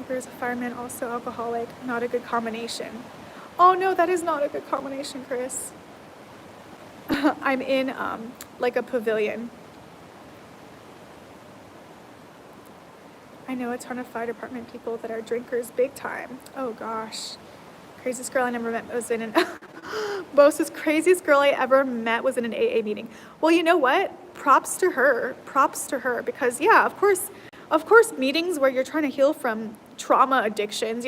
There's a fireman, also alcoholic. Not a good combination. Oh no, that is not a good combination, Chris. I'm in like a pavilion. I know a ton of fire department people that are drinkers big time. Oh gosh. Craziest girl I never met was in an Bosa's craziest girl I ever met was in an AA meeting. Well, you know what? Props to her, because yeah, of course, meetings where you're trying to heal from trauma addictions,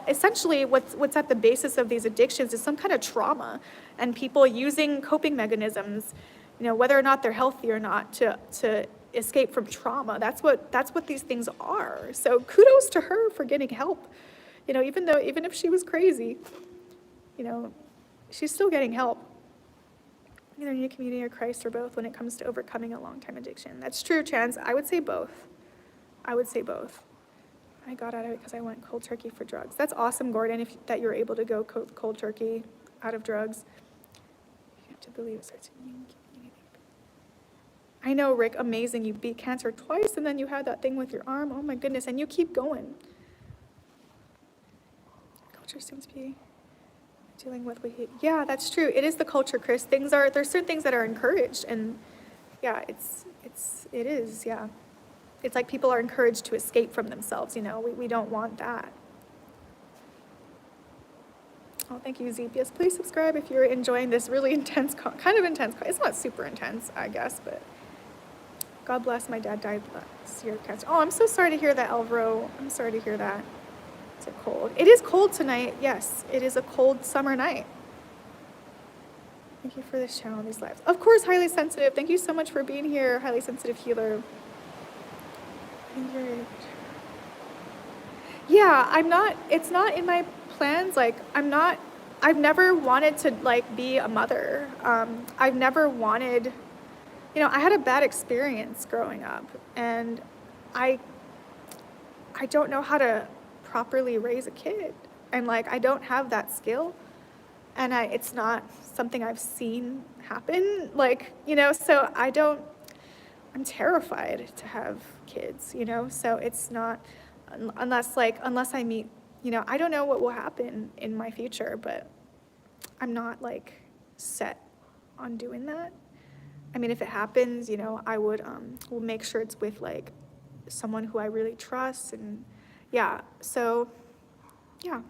essentially what's at the basis of these addictions is some kind of trauma, and people using coping mechanisms, whether or not they're healthy or not, to escape from trauma. That's what these things are. So kudos to her for getting help. Even if she was crazy, she's still getting help. Either need a community or Christ or both when it comes to overcoming a long-time addiction. That's true, Chance. I would say both. I got out of it because I went cold turkey for drugs. That's awesome, Gordon, that you're able to go cold turkey out of drugs. You have to believe it starts to mean community. I know, Rick, amazing. You beat cancer twice, and then you had that thing with your arm. Oh my goodness, and you keep going. Culture seems to be dealing with what he, yeah, that's true. It is the culture, Chris. There's certain things that are encouraged, and yeah, it is, yeah. It's like people are encouraged to escape from themselves, we don't want that. Oh, thank you, Zeep. Yes, please subscribe if you're enjoying this really intense, kind of intense, it's not super intense, I guess, but God bless, my dad died last year of cancer. Oh, I'm so sorry to hear that, Alvaro. I'm sorry to hear that. Is it cold? It is cold tonight. Yes, it is a cold summer night. Thank you for this channel, these lives. Of course, highly sensitive. Thank you so much for being here, highly sensitive healer. Yeah, it's not in my plans. Like, I've never wanted to, like, be a mother. I've never wanted, I had a bad experience growing up, and I don't know how to properly raise a kid, and like I don't have that skill, and it's not something I've seen happen, so I'm terrified to have kids, so it's not, unless I meet, I don't know what will happen in my future, but I'm not like set on doing that. I mean, if it happens, I would will make sure it's with like someone who I really trust, and yeah, so yeah,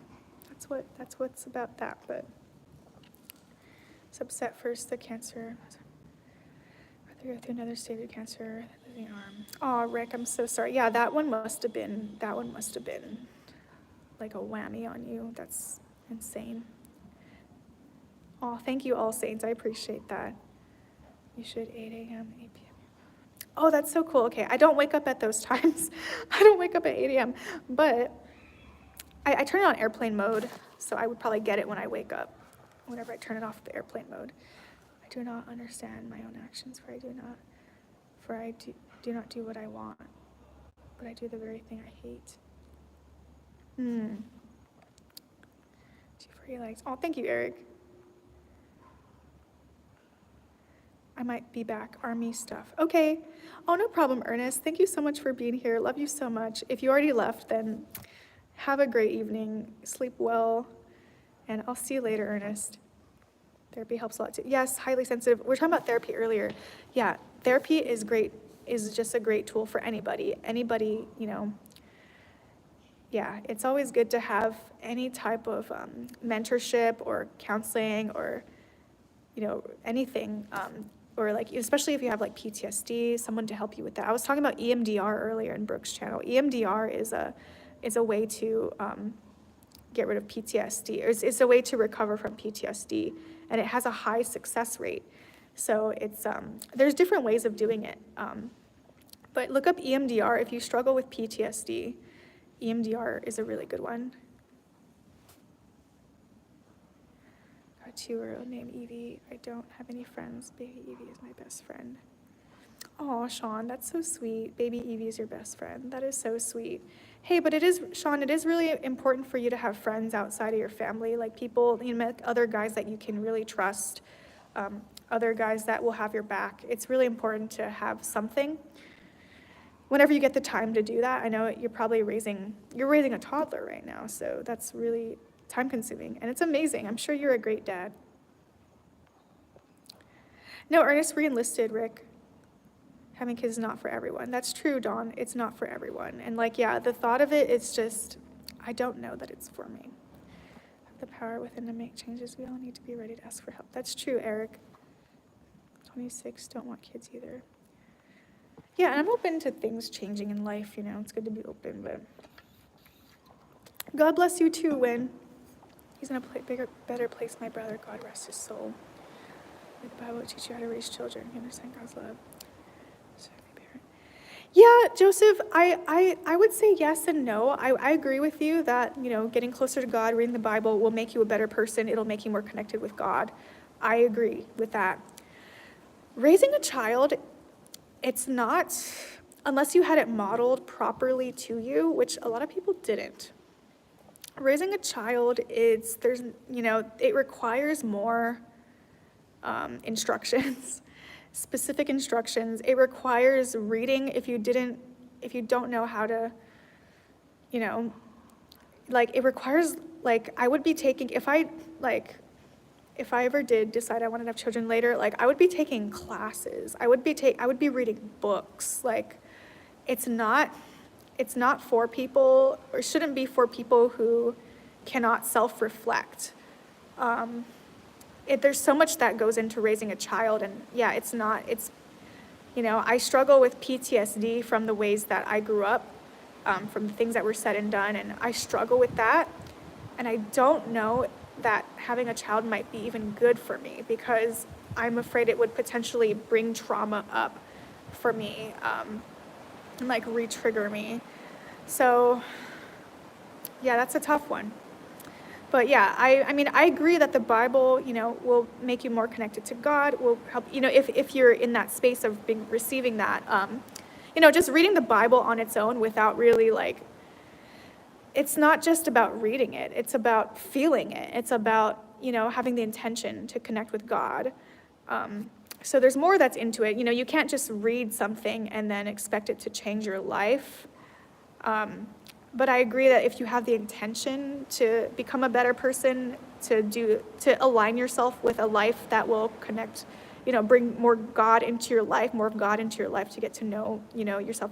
that's what's about that. But it's upset first, the cancer, rather go through another stage of cancer than the arm. Oh, Rick, I'm so sorry. Yeah, that one must have been like a whammy on you. That's insane. Oh, thank you, All Saints. I appreciate that. You should 8 a.m., 8 p.m. Oh, that's so cool. Okay, I don't wake up at those times. I don't wake up at 8 a.m., but I turn it on airplane mode, so I would probably get it when I wake up, whenever I turn it off the airplane mode. I do not understand my own actions, for I do not do what I want, but I do the very thing I hate. He likes, oh, thank you, Eric. I might be back. Army stuff. Okay. Oh, no problem, Ernest. Thank you so much for being here. Love you so much. If you already left, then have a great evening. Sleep well. And I'll see you later, Ernest. Therapy helps a lot too. Yes, highly sensitive. We were talking about therapy earlier. Yeah, therapy is great, is just a great tool for anybody. Anybody, yeah, it's always good to have any type of mentorship or counseling or, anything. Or like, especially if you have like PTSD, someone to help you with that. I was talking about EMDR earlier in Brooke's channel. EMDR is a way to get rid of PTSD. It's a way to recover from PTSD, and it has a high success rate. So it's there's different ways of doing it. But look up EMDR if you struggle with PTSD. EMDR is a really good one. Got a 2-year-old named Evie. I don't have any friends. Baby Evie is my best friend. Oh, Sean, that's so sweet. Baby Evie is your best friend. That is so sweet. Hey, but Sean, it is really important for you to have friends outside of your family, like people, other guys that you can really trust, other guys that will have your back. It's really important to have something. Whenever you get the time to do that, I know you're probably raising a toddler right now, so that's really time consuming, and it's amazing. I'm sure you're a great dad. No, Ernest re-enlisted, Rick. Having kids is not for everyone. That's true, Dawn. It's not for everyone. And the thought of it, it's just, I don't know that it's for me. Have the power within to make changes. We all need to be ready to ask for help. That's true, Eric. 26, don't want kids either. Yeah, and I'm open to things changing in life, It's good to be open, but God bless you too, Win. He's in a better place, my brother. God rest his soul. The Bible will teach you how to raise children. You understand God's love. Yeah, Joseph, I would say yes and no. I agree with you that, getting closer to God, reading the Bible will make you a better person. It'll make you more connected with God. I agree with that. Raising a child, it's not, unless you had it modeled properly to you, which a lot of people didn't. Raising a child, it requires more instructions. Specific instructions. It requires reading if you don't know how to, it requires, I would be taking, if I ever did decide I wanted to have children later, I would be taking classes. I would be reading books. It's not for people, or shouldn't be for people who cannot self-reflect. There's so much that goes into raising a child, and yeah, I struggle with PTSD from the ways that I grew up, from the things that were said and done, and I struggle with that, and I don't know that having a child might be even good for me, because I'm afraid it would potentially bring trauma up for me, and re-trigger me. So yeah, that's a tough one. But yeah, I agree that the Bible, will make you more connected to God, will help, if you're in that space of receiving that, just reading the Bible on its own without really it's not just about reading it, it's about feeling it. It's about, having the intention to connect with God. So there's more that's into it. You can't just read something and then expect it to change your life. But I agree that if you have the intention to become a better person, to align yourself with a life that will connect, bring more God into your life, to get to know, yourself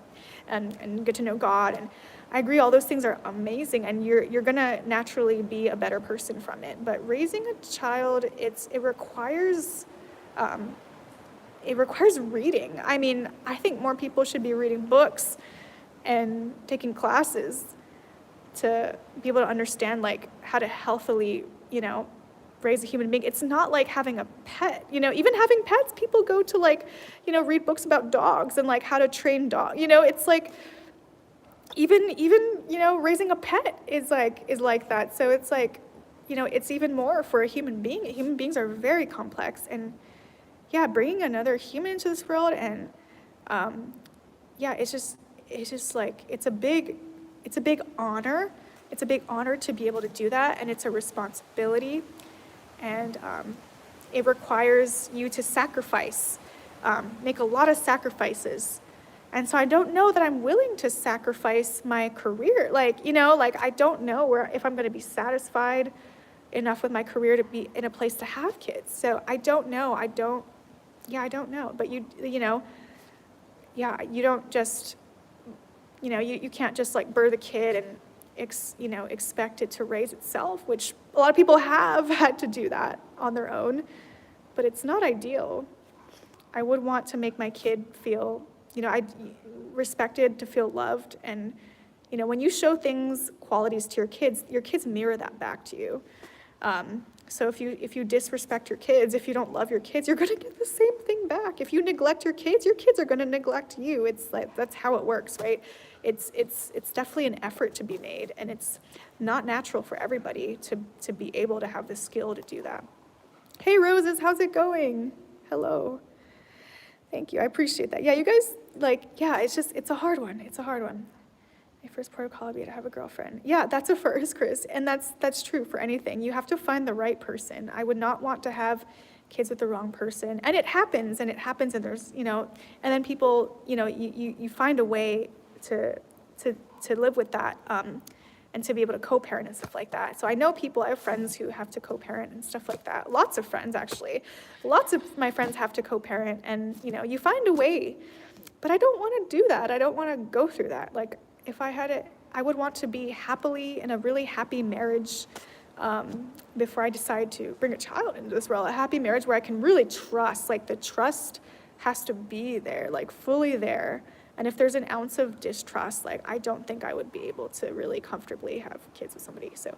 and get to know God. And I agree, all those things are amazing, and you're gonna naturally be a better person from it. But raising a child, it requires reading. I think more people should be reading books and taking classes to be able to understand how to healthily, raise a human being. It's not like having a pet, even having pets, people go to read books about dogs and how to train dogs. It's even raising a pet is like that. So it's it's even more for a human being. Human beings are very complex, and yeah, bringing another human into this world, and it's just it's a big honor it's a big honor to be able to do that, and it's a responsibility, and it requires you to sacrifice, make a lot of sacrifices. And so I don't know that I'm willing to sacrifice my career. Like, I don't know if I'm going to be satisfied enough with my career to be in a place to have kids. So I don't know. I don't know. But you don't just, you can't just like birth a kid and expect it to raise itself, which a lot of people have had to do that on their own, but it's not ideal. I would want to make my kid feel, respected, to feel loved. And, when you show qualities to your kids mirror that back to you. So if you disrespect your kids, if you don't love your kids, you're going to get the same thing back. If you neglect your kids are going to neglect you. It's like, that's how it works, right? It's definitely an effort to be made, and it's not natural for everybody to be able to have the skill to do that. Hey, Roses, how's it going? Hello. Thank you. I appreciate that. Yeah, you guys, it's a hard one. It's a hard one. My first port of call would be to have a girlfriend. Yeah, that's a first, Chris. And that's true for anything. You have to find the right person. I would not want to have kids with the wrong person. And it happens, and there's, and then people, you find a way to live with that, and to be able to co-parent and stuff like that. So I know I have friends who have to co-parent and stuff like that. Lots of friends, actually. Lots of my friends have to co-parent, and, you find a way. But I don't want to do that. I don't want to go through that. Like, if I had it, I would want to be happily in a really happy marriage before I decide to bring a child into this world. A happy marriage where I can really trust. Like, the trust has to be there, like fully there. And if there's an ounce of distrust, like, I don't think I would be able to really comfortably have kids with somebody. So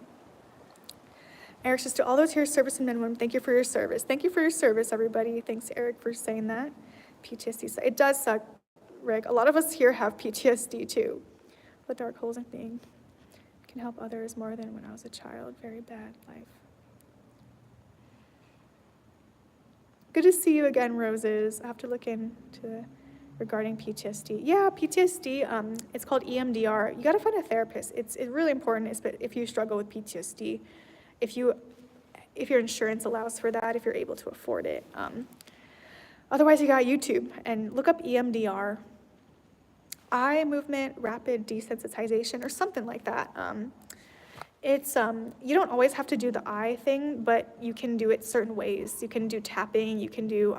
Eric says, to all those here, service and men and women, thank you for your service. Thank you for your service, everybody. Thanks, Eric, for saying that. PTSD, it does suck, Rick. A lot of us here have PTSD too. The dark holes in being can help others more than when I was a child. Very bad life. Good to see you again, Roses. I have to look into regarding PTSD. Yeah, PTSD, it's called EMDR. You got to find a therapist. It's really important, if you struggle with PTSD, if your insurance allows for that, if you're able to afford it. Otherwise, you got YouTube and look up EMDR. Eye movement rapid desensitization, or something like that. It's you don't always have to do the eye thing, but you can do it certain ways. You can do tapping, you can do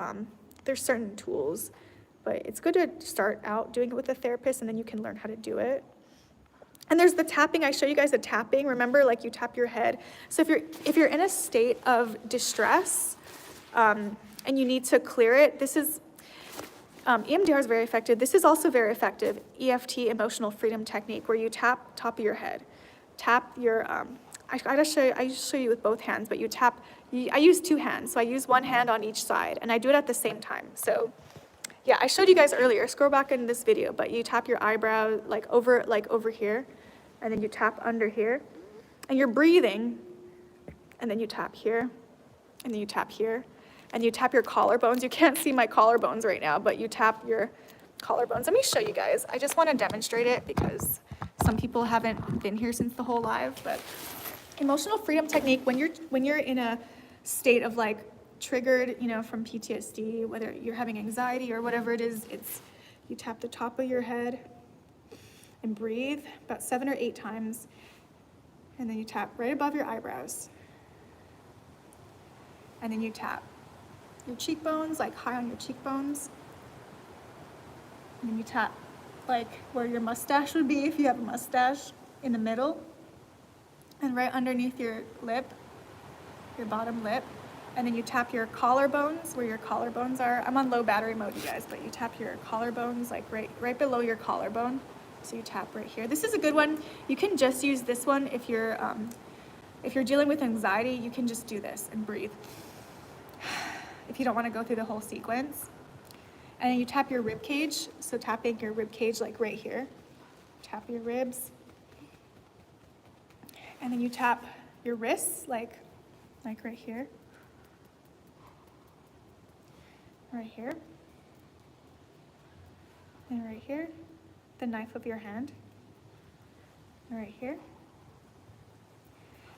there's certain tools, but it's good to start out doing it with a therapist, and then you can learn how to do it. And there's the tapping. I show you guys the tapping. Remember, like, you tap your head. So if you're in a state of distress and you need to clear it, this is EMDR is very effective. This is also very effective, EFT, emotional freedom technique, where you tap top of your head. Tap your, I just show you with both hands, but I use two hands, so I use one hand on each side, and I do it at the same time. So yeah, I showed you guys earlier, scroll back in this video, but you tap your eyebrow over here, and then you tap under here, and you're breathing, and then you tap here, and then you tap here, and you tap your collarbones. You can't see my collarbones right now, but you tap your collarbones. Let me show you guys. I just want to demonstrate it because some people haven't been here since the whole live. But emotional freedom technique, when you're in a state of like triggered, from PTSD, whether you're having anxiety or whatever it is, you tap the top of your head and breathe about 7 or 8 times, and then you tap right above your eyebrows, and then you tap your cheekbones, like high on your cheekbones. And then you tap like where your mustache would be if you have a mustache, in the middle. And right underneath your lip, your bottom lip. And then you tap your collarbones, where your collarbones are. I'm on low battery mode, you guys, but you tap your collarbones like right below your collarbone. So you tap right here. This is a good one. You can just use this one if you're dealing with anxiety. You can just do this and breathe, if you don't want to go through the whole sequence. And then you tap your rib cage, so tapping your rib cage like right here. Tap your ribs. And then you tap your wrists like right here. Right here. And right here. The knife of your hand. Right here.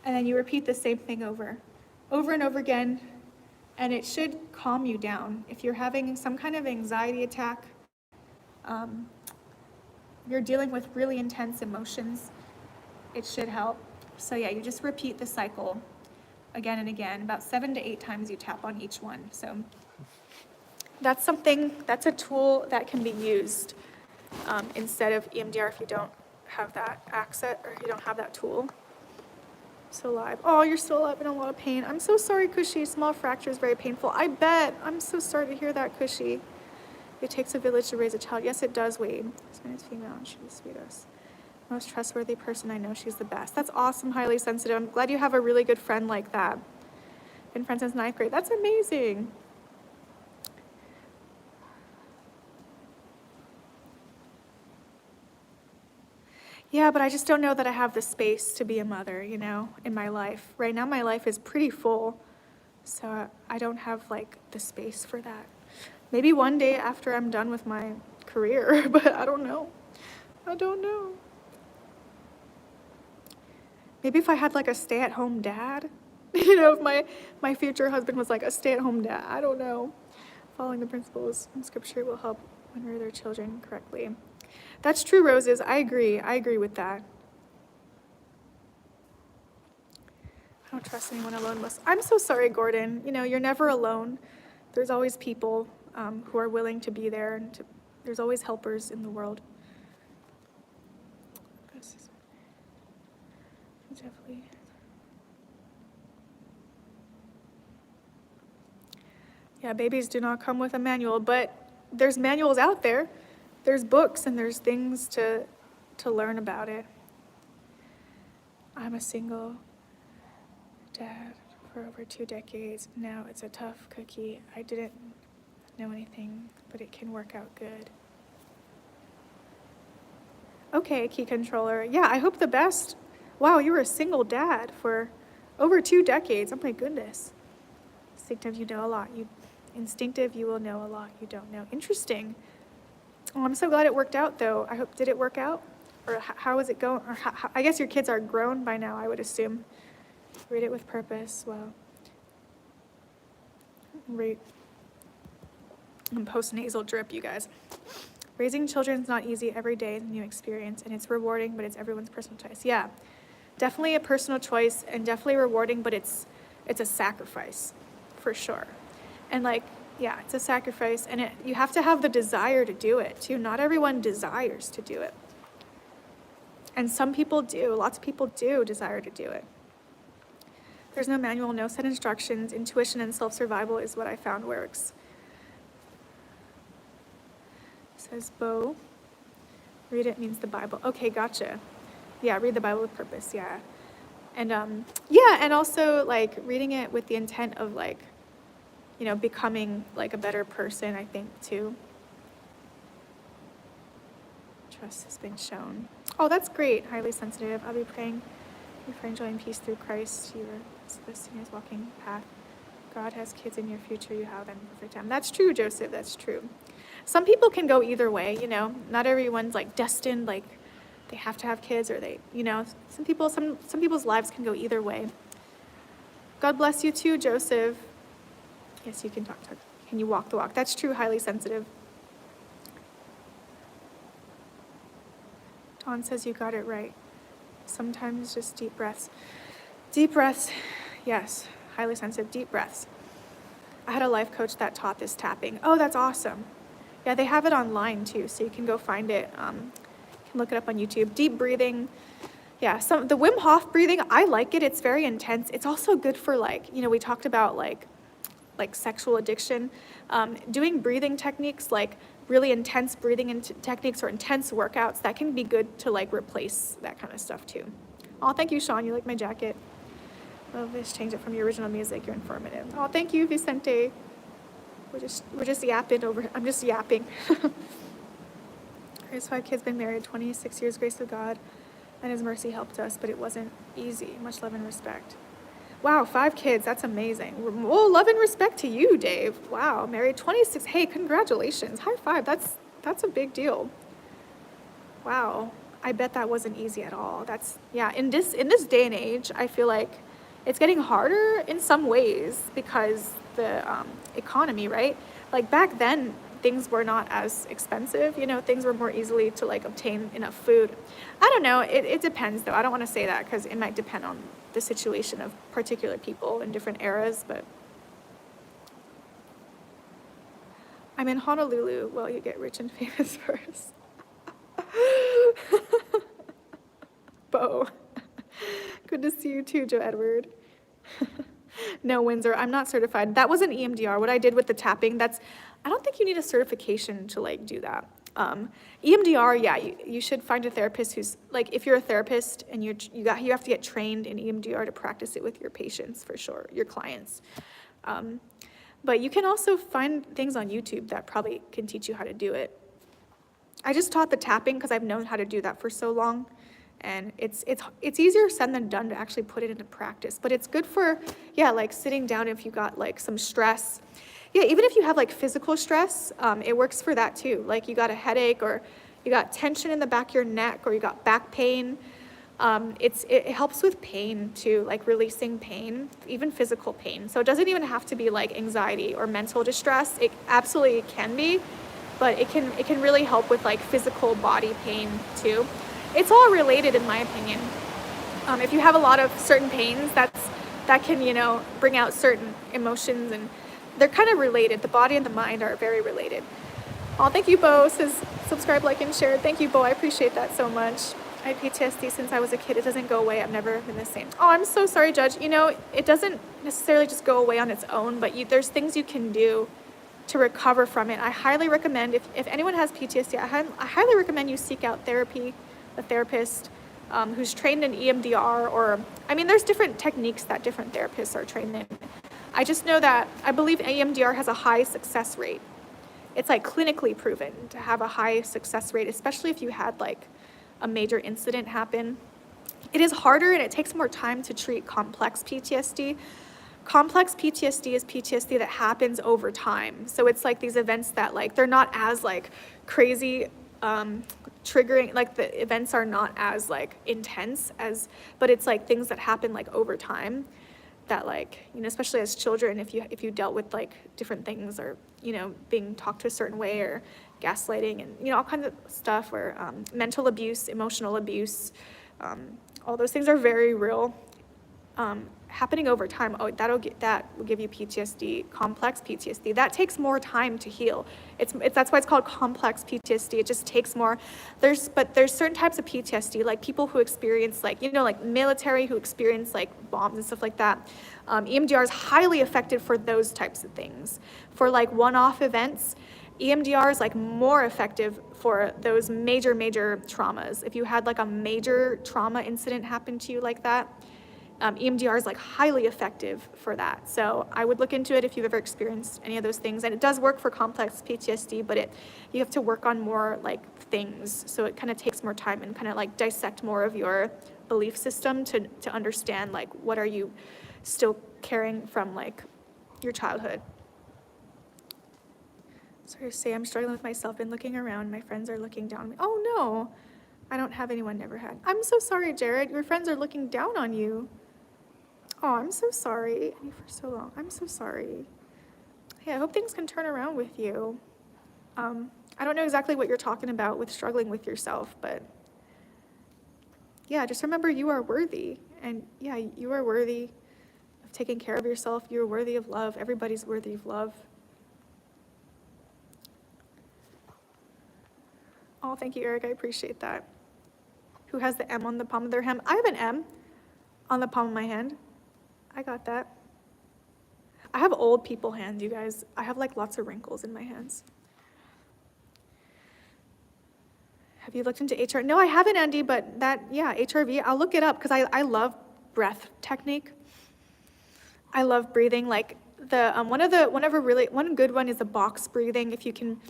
And then you repeat the same thing over and over again, and it should calm you down. If you're having some kind of anxiety attack, you're dealing with really intense emotions, it should help. So yeah, you just repeat the cycle again and again. About 7 to 8 times you tap on each one. So that's a tool that can be used instead of EMDR if you don't have that access or you don't have that tool. So alive. Oh, you're still alive in a lot of pain. I'm so sorry, Cushy. Small fracture is very painful. I bet. I'm so sorry to hear that, Cushy. It takes a village to raise a child. Yes, it does, Wade. This man is female and she's the sweetest. Most trustworthy person I know. She's the best. That's awesome, highly sensitive. I'm glad you have a really good friend like that. Been friends since 9th grade. That's amazing. Yeah, but I just don't know that I have the space to be a mother, you know, in my life. Right now, my life is pretty full, so I don't have, like, the space for that. Maybe one day after I'm done with my career, but I don't know. I don't know. Maybe if I had, like, a stay-at-home dad, you know, if my future husband was, like, a stay-at-home dad, I don't know. Following the principles in Scripture will help when rear their children correctly. That's true, Roses. I agree with that. I don't trust anyone alone. I'm so sorry, Gordon. You know, you're never alone. There's always people who are willing to be there, and there's always helpers in the world. Definitely. Yeah, babies do not come with a manual, but there's manuals out there. There's books and there's things to learn about it. I'm a single dad for over 2 decades. Now it's a tough cookie. I didn't know anything, but it can work out good. Okay, key controller. Yeah, I hope the best. Wow, you were a single dad for over 2 decades. Oh my goodness. Instinctive, you know a lot. Instinctive, you will know a lot you don't know. Interesting. Oh, I'm so glad it worked out, though. I hope, did it work out? Or how is it going? Or I guess your kids are grown by now, I would assume. Read it with purpose. Wow. I'm post-nasal drip, you guys. Raising children is not easy. Every day is a new experience, and it's rewarding, but it's everyone's personal choice. Yeah, definitely a personal choice, and definitely rewarding, but it's a sacrifice, for sure. And like, yeah, it's a sacrifice, and you have to have the desire to do it, too. Not everyone desires to do it. And some people do. Lots of people do desire to do it. There's no manual, no set instructions. Intuition and self-survival is what I found works. Says Bo. Read it means the Bible. Okay, gotcha. Yeah, read the Bible with purpose, yeah. And yeah, and also like reading it with the intent of like, you know, becoming like a better person, I think, too. Trust has been shown. Oh, that's great. Highly sensitive. I'll be praying for enjoying peace through Christ. You are listening as walking path. God has kids in your future. You have them in perfect time. That's true, Joseph. That's true. Some people can go either way, you know. Not everyone's like destined, like they have to have kids, or they, you know, some people's lives can go either way. God bless you too, Joseph. Yes, you can talk. Can you walk the walk? That's true, highly sensitive. Dawn says you got it right. Sometimes just deep breaths. Deep breaths, yes, highly sensitive, deep breaths. I had a life coach that taught this tapping. Oh, that's awesome. Yeah, they have it online too, so you can go find it. You can look it up on YouTube. Deep breathing. Yeah, the Wim Hof breathing, I like it. It's very intense. It's also good for like, you know, we talked about like sexual addiction. Doing breathing techniques, like really intense breathing techniques or intense workouts, that can be good to like replace that kind of stuff too. Oh, thank you, Sean. You like my jacket. Love this. Change it from your original music. You're informative. Oh, thank you, Vicente. We're just yapping over. I'm just yapping. Here's 5 kids, been married 26 years, grace of God, and His mercy helped us, but it wasn't easy. Much love and respect. Wow, 5 kids. That's amazing. Well, love and respect to you, Dave. Wow, married 26. Hey, congratulations. High five. That's a big deal. Wow. I bet that wasn't easy at all. That's, yeah, in this day and age, I feel like it's getting harder in some ways because the economy, right? Like back then, things were not as expensive, you know, things were more easily to like obtain enough food. I don't know, it depends though. I don't want to say that because it might depend on the situation of particular people in different eras, but I'm in Honolulu. Well, you get rich and famous first. Bo. Good to see you too, Joe Edward. No, Windsor, I'm not certified. That was an EMDR. What I did with the tapping, I don't think you need a certification to like do that. EMDR, yeah, you should find a therapist who's like, if you're a therapist and you have to get trained in EMDR to practice it with your patients for sure, your clients. But you can also find things on YouTube that probably can teach you how to do it. I just taught the tapping because I've known how to do that for so long. And it's easier said than done to actually put it into practice. But it's good for, yeah, like sitting down if you got like some stress. Yeah, even if you have like physical stress, it works for that too. Like you got a headache or you got tension in the back of your neck or you got back pain. It helps with pain too, like releasing pain, even physical pain. So it doesn't even have to be like anxiety or mental distress. It absolutely can be, but it can really help with like physical body pain too. It's all related in my opinion. If you have a lot of certain pains, that can, you know, bring out certain emotions, and they're kind of related. The body and the mind are very related. Oh, thank you, Bo, says subscribe, like, and share. Thank you, Bo, I appreciate that so much. I had PTSD since I was a kid. It doesn't go away. I've never been the same. Oh, I'm so sorry, Judge. You know, it doesn't necessarily just go away on its own, but there's things you can do to recover from it. I highly recommend, if anyone has PTSD, I highly recommend you seek out therapy, a therapist who's trained in EMDR, or, I mean, there's different techniques that different therapists are trained in. I just know that I believe EMDR has a high success rate. It's like clinically proven to have a high success rate, especially if you had like a major incident happen. It is harder and it takes more time to treat complex PTSD. Complex PTSD is PTSD that happens over time. So it's like these events that like, they're not as like crazy, triggering, like the events are not as like intense as, but it's like things that happen like over time that like, you know, especially as children, if you dealt with like different things or, you know, being talked to a certain way or gaslighting and, you know, all kinds of stuff, or mental abuse, emotional abuse, all those things are very real. Happening over time, that will give you PTSD, complex PTSD. That takes more time to heal. That's why it's called complex PTSD. It just takes more. There's certain types of PTSD, like people who experience like, you know, like military who experience like bombs and stuff like that. EMDR is highly effective for those types of things. For like one-off events, EMDR is like more effective for those major traumas. If you had like a major trauma incident happen to you like that, EMDR is like highly effective for that. So I would look into it if you've ever experienced any of those things. And it does work for complex PTSD, but you have to work on more like things. So it kind of takes more time and kind of like dissect more of your belief system to understand like what are you still carrying from like your childhood. Sorry to say, I'm struggling with myself and looking around. My friends are looking down on me. Oh no, I don't have anyone never had. I'm so sorry, Jared. Your friends are looking down on you. Oh, I'm so sorry. I knew for so long. I'm so sorry. Hey, I hope things can turn around with you. I don't know exactly what you're talking about with struggling with yourself, but yeah, just remember you are worthy. And yeah, you are worthy of taking care of yourself. You are worthy of love. Everybody's worthy of love. Oh, thank you, Eric. I appreciate that. Who has the M on the palm of their hand? I have an M on the palm of my hand. I got that. I have old people hands, you guys. I have like lots of wrinkles in my hands. Have you looked into HR? No, I haven't, Andy, but yeah, HRV, I'll look it up because I love breath technique. I love breathing. Like one good one is the box breathing. If you can,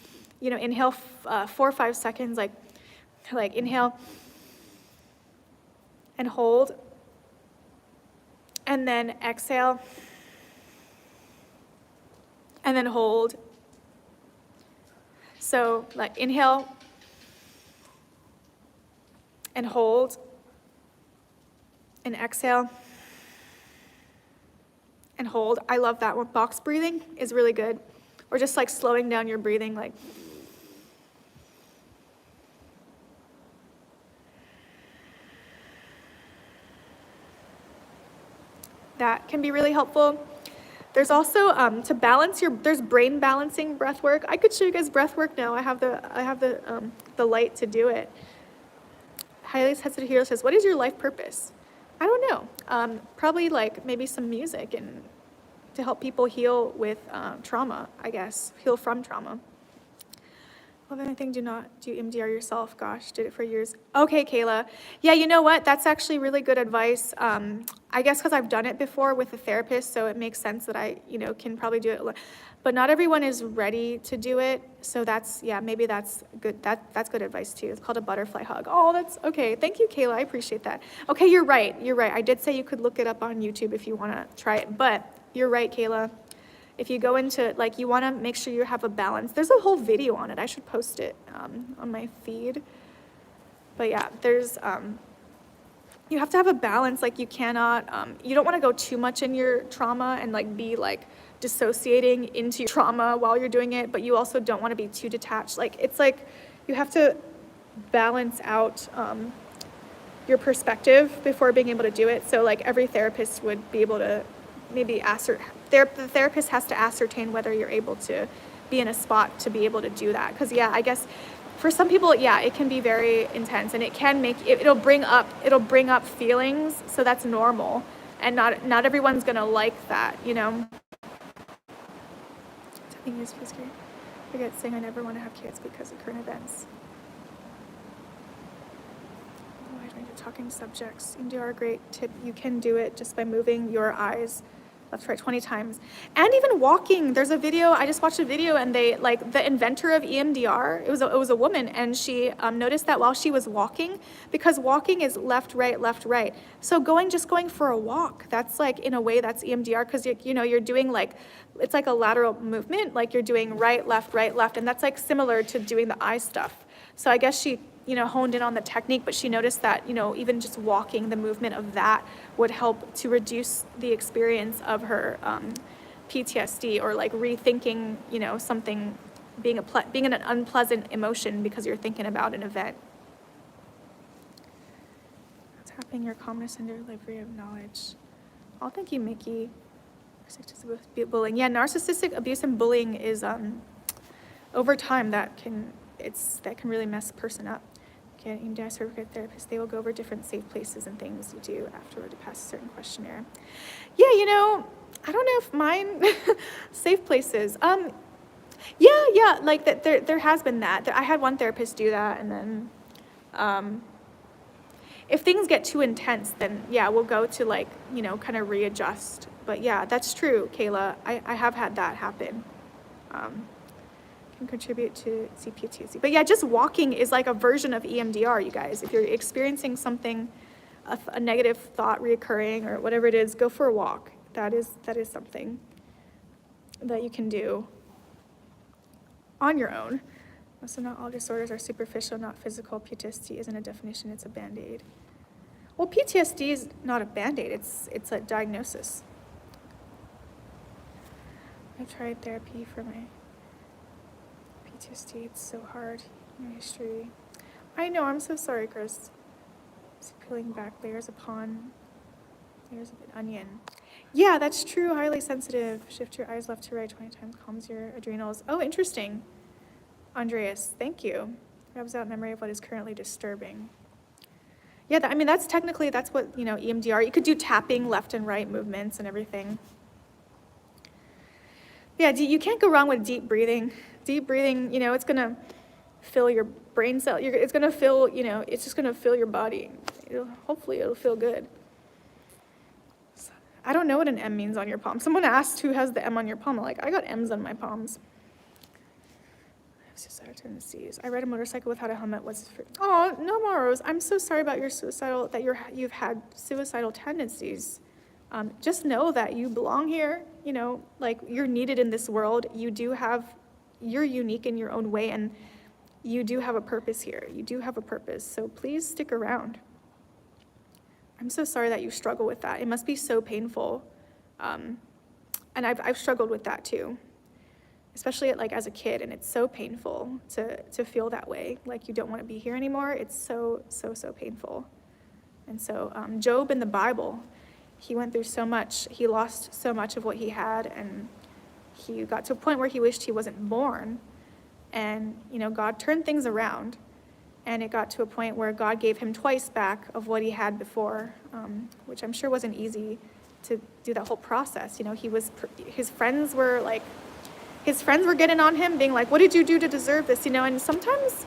you know, inhale 4 or 5 seconds, like inhale and hold, and then exhale, and then hold. So like inhale, and hold, and exhale, and hold. I love that one. Box breathing is really good. Or just like slowing down your breathing, like. That can be really helpful. There's also to balance there's brain balancing breath work. I could show you guys breath work now. I have the light to do it. Highly sensitive healer says, what is your life purpose? I don't know. Probably like maybe some music and to help people heal with trauma, I guess, heal from trauma. Love anything, do not do EMDR yourself. Gosh, did it for years. Okay, Kayla. Yeah, you know what? That's actually really good advice. I guess because I've done it before with a therapist, so it makes sense that I, can probably do it. But not everyone is ready to do it. So maybe that's good. That's good advice too. It's called a butterfly hug. Oh, that's okay. Thank you, Kayla. I appreciate that. Okay, you're right. I did say you could look it up on YouTube if you want to try it. But you're right, Kayla. If you go into, you want to make sure you have a balance. There's a whole video on it. I should post it on my feed. But yeah, there's, you have to have a balance. You cannot, you don't want to go too much in your trauma and be dissociating into your trauma while you're doing it, but you also don't want to be too detached. It's you have to balance out your perspective before being able to do it. So every therapist would be able to maybe the therapist has to ascertain whether you're able to be in a spot to be able to do that. Because I guess for some people, it can be very intense, and it can it'll bring up feelings. So that's normal, and not everyone's gonna like that, Tapping is scary. I forget saying I never want to have kids because of current events. Wide range of talking subjects. EMDR, great tip. You can do it just by moving your eyes left to right 20 times. And even walking. There's a video, I just watched a video, and they, the inventor of EMDR, it was a woman, and she noticed that while she was walking, because walking is left, right. So just going for a walk, that's in a way that's EMDR, because you're doing it's like a lateral movement, you're doing right, left, and that's similar to doing the eye stuff. So I guess she honed in on the technique, but she noticed that, even just walking, the movement of that would help to reduce the experience of her PTSD, or rethinking, something being an unpleasant emotion because you're thinking about an event. Tapping your calmness and your delivery of knowledge. Oh, thank you, Mickey. Narcissistic bullying. Yeah, narcissistic abuse and bullying is over time that can really mess a person up. Okay, EMDR certified therapist, they will go over different safe places and things you do afterward to pass a certain questionnaire. Yeah, I don't know if mine safe places. That there has been that. I had one therapist do that, and then if things get too intense, then we'll go to kind of readjust. But yeah, that's true, Kayla. I have had that happen. Can contribute to CPTSD. But yeah, just walking is a version of EMDR, you guys. If you're experiencing something, a negative thought reoccurring or whatever it is, go for a walk. That is something that you can do on your own. Also, not all disorders are superficial, not physical. PTSD isn't a definition, it's a Band-Aid. Well, PTSD is not a Band-Aid, it's a diagnosis. I've tried therapy for my PTSD, it's so hard. My history. I know, I'm so sorry, Chris. It's peeling back layers upon layers of an onion. Yeah, that's true, highly sensitive. Shift your eyes left to right 20 times, calms your adrenals. Oh, interesting. Andreas, thank you. Rubs out memory of what is currently disturbing. Yeah, that's what, EMDR, you could do tapping, left and right movements and everything. Yeah, you can't go wrong with deep breathing. Deep breathing, it's gonna fill your brain cell. It's gonna fill, it's just gonna fill your body. Hopefully it'll feel good. I don't know what an M means on your palm. Someone asked who has the M on your palm. I'm like, I got M's on my palms. I have suicidal tendencies. I ride a motorcycle without a helmet. Oh, no, Maros. I'm so sorry about your you've had suicidal tendencies. Just know that you belong here. You're needed in this world. You're unique in your own way, and you do have a purpose here. You do have a purpose. So please stick around. I'm so sorry that you struggle with that. It must be so painful. And I've struggled with that too, especially like as a kid. And it's so painful to feel that way. Like you don't want to be here anymore. It's so painful. And so Job in the Bible, he went through so much. He lost so much of what he had. And he got to a point where he wished he wasn't born. And, God turned things around. And it got to a point where God gave him twice back of what he had before, which I'm sure wasn't easy to do that whole process. His friends were getting on him, being like, what did you do to deserve this? And sometimes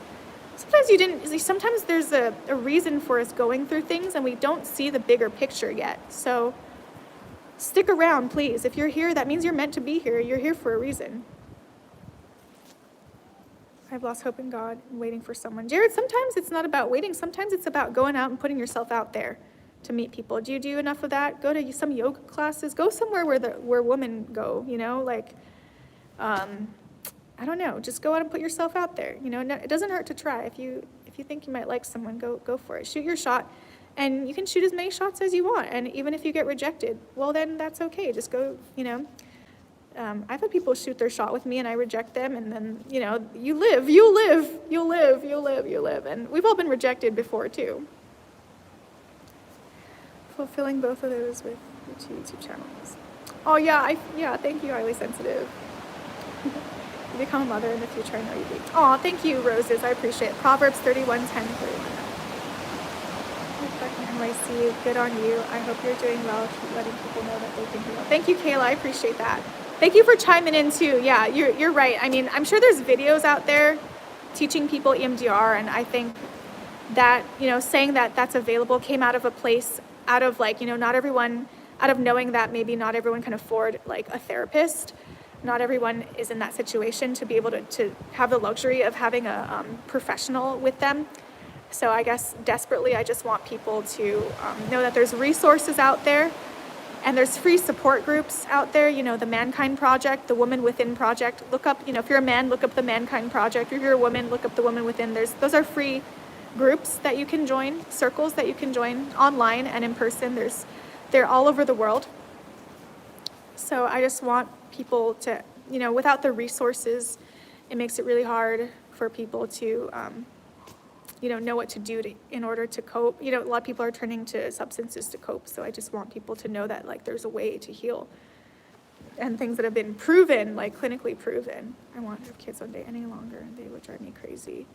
you didn't. Sometimes there's a reason for us going through things and we don't see the bigger picture yet. So stick around, please. If you're here, that means you're meant to be here. You're here for a reason. I've lost hope in God and waiting for someone. Jared, sometimes it's not about waiting. Sometimes it's about going out and putting yourself out there to meet people. Do you do enough of that? Go to some yoga classes. Go somewhere where women go, I don't know. Just go out and put yourself out there. It doesn't hurt to try. If you think you might like someone, go for it. Shoot your shot. And you can shoot as many shots as you want. And even if you get rejected, well, then that's okay. Just go, I've had people shoot their shot with me and I reject them, and then, you live. And we've all been rejected before too. Fulfilling both of those with your 2 YouTube channels. Oh yeah, thank you, Highly Sensitive. You become a mother in the future, I know you do. Oh, thank you, Roses, I appreciate it. Proverbs 31:10-31. NYC, good on you. I hope you're doing well. Keep letting people know that they can do well. Thank you, Kayla, I appreciate that. Thank you for chiming in too. Yeah, you're right. I mean, I'm sure there's videos out there teaching people EMDR, and I think that, saying that that's available came out of a place, out of not everyone, out of knowing that maybe not everyone can afford like a therapist. Not everyone is in that situation to be able to have the luxury of having a professional with them. So I guess desperately, I just want people to know that there's resources out there. And there's free support groups out there, the Mankind Project, the Woman Within Project. Look up, if you're a man, look up the Mankind Project. If you're a woman, look up the Woman Within. Those are free groups that you can join, circles that you can join online and in person. They're all over the world. So I just want people to, without the resources, it makes it really hard for people to, know what to do in order to cope. A lot of people are turning to substances to cope. So I just want people to know that there's a way to heal, and things that have been proven, clinically proven. I won't have kids one day any longer, and they would drive me crazy.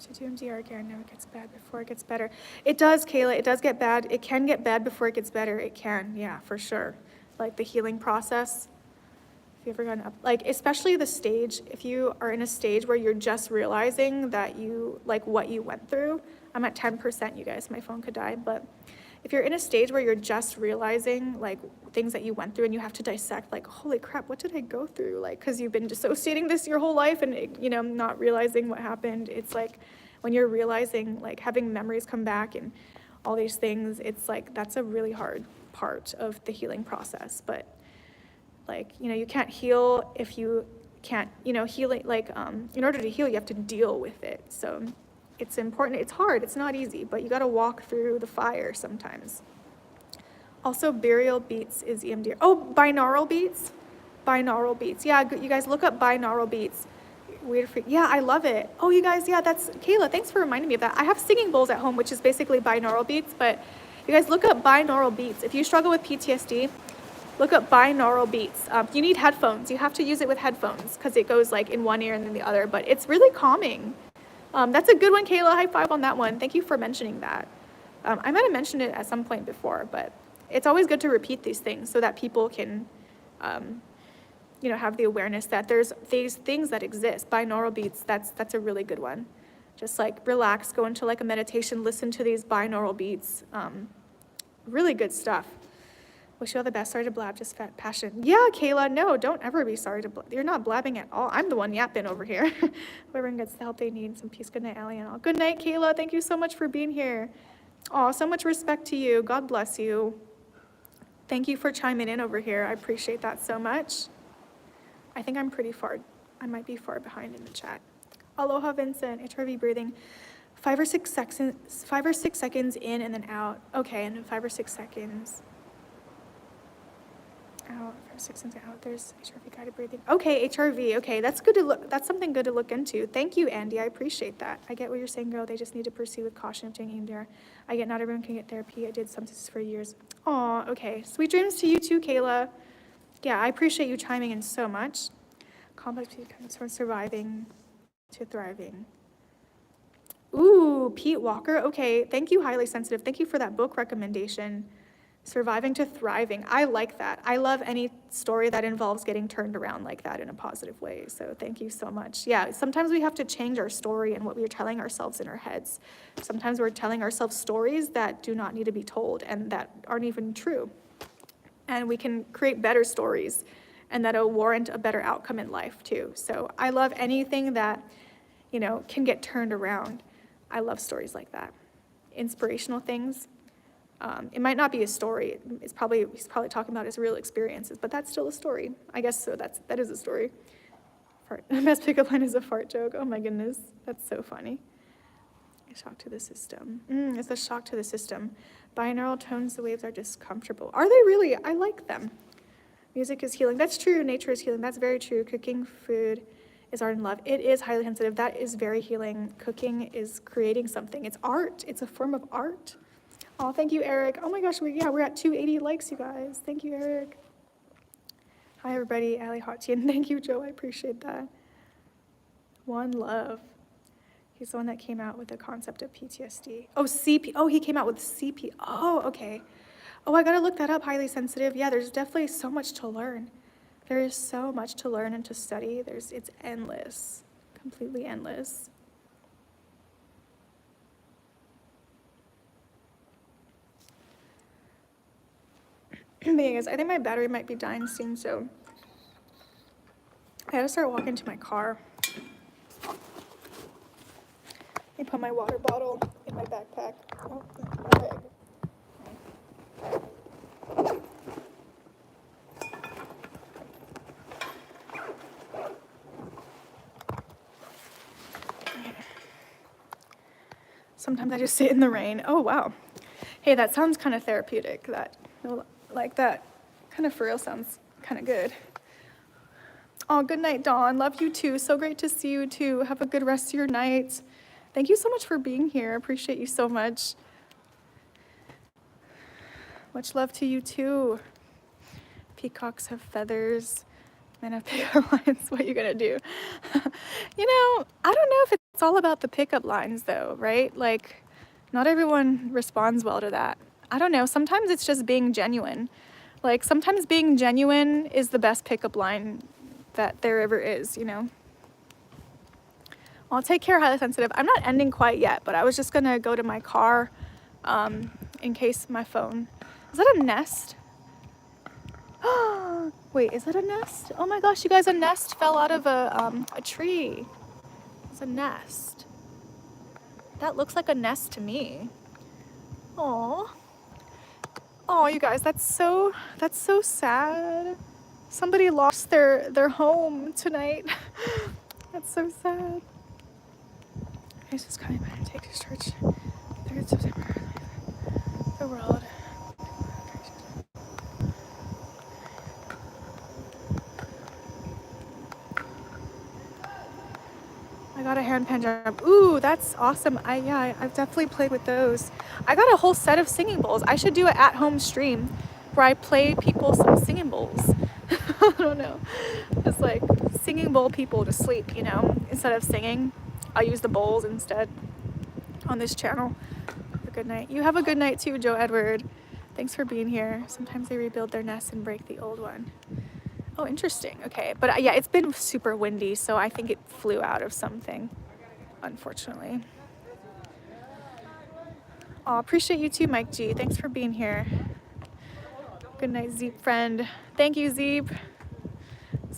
To do MDR again, no, it gets bad before it gets better. It does, Kayla, it does get bad. It can get bad before it gets better. It can, yeah, for sure. The healing process, if you ever gotten up, especially the stage, if you are in a stage where you're just realizing that you, what you went through. I'm at 10%, you guys, my phone could die, but if you're in a stage where you're just realizing, things that you went through and you have to dissect, holy crap, what did I go through? Because you've been dissociating this your whole life and, not realizing what happened. It's when you're realizing, having memories come back and all these things, it's that's a really hard part of the healing process. But, you can't heal if you can't, healing, in order to heal, you have to deal with it. So it's important. It's hard. It's not easy, but you got to walk through the fire sometimes. Also, burial beats is EMDR. Oh, binaural beats. Binaural beats. Yeah, you guys look up binaural beats. Weird freak. Yeah, I love it. Oh, you guys, yeah, that's Kayla. Thanks for reminding me of that. I have singing bowls at home, which is basically binaural beats, but you guys look up binaural beats. If you struggle with PTSD, look up binaural beats. You need headphones. You have to use it with headphones because it goes in one ear and then the other, but it's really calming. That's a good one, Kayla. High five on that one. Thank you for mentioning that. I might have mentioned it at some point before, but it's always good to repeat these things so that people can, have the awareness that there's these things that exist. Binaural beats, that's a really good one. Just relax, go into a meditation, listen to these binaural beats. Really good stuff. Wish you all the best. Sorry to blab, just fat passion. Yeah, Kayla, no, don't ever be sorry to blab. You're not blabbing at all. I'm the one yapping over here. Everyone gets the help they need. Some peace. Good night, Allie and all. Good night, Kayla. Thank you so much for being here. Oh, so much respect to you. God bless you. Thank you for chiming in over here. I appreciate that so much. I think I'm pretty far. I might be far behind in the chat. Aloha, Vincent. HRV breathing. 5 or 6 seconds in and then out. Okay, and then 5 or 6 seconds out. 5 or 6 seconds out. There's HRV guided breathing. Okay, HRV. Okay, that's good to look. That's something good to look into. Thank you, Andy. I appreciate that. I get what you're saying, girl. They just need to proceed with caution of doing EMDR. I get not everyone can get therapy. I did substances for years. Aw, okay. Sweet dreams to you too, Kayla. Yeah, I appreciate you chiming in so much. Complex comes from surviving to thriving. Ooh, Pete Walker. Okay, thank you, Highly Sensitive. Thank you for that book recommendation. Surviving to thriving. I like that. I love any story that involves getting turned around like that in a positive way. So thank you so much. Yeah, sometimes we have to change our story and what we are telling ourselves in our heads. Sometimes we're telling ourselves stories that do not need to be told and that aren't even true. And we can create better stories and that'll warrant a better outcome in life too. So I love anything that, you know, can get turned around. I love stories like that. Inspirational things. It might not be a story. He's probably talking about his real experiences, but that's still a story. I guess so. That is a story. Fart. The best pickup line is a fart joke. Oh my goodness, that's so funny. A shock to the system. It's a shock to the system. Binaural tones, the waves are discomfortable. Are they really? I like them. Music is healing. That's true. Nature is healing. That's very true. Cooking food is art and love. It is highly sensitive. That is very healing. Cooking is creating something. It's art. It's a form of art. Oh, thank you, Eric. Oh my gosh, we're at 280 likes, you guys. Thank you, Eric. Hi, everybody. Ali Hottian. Thank you, Joe. I appreciate that. One love. He's the one that came out with the concept of PTSD. Oh, CP. Oh, he came out with CP. Oh, okay. Oh, I gotta look that up. Highly sensitive. Yeah, there's definitely so much to learn. There is so much to learn and to study. It's endless, completely endless. The thing is, I think my battery might be dying soon, so I gotta start walking to my car. I put my water bottle in my backpack. Oh, my bag. Sometimes I just sit in the rain. Oh, wow. Hey, that sounds kind of therapeutic. That kind of for real sounds kind of good. Oh, good night, Dawn. Love you too. So great to see you too. Have a good rest of your night. Thank you so much for being here. Appreciate you so much. Much love to you too. Peacocks have feathers. Men have pickup lines. What are you gonna do? You know, I don't know if it's all about the pickup lines though, right? Like, not everyone responds well to that. I don't know. Sometimes it's just being genuine. Like, sometimes being genuine is the best pickup line that there ever is, you know? Well, take care, highly sensitive. I'm not ending quite yet, but I was just gonna go to my car in case my phone. Is that a nest? Wait, is that a nest? Oh my gosh, you guys, a nest fell out of a tree. It's a nest. That looks like a nest to me. Aw. Oh, you guys, that's so sad. Somebody lost their home tonight. That's so sad. It's just coming back and take discharge. 3rd September. The world. I got a handpan drum. Ooh, that's awesome. I've definitely played with those. I got a whole set of singing bowls. I should do an at-home stream where I play people some singing bowls. I don't know. Just like singing bowl people to sleep, you know, instead of singing. I'll use the bowls instead on this channel. Have a good night. You have a good night too, Joe Edward. Thanks for being here. Sometimes they rebuild their nest and break the old one. Oh, interesting. Okay. But yeah, it's been super windy, so I think it flew out of something, unfortunately. Oh, appreciate you too, Mike G. Thanks for being here. Good night, Zeep friend. Thank you, Zeep.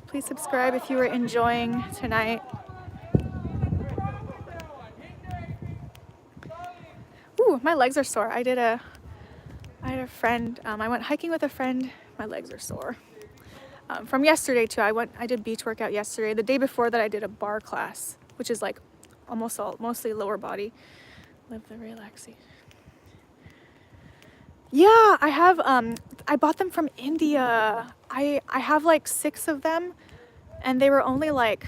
Please subscribe if you are enjoying tonight. Ooh, Ooh, my legs are sore. I had a friend, I went hiking with a friend. My legs are sore. From yesterday too. I did beach workout yesterday. The day before that I did a bar class, which is like mostly lower body. Live the relaxation. Yeah, I have, I bought them from India. I have like 6 of them, and they were only like,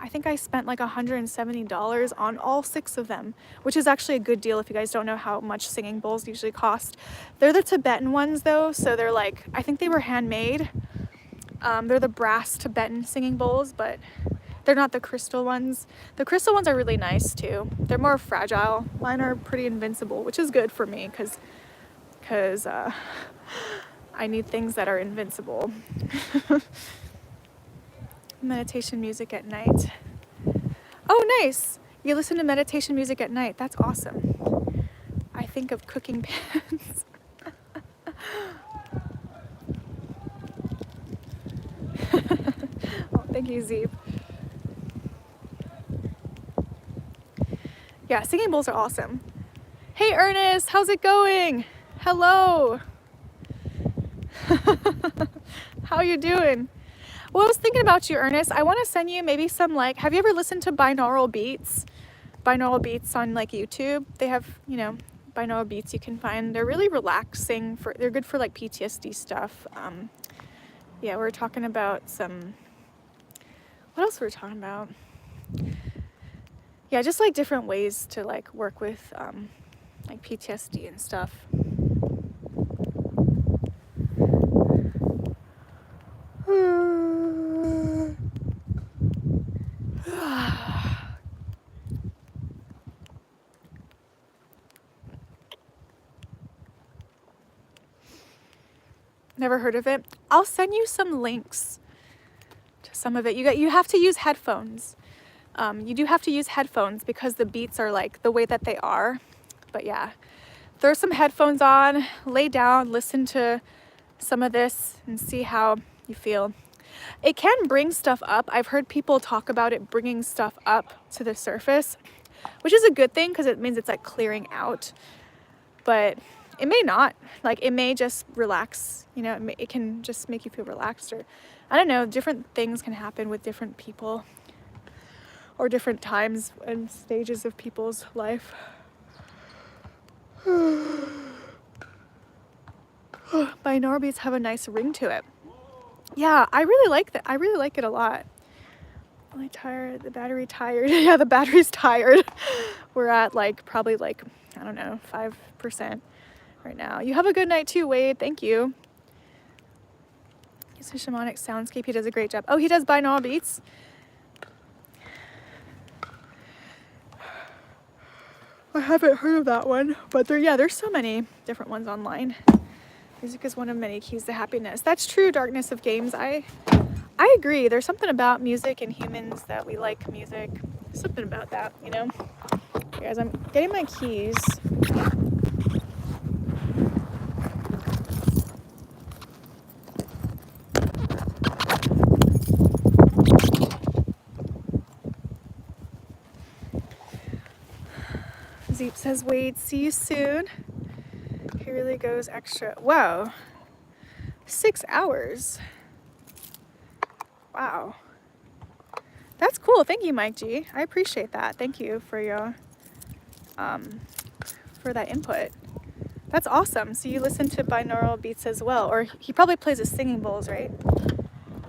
I think I spent like $170 on all 6 of them, which is actually a good deal if you guys don't know how much singing bowls usually cost. They're the Tibetan ones though, so they're like, I think they were handmade. They're the brass Tibetan singing bowls, but they're not the crystal ones. The crystal ones are really nice too. They're more fragile. Mine are pretty invincible, which is good for me because I need things that are invincible. Meditation music at night. Oh, nice. You listen to meditation music at night. That's awesome. I think of cooking pans. Oh, thank you, Zeeb. Yeah, singing bowls are awesome. Hey, Ernest, how's it going? Hello. How you doing? Well, I was thinking about you, Ernest. I want to send you maybe some, like, have you ever listened to binaural beats? Binaural beats on like YouTube. They have, you know, binaural beats you can find. They're really relaxing. They're good for like PTSD stuff. Yeah, we're talking about some, what else were we talking about? Yeah, just like different ways to like work with like PTSD and stuff. Never heard of it. I'll send you some links to some of it. You have to use headphones. You do have to use headphones because the beats are like the way that they are. But yeah, throw some headphones on, lay down, listen to some of this and see how you feel. It can bring stuff up. I've heard people talk about it bringing stuff up to the surface, which is a good thing because it means it's like clearing out. But it may not. Like, it may just relax, you know, it can just make you feel relaxed, or I don't know, different things can happen with different people or different times and stages of people's life. Binaural beats have a nice ring to it. Yeah, I really like that. I really like it a lot. Really tired, the battery tired. Yeah, the battery's tired. We're at like, probably like, I don't know, 5% right now. You have a good night too, Wade. Thank you. He's a shamanic soundscape. He does a great job. Oh, he does binaural beats. I haven't heard of that one, but there's so many different ones online. Music is one of many keys to happiness. That's true, Darkness of Games. I agree. There's something about music and humans that we like music. Something about that, you know? Here, guys, I'm getting my keys. Zeep says, Wade, see you soon. He really goes extra. Wow. 6 hours. Wow. That's cool. Thank you, Mike G. I appreciate that. Thank you for your for that input. That's awesome. So you listen to binaural beats as well, or he probably plays his singing bowls, right?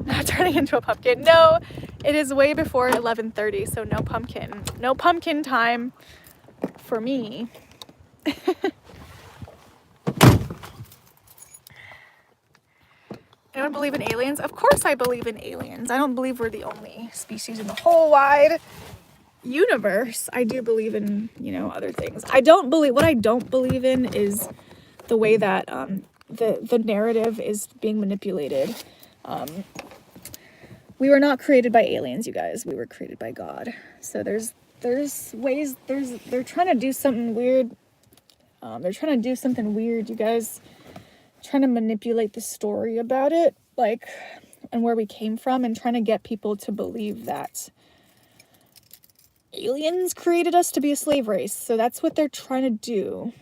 Not turning into a pumpkin. No, it is way before 11:30, so no pumpkin. No pumpkin time for me. I don't believe in aliens. Of course I believe in aliens. I don't believe we're the only species in the whole wide universe. I do believe in, you know, other things. What I don't believe in is the way that the narrative is being manipulated. We were not created by aliens, you guys. We were created by God. So there's ways, they're trying to do something weird. You guys. Trying to manipulate the story about it, like, and where we came from, and trying to get people to believe that aliens created us to be a slave race. So that's what they're trying to do.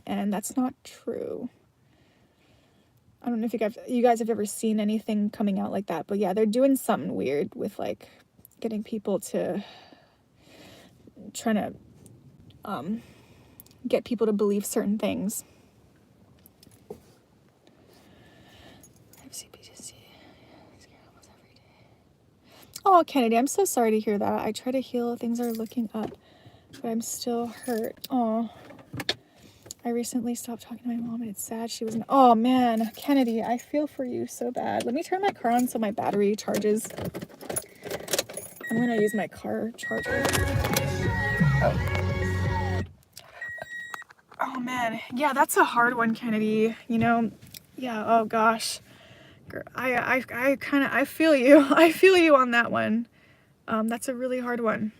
And that's not true. I don't know if you guys have ever seen anything coming out like that. But yeah, they're doing something weird with like getting people to trying to get people to believe certain things. Oh, Kennedy, I'm so sorry to hear that. I try to heal. Things are looking up, but I'm still hurt. Oh, I recently stopped talking to my mom and it's sad. She was oh man, Kennedy, I feel for you so bad. Let me turn my car on so my battery charges. I'm gonna use my car charger. Oh man, yeah, that's a hard one, Kennedy. You know, yeah. Oh gosh, I feel you. I feel you on that one. That's a really hard one.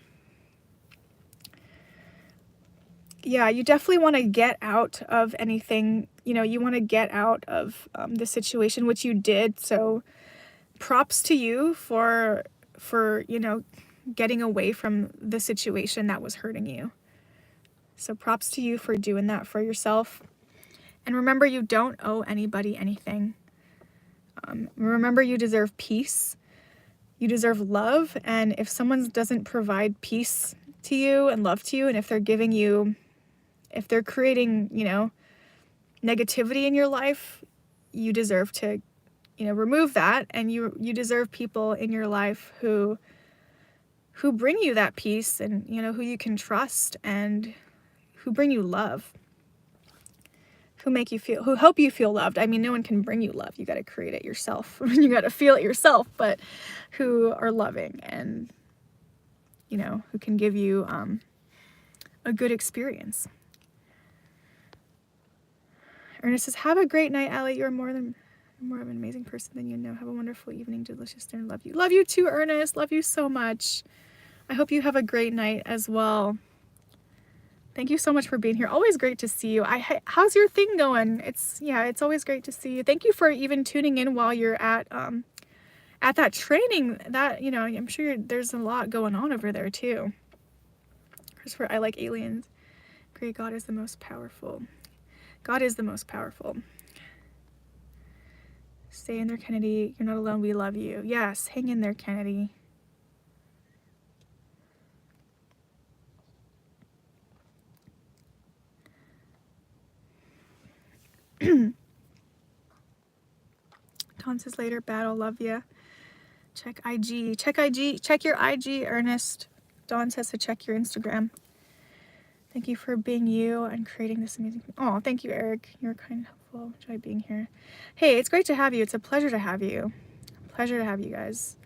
Yeah, you definitely want to get out of anything. You know, you want to get out of the situation, which you did. So, props to you for you know, getting away from the situation that was hurting you. So props to you for doing that for yourself. And remember, you don't owe anybody anything. Remember, you deserve peace. You deserve love. And if someone doesn't provide peace to you and love to you, and if they're creating, you know, negativity in your life, you deserve to, you know, remove that. And you deserve people in your life who bring you that peace and, you know, who you can trust and who bring you love, who help you feel loved. I mean, no one can bring you love. You got to create it yourself. You got to feel it yourself, but who are loving and, you know, who can give you a good experience. Ernest says, have a great night, Allie. You're more of an amazing person than you know. Have a wonderful evening, delicious dinner. Love you. Love you too, Ernest. Love you so much. I hope you have a great night as well. Thank you so much for being here. Always great to see you. How's your thing going? It's always great to see you. Thank you for even tuning in while you're at that training. That, you know, I'm sure there's a lot going on over there too. Christopher, I like aliens. Great, God is the most powerful. God is the most powerful. Stay in there, Kennedy. You're not alone. We love you. Yes, hang in there, Kennedy. Dawn says later, battle, love ya. Check IG. Check IG. Check your IG, Ernest. Dawn says to check your Instagram. Thank you for being you and creating this amazing. Oh, thank you, Eric. You're kind and helpful. Enjoy being here. Hey, it's great to have you. It's a pleasure to have you. Pleasure to have you guys.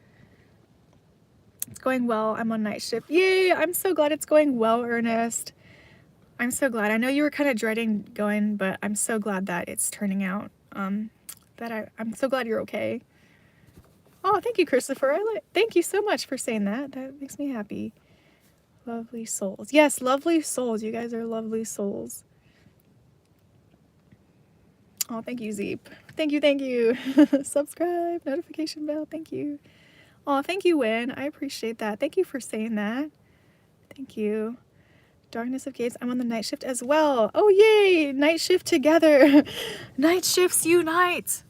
It's going well. I'm on night shift. Yay! I'm so glad it's going well, Ernest. I'm so glad. I know you were kind of dreading going, but I'm so glad that it's turning out. I'm so glad you're okay. Oh, thank you, Christopher. Thank you so much for saying that. That makes me happy. Lovely souls. Yes, lovely souls. You guys are lovely souls. Oh, thank you, Zeep. Thank you. Subscribe, notification bell. Thank you. Oh, thank you, Win. I appreciate that. Thank you for saying that. Thank you. Darkness of Gates. I'm on the night shift as well. Oh, yay! Night shift together. Night shifts unite.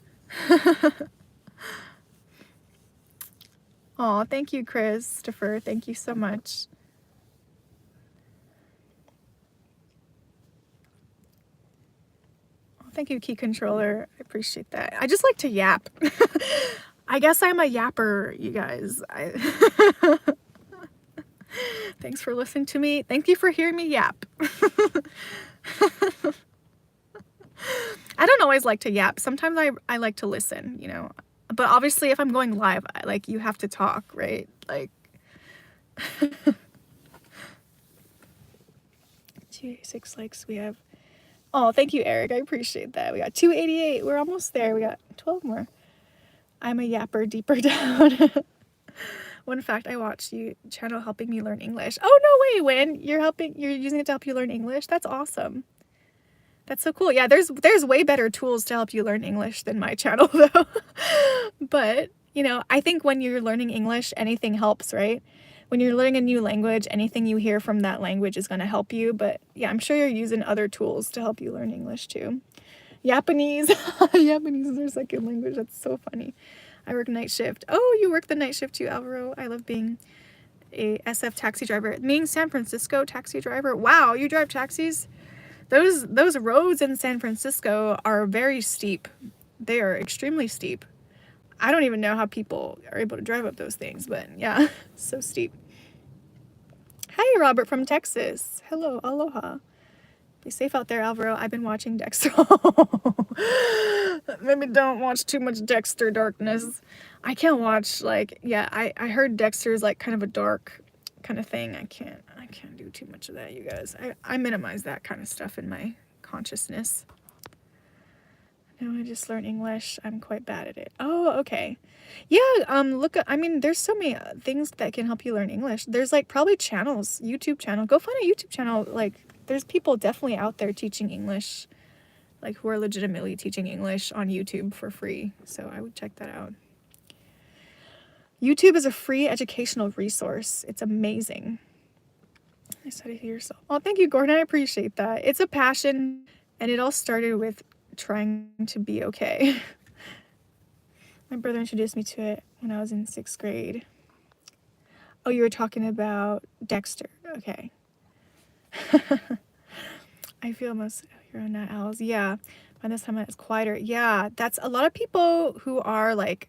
Oh, thank you, Christopher. Thank you so much. Oh, thank you, Key Controller. I appreciate that. I just like to yap. I guess I'm a yapper, you guys. Thanks for listening to me. Thank you for hearing me yap. I don't always like to yap. Sometimes I like to listen, you know. But obviously, if I'm going live, you have to talk, right? Like, 286 likes we have. Oh, thank you, Eric. I appreciate that. We got 288. We're almost there. We got 12 more. I'm a yapper deeper down. One fact, I watched you channel helping me learn English. Oh, no way, Win. You're using it to help you learn English? That's awesome. That's so cool. Yeah, there's way better tools to help you learn English than my channel, though. But, you know, I think when you're learning English, anything helps, right? when you're learning a new language, anything you hear from that language is going to help you. But yeah, I'm sure you're using other tools to help you learn English too. Japanese. Japanese is their second language. That's so funny. I work night shift. Oh, you work the night shift too, Alvaro. I love being a SF taxi driver. Being San Francisco taxi driver. Wow, you drive taxis? Those roads in San Francisco are very steep. They are extremely steep. I don't even know how people are able to drive up those things, but yeah, so steep. Hi, Robert from Texas. Hello, aloha. Be safe out there, Alvaro. I've been watching Dexter. Maybe don't watch too much Dexter darkness. I can't watch, like, yeah, I heard Dexter is like kind of a dark kind of thing. I can't do too much of that, you guys. I minimize that kind of stuff in my consciousness. Now I just learned English. I'm quite bad at it. Oh, okay. Yeah, look, I mean, there's so many things that can help you learn English. There's like probably channels, YouTube channel. Go find a YouTube channel. Like, there's people definitely out there teaching English, like who are legitimately teaching English on YouTube for free. So I would check that out. YouTube is a free educational resource. It's amazing. I said it to yourself. Oh, thank you, Gordon. I appreciate that. It's a passion, and it all started with trying to be okay. My brother introduced me to it when I was in 6th grade. Oh, you were talking about Dexter. Okay. I feel most you're on that owls. Yeah. By this time it's quieter. Yeah, that's a lot of people who are like,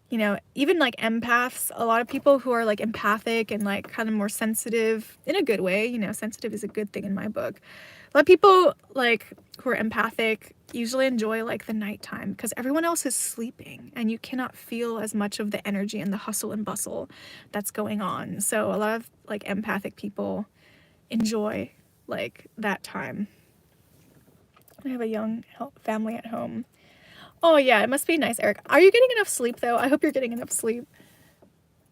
you know, even like empaths, a lot of people who are like empathic and like kind of more sensitive in a good way, you know, sensitive is a good thing in my book. A lot of people like who are empathic usually enjoy like the nighttime because everyone else is sleeping and you cannot feel as much of the energy and the hustle and bustle that's going on. So a lot of like empathic people enjoy like that time. I have a young family at home. Oh yeah, it must be nice, Eric. Are you getting enough sleep though? I hope you're getting enough sleep.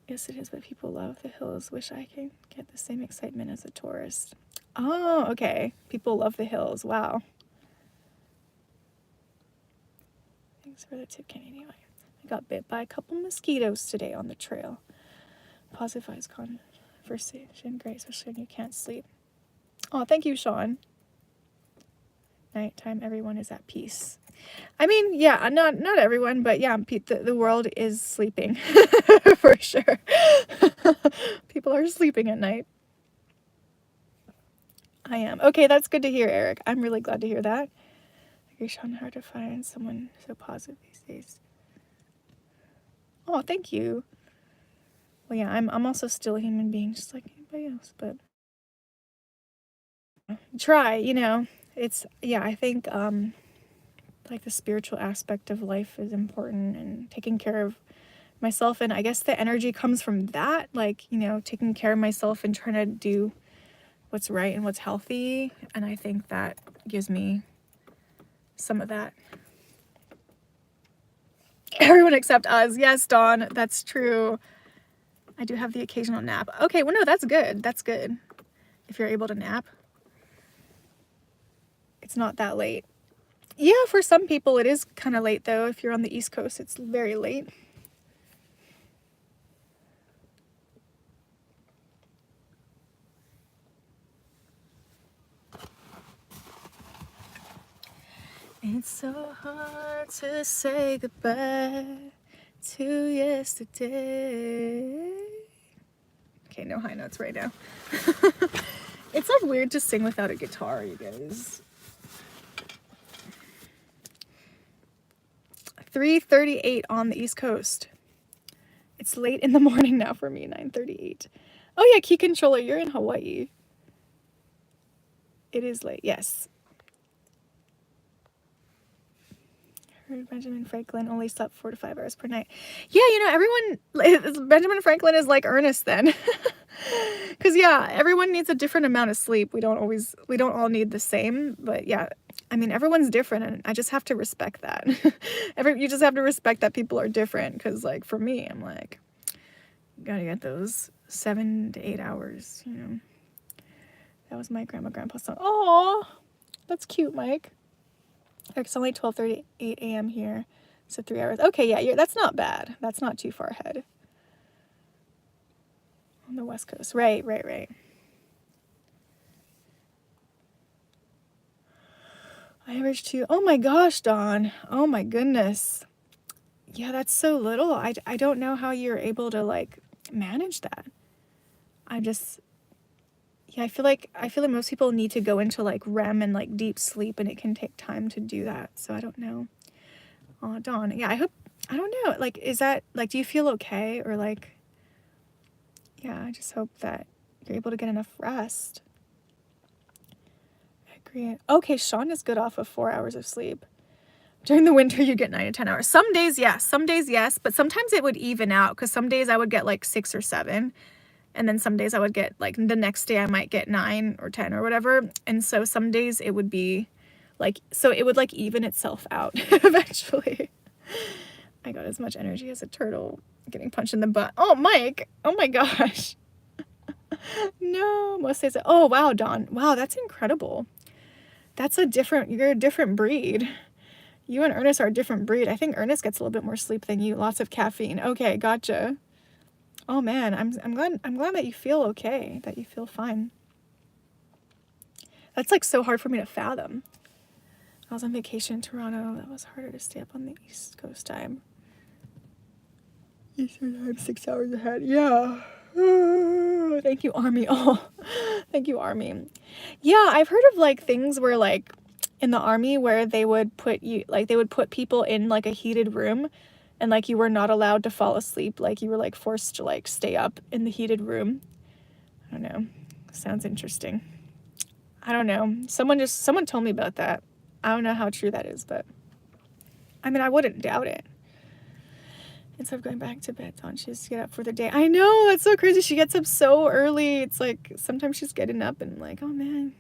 Yes, it is, but people love the hills. Wish I could get the same excitement as a tourist. Oh, okay. People love the hills. Wow. Thanks for the tip, Kenny. Anyway, I got bit by a couple mosquitoes today on the trail. Positive vibes conversation, great, especially when you can't sleep. Oh, thank you, Sean. Nighttime, everyone is at peace. I mean, yeah, not everyone, but yeah, the world is sleeping for sure. People are sleeping at night. I am. Okay, that's good to hear, Eric. I'm really glad to hear that. I agree, Sean, hard to find someone so positive these days. Oh, thank you. Well, yeah, I'm also still a human being, just like anybody else, but try, you know. It's, yeah, I think, like the spiritual aspect of life is important and taking care of myself, and I guess the energy comes from that, like, you know, taking care of myself and trying to do what's right and what's healthy, and I think that gives me some of that. Everyone except us. Yes, Dawn, that's true. I do have the occasional nap. Okay, well, no, that's good. That's good. If you're able to nap. It's not that late. Yeah, for some people it is kind of late though. If you're on the East Coast, it's very late. It's so hard to say goodbye to yesterday. Okay, no high notes right now. It's like weird to sing without a guitar, you guys. 3:38 on the East Coast. It's late in the morning now for me, 9:38. Oh yeah, Key Controller, you're in Hawaii. It is late, yes. Heard Benjamin Franklin only slept 4 to 5 hours per night. Yeah, you know, everyone, Benjamin Franklin is like Ernest then. Because yeah, everyone needs a different amount of sleep. We don't all need the same, but yeah, I mean, everyone's different, and I just have to respect that. You just have to respect that people are different, because like for me, I'm like, gotta get those 7 to 8 hours, you know. That was my grandpa's song. Oh, that's cute, Mike. It's only 12:38 a.m. here, so 3 hours. Okay, yeah, that's not bad. That's not too far ahead. On the West Coast. Right. I average 2. Oh my gosh, Dawn. Oh my goodness. Yeah, that's so little. I don't know how you're able to like manage that. I feel like most people need to go into like REM and like deep sleep, and it can take time to do that. So I don't know. Oh, Dawn. Yeah, I don't know. Like, is that like, do you feel okay? Or like, yeah, I just hope that you're able to get enough rest. I agree. Okay, Sean is good off of 4 hours of sleep. During the winter, you get 9 to 10 hours. Some days, yes, but sometimes it would even out, because some days I would get like 6 or 7, and then some days I would get like the next day I might get 9 or 10 or whatever. And so some days it would be like, so it would like even itself out eventually. I got as much energy as a turtle getting punched in the butt. Oh, Mike. Oh my gosh. No, most days. Oh, wow, Dawn. Wow, that's incredible. You're a different breed. You and Ernest are a different breed. I think Ernest gets a little bit more sleep than you. Lots of caffeine. Okay, gotcha. Oh man, I'm glad that you feel okay, that you feel fine. That's like so hard for me to fathom. I was on vacation in Toronto. That was harder to stay up on the East Coast time. Eastern time, 6 hours ahead. Yeah. Thank you, Army. Oh, thank you, Army. Yeah, I've heard of like things where like in the Army where they would put people in like a heated room, and like you were not allowed to fall asleep. Like you were like forced to like stay up in the heated room. I don't know. Sounds interesting. I don't know. Someone told me about that. I don't know how true that is, but I mean, I wouldn't doubt it. Instead of going back to bed, Dawn, she has to get up for the day. I know, that's so crazy. She gets up so early. It's like sometimes she's getting up and like, oh man,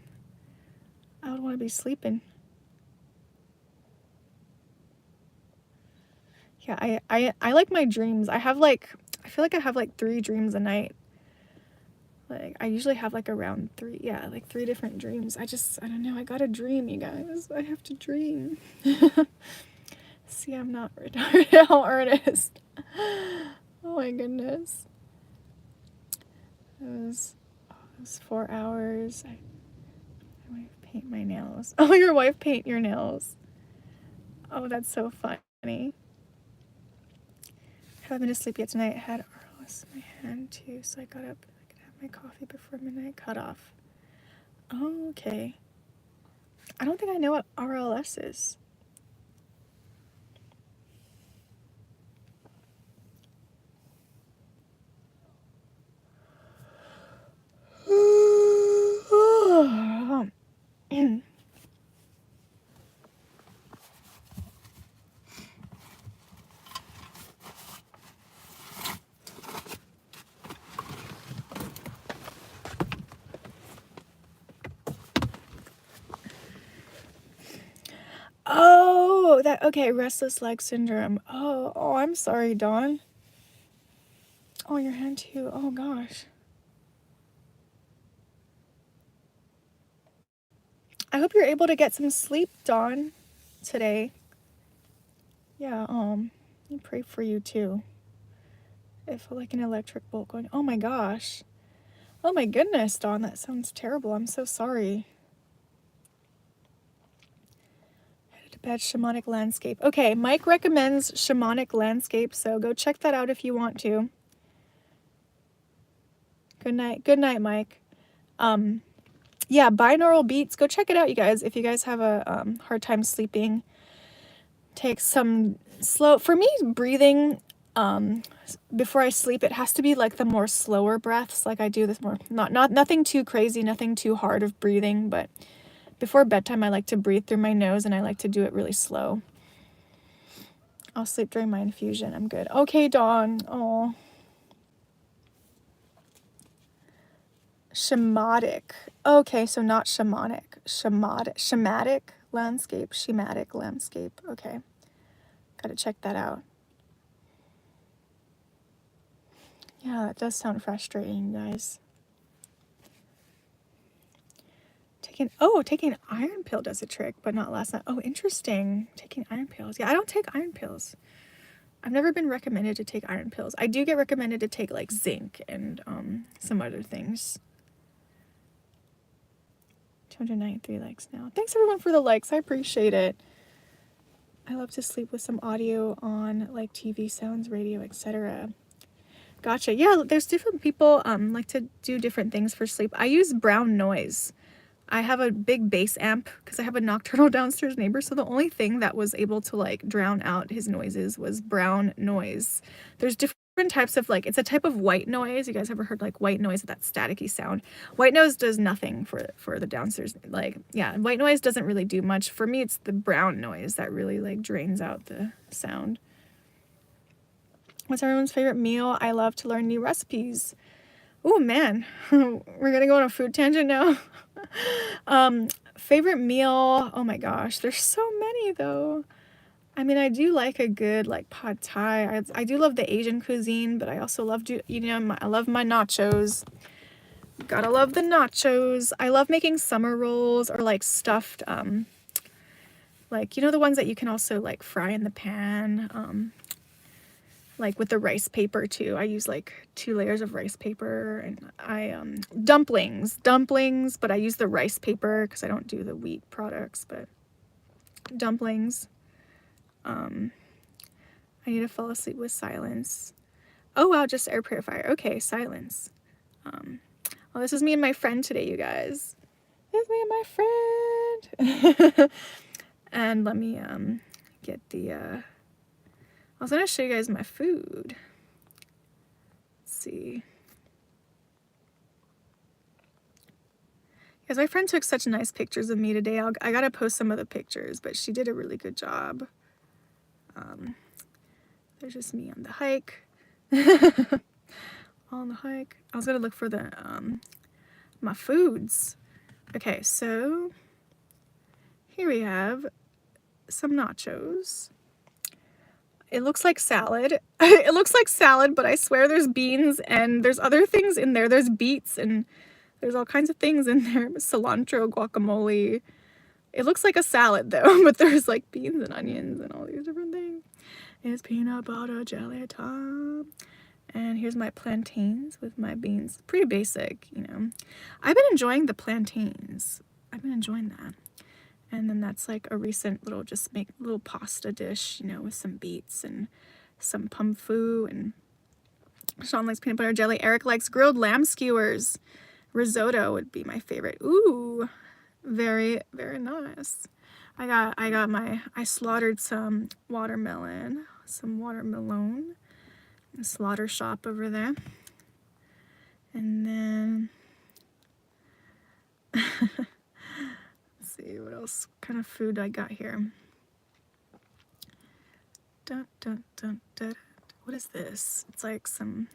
I would want to be sleeping. Yeah, I like my dreams. I feel like I have like 3 dreams a night. Like I usually have like around 3, like 3 different dreams. I don't know. I got to dream, you guys. I have to dream. See, I'm not retarded. How earnest. Oh my goodness. It was 4 hours. My wife paint my nails. Oh, your wife paint your nails. Oh, that's so funny. Haven't been to sleep yet tonight. I had RLS in my hand too, so I got up. I could have my coffee before midnight cutoff. Oh, okay. I don't think I know what RLS is. Oh, okay, restless leg syndrome. Oh, I'm sorry, Dawn. Oh, your hand too. Oh gosh. I hope you're able to get some sleep, Dawn, today. Yeah, I pray for you too. I feel like an electric bolt going. Oh my gosh. Oh my goodness, Dawn, that sounds terrible. I'm so sorry. Headed to bed, Shamanic Landscape. Okay, Mike recommends Shamanic Landscape, so go check that out if you want to. Good night, Mike. Yeah, binaural beats. Go check it out, you guys. If you guys have a hard time sleeping, take some slow. For me, breathing before I sleep, it has to be like the more slower breaths. Like I do this more, nothing too crazy, nothing too hard of breathing. But before bedtime, I like to breathe through my nose, and I like to do it really slow. I'll sleep during my infusion. I'm good. Okay, Dawn. Oh. Shamadic. Okay, so not shamanic. Shamatic landscape. Shamatic landscape. Okay. Gotta check that out. Yeah, that does sound frustrating, guys. Taking iron pill does a trick, but not last night. Oh, interesting. Taking iron pills. Yeah, I don't take iron pills. I've never been recommended to take iron pills. I do get recommended to take like zinc and some other things. 293 likes now. Thanks everyone for the likes. I appreciate it. I love to sleep with some audio on, like TV sounds, radio, etc. Gotcha. Yeah, there's different people like to do different things for sleep. I use brown noise. I have a big bass amp because I have a nocturnal downstairs neighbor, so the only thing that was able to like drown out his noises was brown noise. There's different types of like, it's a type of white noise. You guys ever heard like white noise, that staticky sound? White noise does nothing for the downstairs. Like, yeah, white noise doesn't really do much. For me, it's the brown noise that really like drains out the sound. What's everyone's favorite meal? I love to learn new recipes. Oh man, we're gonna go on a food tangent now. Favorite meal, oh my gosh, there's so many though. I mean, I do like a good like pad thai. I do love the Asian cuisine, but I also love I love my nachos. Gotta love the nachos. I love making summer rolls or like stuffed, like, you know, the ones that you can also like fry in the pan, like with the rice paper too. I use like 2 layers of rice paper, and I dumplings, but I use the rice paper because I don't do the wheat products. But dumplings. I need to fall asleep with silence. Oh wow, just air purifier. Okay, silence. Well, this is me and my friend today, you guys. This is me and my friend. And let me get the I was gonna show you guys my food. Let's see. Because my friend took such nice pictures of me today. I gotta post some of the pictures, but she did a really good job. There's just me on the hike. On the hike. I was gonna look for the my foods. Okay, so here we have some nachos. It looks like salad. It looks like salad, but I swear there's beans and there's other things in there. There's beets and there's all kinds of things in there. Cilantro, guacamole. It looks like a salad though, but there's like beans and onions and all these different things. It's peanut butter jelly time. And here's my plantains with my beans. Pretty basic, you know. I've been enjoying the plantains. I've been enjoying that. And then that's like a recent little, just make little pasta dish, you know, with some beets and some pumfu. And Sean likes peanut butter jelly. Eric likes grilled lamb skewers. Risotto would be my favorite. Ooh, very, very nice. I slaughtered some watermelon, a slaughter shop over there. And then, let's see, what else kind of food I got here. Dun, dun, dun, dun. What is this? It's like some,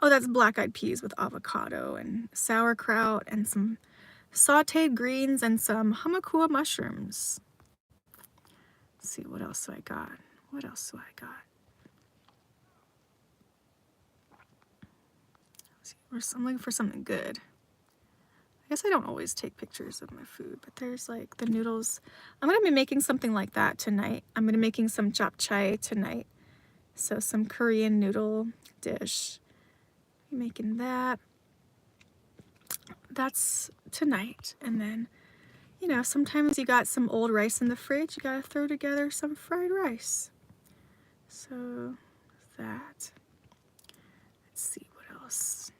oh, that's black-eyed peas with avocado and sauerkraut and some sauteed greens and some hamakua mushrooms. Let's see, what else do I got? What else do I got? Let's see, I'm looking for something good. I guess I don't always take pictures of my food, but there's like the noodles. I'm going to be making something like that tonight. I'm going to be making some japchae tonight. So some Korean noodle dish. Making that. That's tonight. And then, you know, sometimes you got some old rice in the fridge. You got to throw together some fried rice. So that. Let's see what else.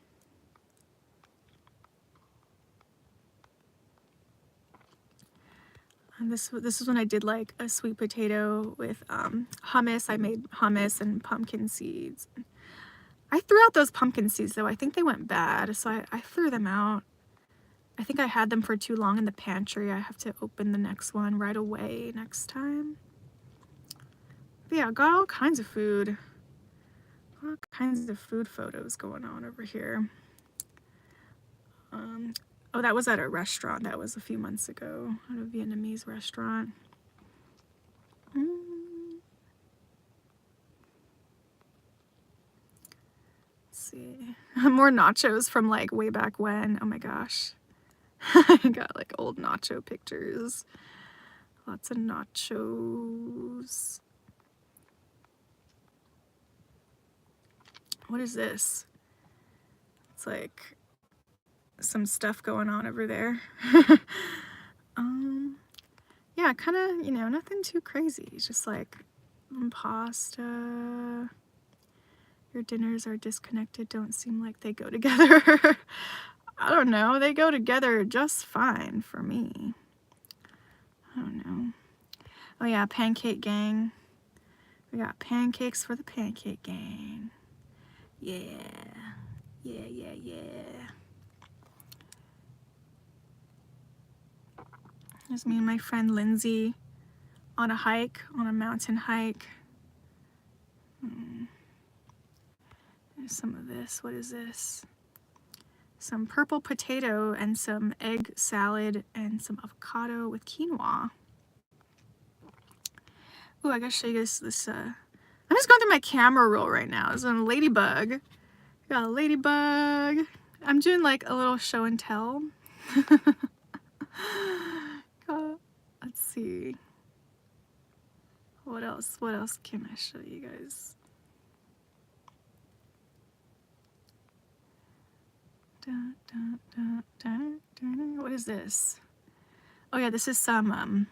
And this is when I did like a sweet potato with hummus. I made hummus and pumpkin seeds. I threw out those pumpkin seeds though. I think they went bad, so I threw them out. I think I had them for too long in the pantry. I have to open the next one right away next time. But yeah, got all kinds of food. All kinds of food photos going on over here. Oh, that was at a restaurant. That was a few months ago at a Vietnamese restaurant. Let's see. More nachos from like way back when. Oh my gosh. I got like old nacho pictures. Lots of nachos. What is this? It's like some stuff going on over there. Yeah, kind of, you know, nothing too crazy. It's just like pasta. Your dinners are disconnected, don't seem like they go together. I don't know, they go together just fine for me. I don't know. Oh yeah, pancake gang. We got pancakes for the pancake gang. Yeah. Yeah, yeah, yeah. There's me and my friend Lindsay on a hike, on a mountain hike. There's some of this. What is this? Some purple potato and some egg salad and some avocado with quinoa. Ooh, I gotta show you guys this. I'm just going through my camera roll right now. There's a ladybug. Got a ladybug. I'm doing like a little show and tell. Let's see. What else? What else can I show you guys? What is this? Oh yeah, this is some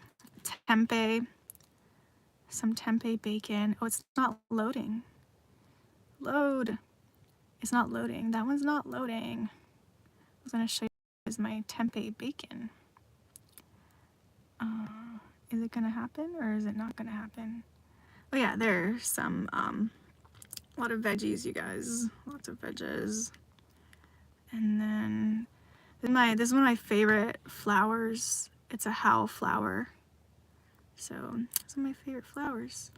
tempeh. Some tempeh bacon. Oh, it's not loading. Load. It's not loading. That one's not loading. I was gonna show you guys my tempeh bacon. Is it gonna happen or is it not gonna happen? Oh yeah, there's some a lot of veggies, you guys. Lots of veggies. And then this is one of my favorite flowers. It's a Hao flower. So these are my favorite flowers.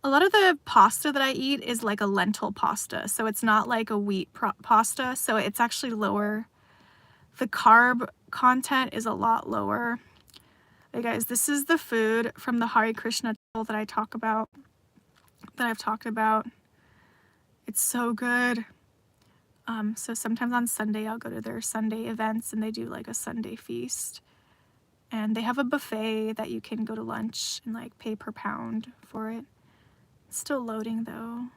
A lot of the pasta that I eat is like a lentil pasta. So it's not like a wheat pasta. So it's actually lower. The carb content is a lot lower. Hey guys, this is the food from the Hare Krishna temple that I've talked about. It's so good. So sometimes on Sunday I'll go to their Sunday events and they do like a Sunday feast. And they have a buffet that you can go to lunch and like pay per pound for it. It's still loading though.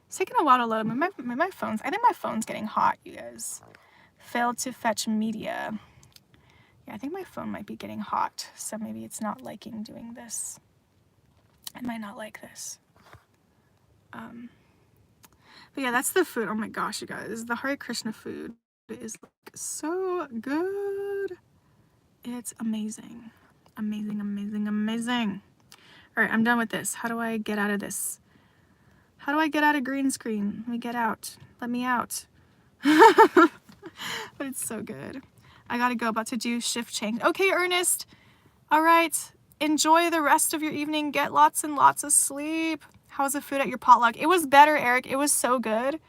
It's taking a while to load. My phone's, I think my phone's getting hot, you guys. Failed to fetch media. Yeah, I think my phone might be getting hot. So maybe it's not liking doing this. I might not like this. But yeah, that's the food. Oh my gosh, you guys. The Hare Krishna food is like so good. It's amazing. Amazing, amazing, amazing. All right, I'm done with this. How do I get out of this? How do I get out of green screen? Let me get out. Let me out. But it's so good. I gotta go. About to do shift change. Okay, Ernest. All right. Enjoy the rest of your evening. Get lots and lots of sleep. How was the food at your potluck? It was better, Eric. It was so good.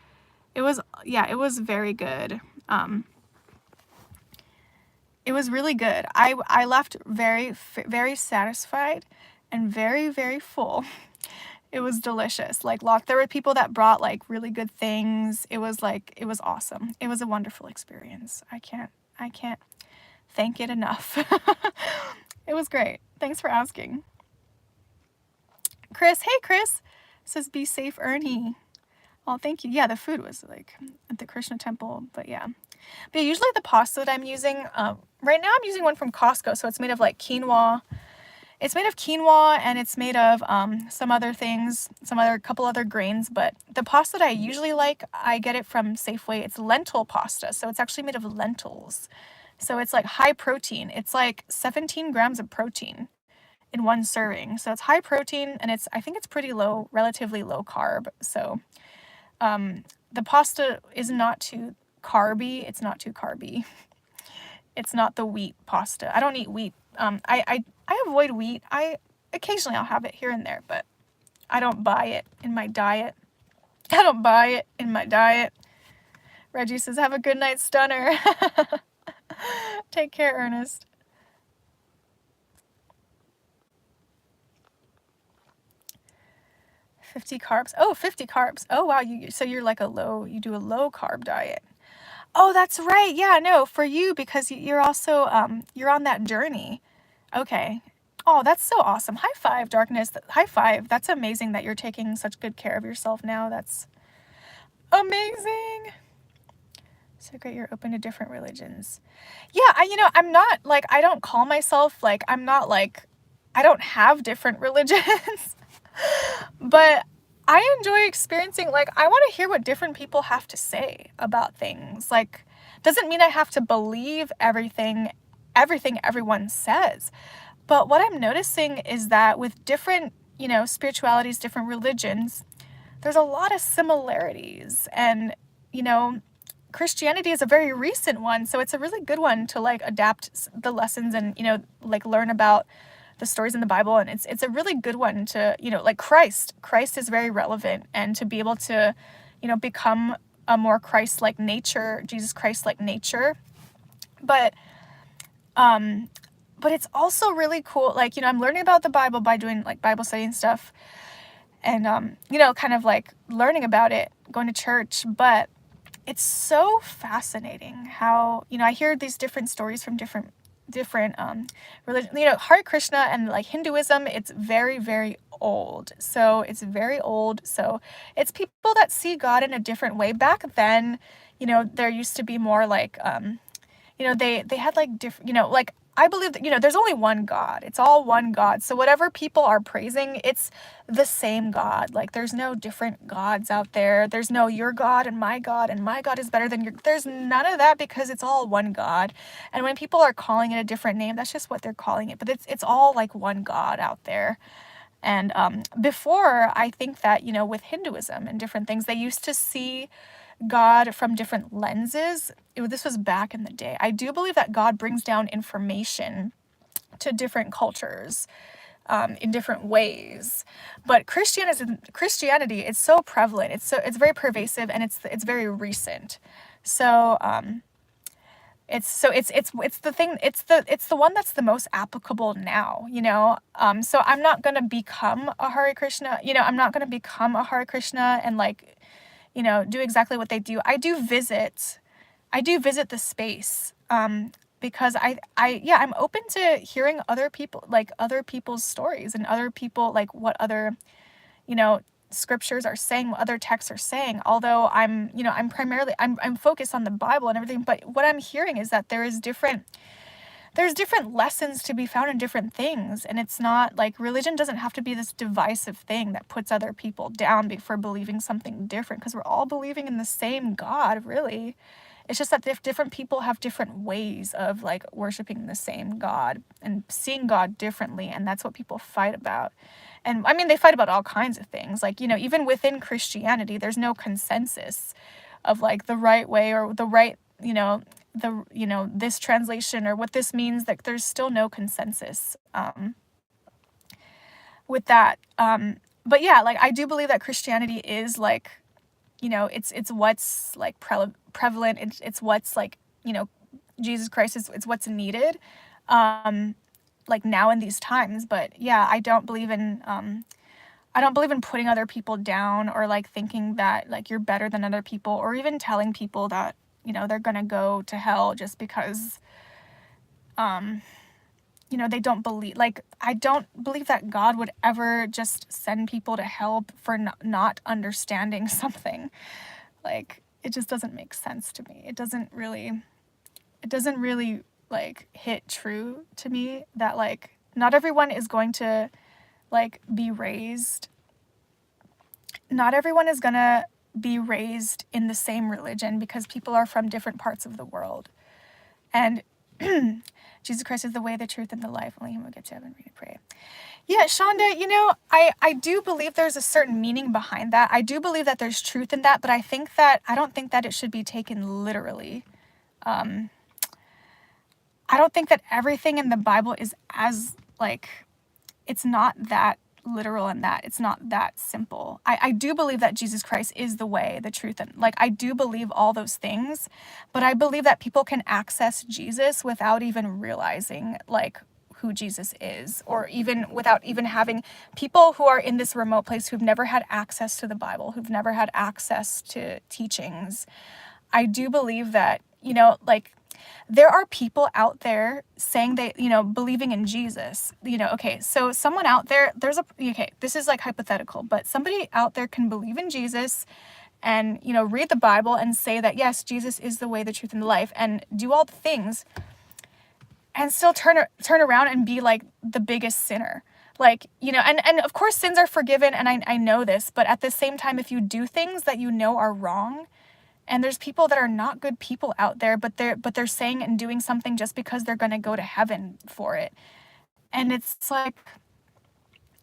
It was, yeah, it was very good. It was really good. I left very, very satisfied and very, very full. It was delicious. Like, there were people that brought like really good things. It was awesome. It was a wonderful experience. I can't thank it enough. It was great. Thanks for asking. Chris, hey Chris, says be safe, Ernie. Oh, thank you. Yeah, the food was like at the Krishna temple, but yeah. But usually the pasta that I'm using, right now I'm using one from Costco, so it's made of like quinoa. It's made of quinoa and it's made of some other things, couple other grains, but the pasta that I usually like, I get it from Safeway. It's lentil pasta, so it's actually made of lentils. So it's like high protein. It's like 17 grams of protein in one serving. So it's high protein and I think it's pretty low, relatively low carb. So the pasta is not too carby. It's not too carby. It's not the wheat pasta. I don't eat wheat. I avoid wheat. Occasionally I'll have it here and there, but I don't buy it in my diet. Reggie says, have a good night, Stunner. Take care, Ernest. $50 carbs. Oh, 50 carbs. Oh, wow. So you're like you do a low carb diet. Oh, that's right. Yeah, no, for you, because you're also, you're on that journey. Okay. Oh, that's so awesome. High five, darkness. High five. That's amazing that you're taking such good care of yourself now. That's amazing. So great you're open to different religions. Yeah, I'm not like, I don't call myself like, I'm not like, I don't have different religions, but I enjoy experiencing, like, I want to hear what different people have to say about things. Like, doesn't mean I have to believe everything everyone says. But what I'm noticing is that with different, spiritualities, different religions, there's a lot of similarities. And, Christianity is a very recent one, so it's a really good one to like adapt the lessons and, like learn about the stories in the Bible. And it's a really good one to, like Christ is very relevant, and to be able to, become a more Christ-like nature, Jesus Christ-like nature. But it's also really cool. Like, I'm learning about the Bible by doing like Bible study and stuff, and, kind of like learning about it, going to church. But it's so fascinating how, I hear these different stories from different religion. Hare Krishna and like Hinduism, it's very, very old. So it's very old. So it's people that see God in a different way. Back then, there used to be more like, they had like different, like, I believe that, there's only one God. It's all one God. So whatever people are praising, it's the same God. Like, there's no different gods out there. There's no your God and my God is better than your. There's none of that, because it's all one God. And when people are calling it a different name, that's just what they're calling it. But it's all like one God out there. And before, I think that, with Hinduism and different things, they used to see God from different lenses. This was back in the day. I do believe that God brings down information to different cultures in different ways. But Christianity is so prevalent. It's very pervasive, and it's very recent. So it's the one that's the most applicable now, so I'm not going to become a Hare Krishna, I'm not going to become a Hare Krishna and like, do exactly what they do. I do visit the space, because I'm open to hearing other people's stories, and other people, like what other, scriptures are saying, what other texts are saying. Although I'm primarily, I'm focused on the Bible and everything, but what I'm hearing is that there's different lessons to be found in different things. And it's not like, religion doesn't have to be this divisive thing that puts other people down for believing something different, because we're all believing in the same God, really. It's just that different people have different ways of like worshiping the same God and seeing God differently, and that's what people fight about. And I mean, they fight about all kinds of things. Like, even within Christianity, there's no consensus of like the right way or the right, this translation or what this means. That there's still no consensus with that. But yeah, like, I do believe that Christianity is like, it's what's like prevalent. It's what's like, Jesus Christ it's what's needed, like now in these times. But yeah, I don't believe in putting other people down, or like thinking that like you're better than other people, or even telling people that, they're gonna go to hell just because, they don't believe. Like, I don't believe that God would ever just send people to hell for not understanding something. Like, it just doesn't make sense to me. It doesn't really like hit true to me that like not everyone is going to like be raised. Not everyone is gonna be raised in the same religion, because people are from different parts of the world. And Jesus Christ is the way, the truth, and the life. Only him will get to heaven. Read and pray. Yeah, Shonda, I do believe there's a certain meaning behind that. I do believe that there's truth in that, but I don't think that it should be taken literally. I don't think that everything in the Bible is as like, it's not that literal, and that it's not that simple. I do believe that Jesus Christ is the way, the truth, and like, I do believe all those things, but I believe that people can access Jesus without even realizing like who Jesus is, or even without even having people who are in this remote place who've never had access to the Bible, who've never had access to teachings. I do believe that, like, there are people out there saying they, believing in Jesus, okay, so someone out there, okay, this is like hypothetical, but somebody out there can believe in Jesus and, read the Bible and say that, yes, Jesus is the way, the truth, and the life, and do all the things, and still turn around and be like the biggest sinner. Like, and of course sins are forgiven, and I know this, but at the same time, if you do things that are wrong, and there's people that are not good people out there, but they're saying and doing something just because they're going to go to heaven for it. And it's like,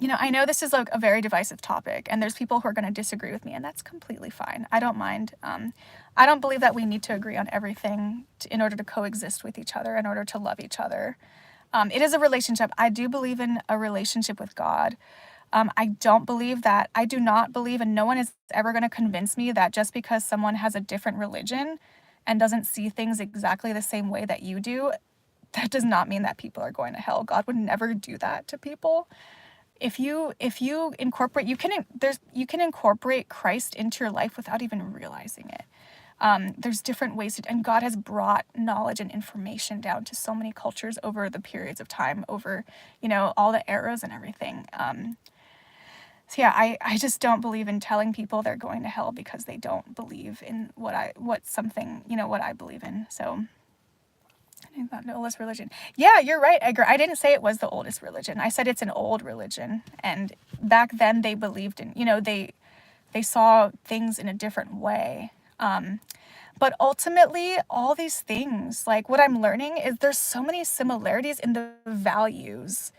I know this is like a very divisive topic, and there's people who are going to disagree with me, and that's completely fine. I don't mind. I don't believe that we need to agree on everything in order to coexist with each other, in order to love each other. It is a relationship. I do believe in a relationship with God. I do not believe, and no one is ever going to convince me that just because someone has a different religion and doesn't see things exactly the same way that you do, that does not mean that people are going to hell. God would never do that to people. If you incorporate, you can incorporate Christ into your life without even realizing it. There's different ways and God has brought knowledge and information down to so many cultures over the periods of time, over, all the eras and everything. So yeah, I just don't believe in telling people they're going to hell because they don't believe in what I believe in. So I think that the oldest religion. Yeah, you're right, Edgar. I didn't say it was the oldest religion. I said it's an old religion. And back then they believed in, they saw things in a different way. But ultimately, all these things, like what I'm learning is there's so many similarities in the values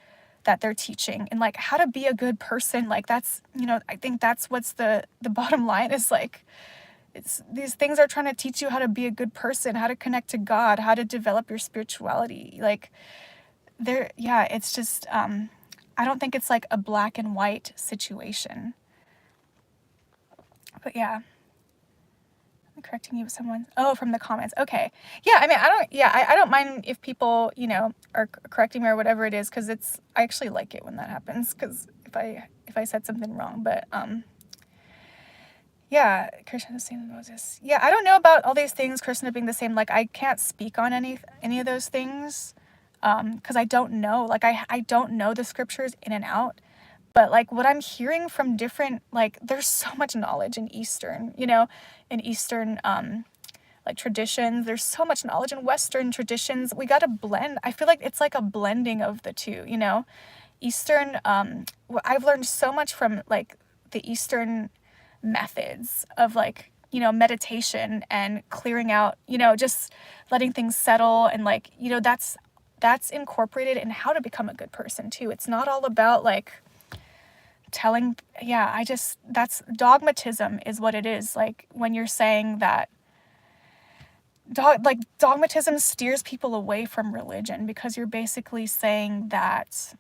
that they're teaching and like how to be a good person. Like that's, I think that's what's the bottom line is like, it's these things are trying to teach you how to be a good person, how to connect to God, how to develop your spirituality. Like it's just, I don't think it's like a black and white situation. But yeah. I'm correcting you with someone. Oh, from the comments. Okay. Yeah, I mean, I don't mind if people, are correcting me or whatever it is, because I actually like it when that happens, because if I said something wrong, but, yeah, Krishna the same as Moses. Yeah, I don't know about all these things, Krishna being the same. Like, I can't speak on any of those things, because I don't know. Like, I don't know the scriptures in and out. But like what I'm hearing from different, like there's so much knowledge in Eastern, like traditions. There's so much knowledge in Western traditions. We got to blend. I feel like it's like a blending of the two, Eastern, I've learned so much from like the Eastern methods of like, meditation and clearing out, just letting things settle. And like, that's incorporated in how to become a good person too. It's not all about like, that's dogmatism is what it is. Like when you're saying that dogmatism steers people away from religion, because you're basically saying that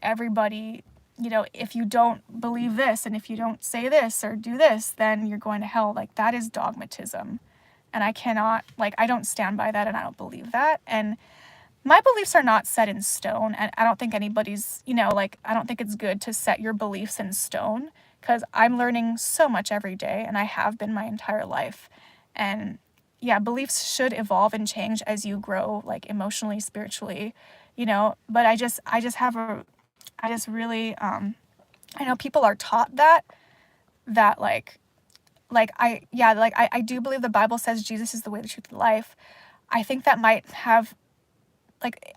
everybody, if you don't believe this and if you don't say this or do this, then you're going to hell. Like that is dogmatism. And I don't stand by that, and I don't believe that. And my beliefs are not set in stone, and I don't think anybody's, I don't think it's good to set your beliefs in stone, because I'm learning so much every day, and I have been my entire life. And yeah, beliefs should evolve and change as you grow, like emotionally, spiritually, but I know people are taught that I do believe the Bible says Jesus is the way, the truth, and the life. I think that might have,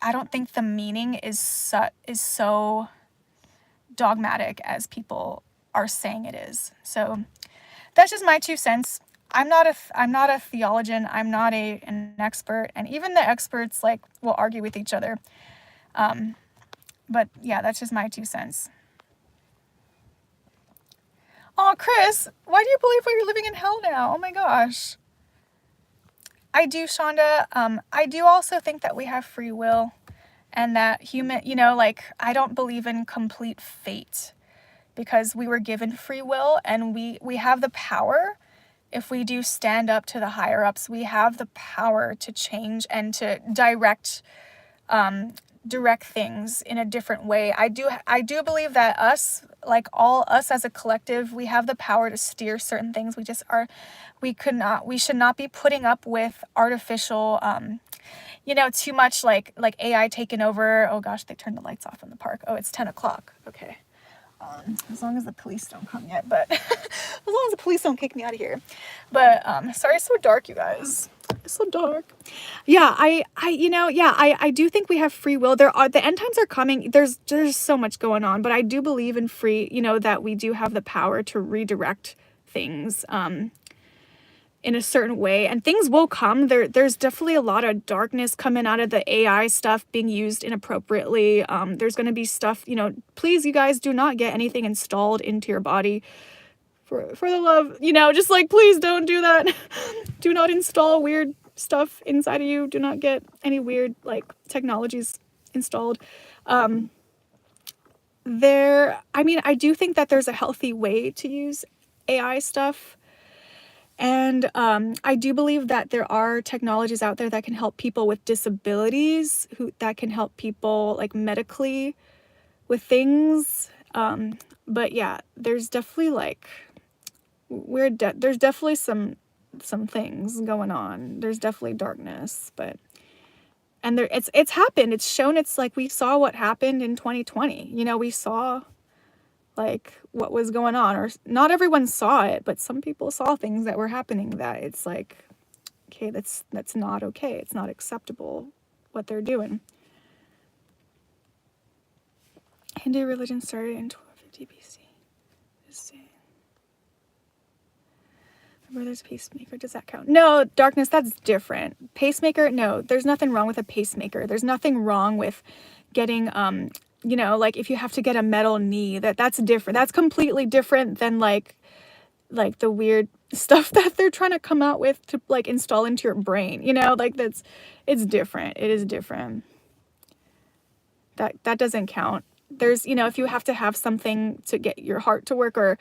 I don't think the meaning is so dogmatic as people are saying it is. So that's just my 2 cents. I'm not a theologian. I'm not an expert, and even the experts will argue with each other. But yeah, that's just my 2 cents. Oh, Chris, why do you believe we're living in hell now? Oh my gosh. I do, Shonda. I do also think that we have free will, and that I don't believe in complete fate, because we were given free will, and we have the power. If we do stand up to the higher ups, we have the power to change and to direct things in a different way. I do believe that us, all us as a collective, we have the power to steer certain things. We should not be putting up with artificial you know, too much like AI taking over. Oh gosh, they turned the lights off in the park. Oh, it's 10 o'clock. Okay. As long as the police don't come yet, but as long as the police don't kick me out of here. But sorry, it's so dark, you guys. It's so dark. Yeah, I do think we have free will. The end times are coming. There's so much going on, but I do believe in free, you know, that we do have the power to redirect things in a certain way, and things will come. There's definitely a lot of darkness coming out of the AI stuff being used inappropriately. There's going to be stuff, you know, please, you guys, do not get anything installed into your body for the love, you know, just like, please don't do that. Do not install weird stuff inside of you. Do not get any weird like technologies installed. I mean, I do think that there's a healthy way to use AI stuff. And I do believe that there are technologies out there that can help people with disabilities, that can help people like medically with things. But yeah, there's definitely like there's definitely some things going on. There's definitely darkness, and it's happened. It's shown. It's like we saw what happened in 2020. You know, we saw like what was going on, or not everyone saw it, but some people saw things that were happening that it's like, okay, that's not okay. It's not acceptable what they're doing. Hindu religion started in 1250 BC. Just saying. My brother's pacemaker, does that count? No, darkness, that's different. Pacemaker, no, there's nothing wrong with a pacemaker. There's nothing wrong with getting you know, like if you have to get a metal knee, that's different. That's completely different than like the weird stuff that they're trying to come out with to like install into your brain, you know, like it's different. It is different. That doesn't count. There's, you know, if you have to have something to get your heart to work or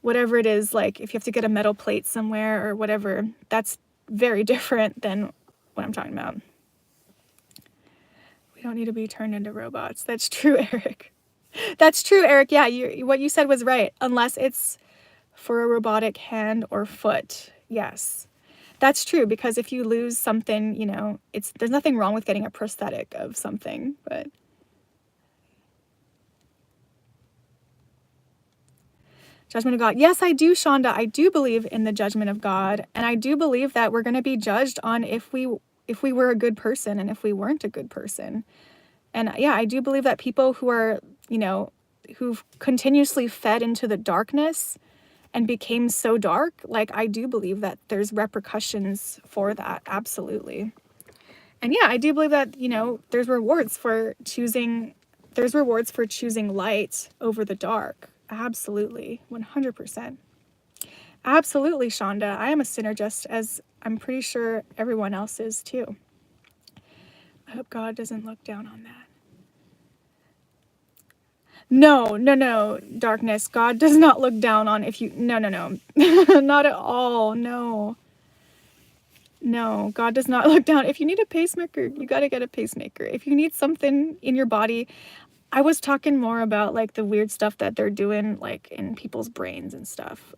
whatever it is, like if you have to get a metal plate somewhere or whatever, that's very different than what I'm talking about. We don't need to be turned into robots. That's true, Eric. That's true, Eric. Yeah, what you said was right. Unless it's for a robotic hand or foot. Yes, that's true. Because if you lose something, you know, there's nothing wrong with getting a prosthetic of something. But judgment of God. Yes, I do, Shonda. I do believe in the judgment of God, and I do believe that we're going to be judged on if we were a good person and if we weren't a good person. And yeah, I do believe that people who are, you know, who've continuously fed into the darkness and became so dark, like I do believe that there's repercussions for that. Absolutely. And yeah, I do believe that, you know, there's rewards for choosing light over the dark. Absolutely. 100%. Absolutely, Shonda. I am a sinner just as I'm pretty sure everyone else is too. I hope God doesn't look down on that. No, darkness. God does not look down on if you... No. Not at all. No, God does not look down. If you need a pacemaker, you got to get a pacemaker. If you need something in your body... I was talking more about like the weird stuff that they're doing like in people's brains and stuff.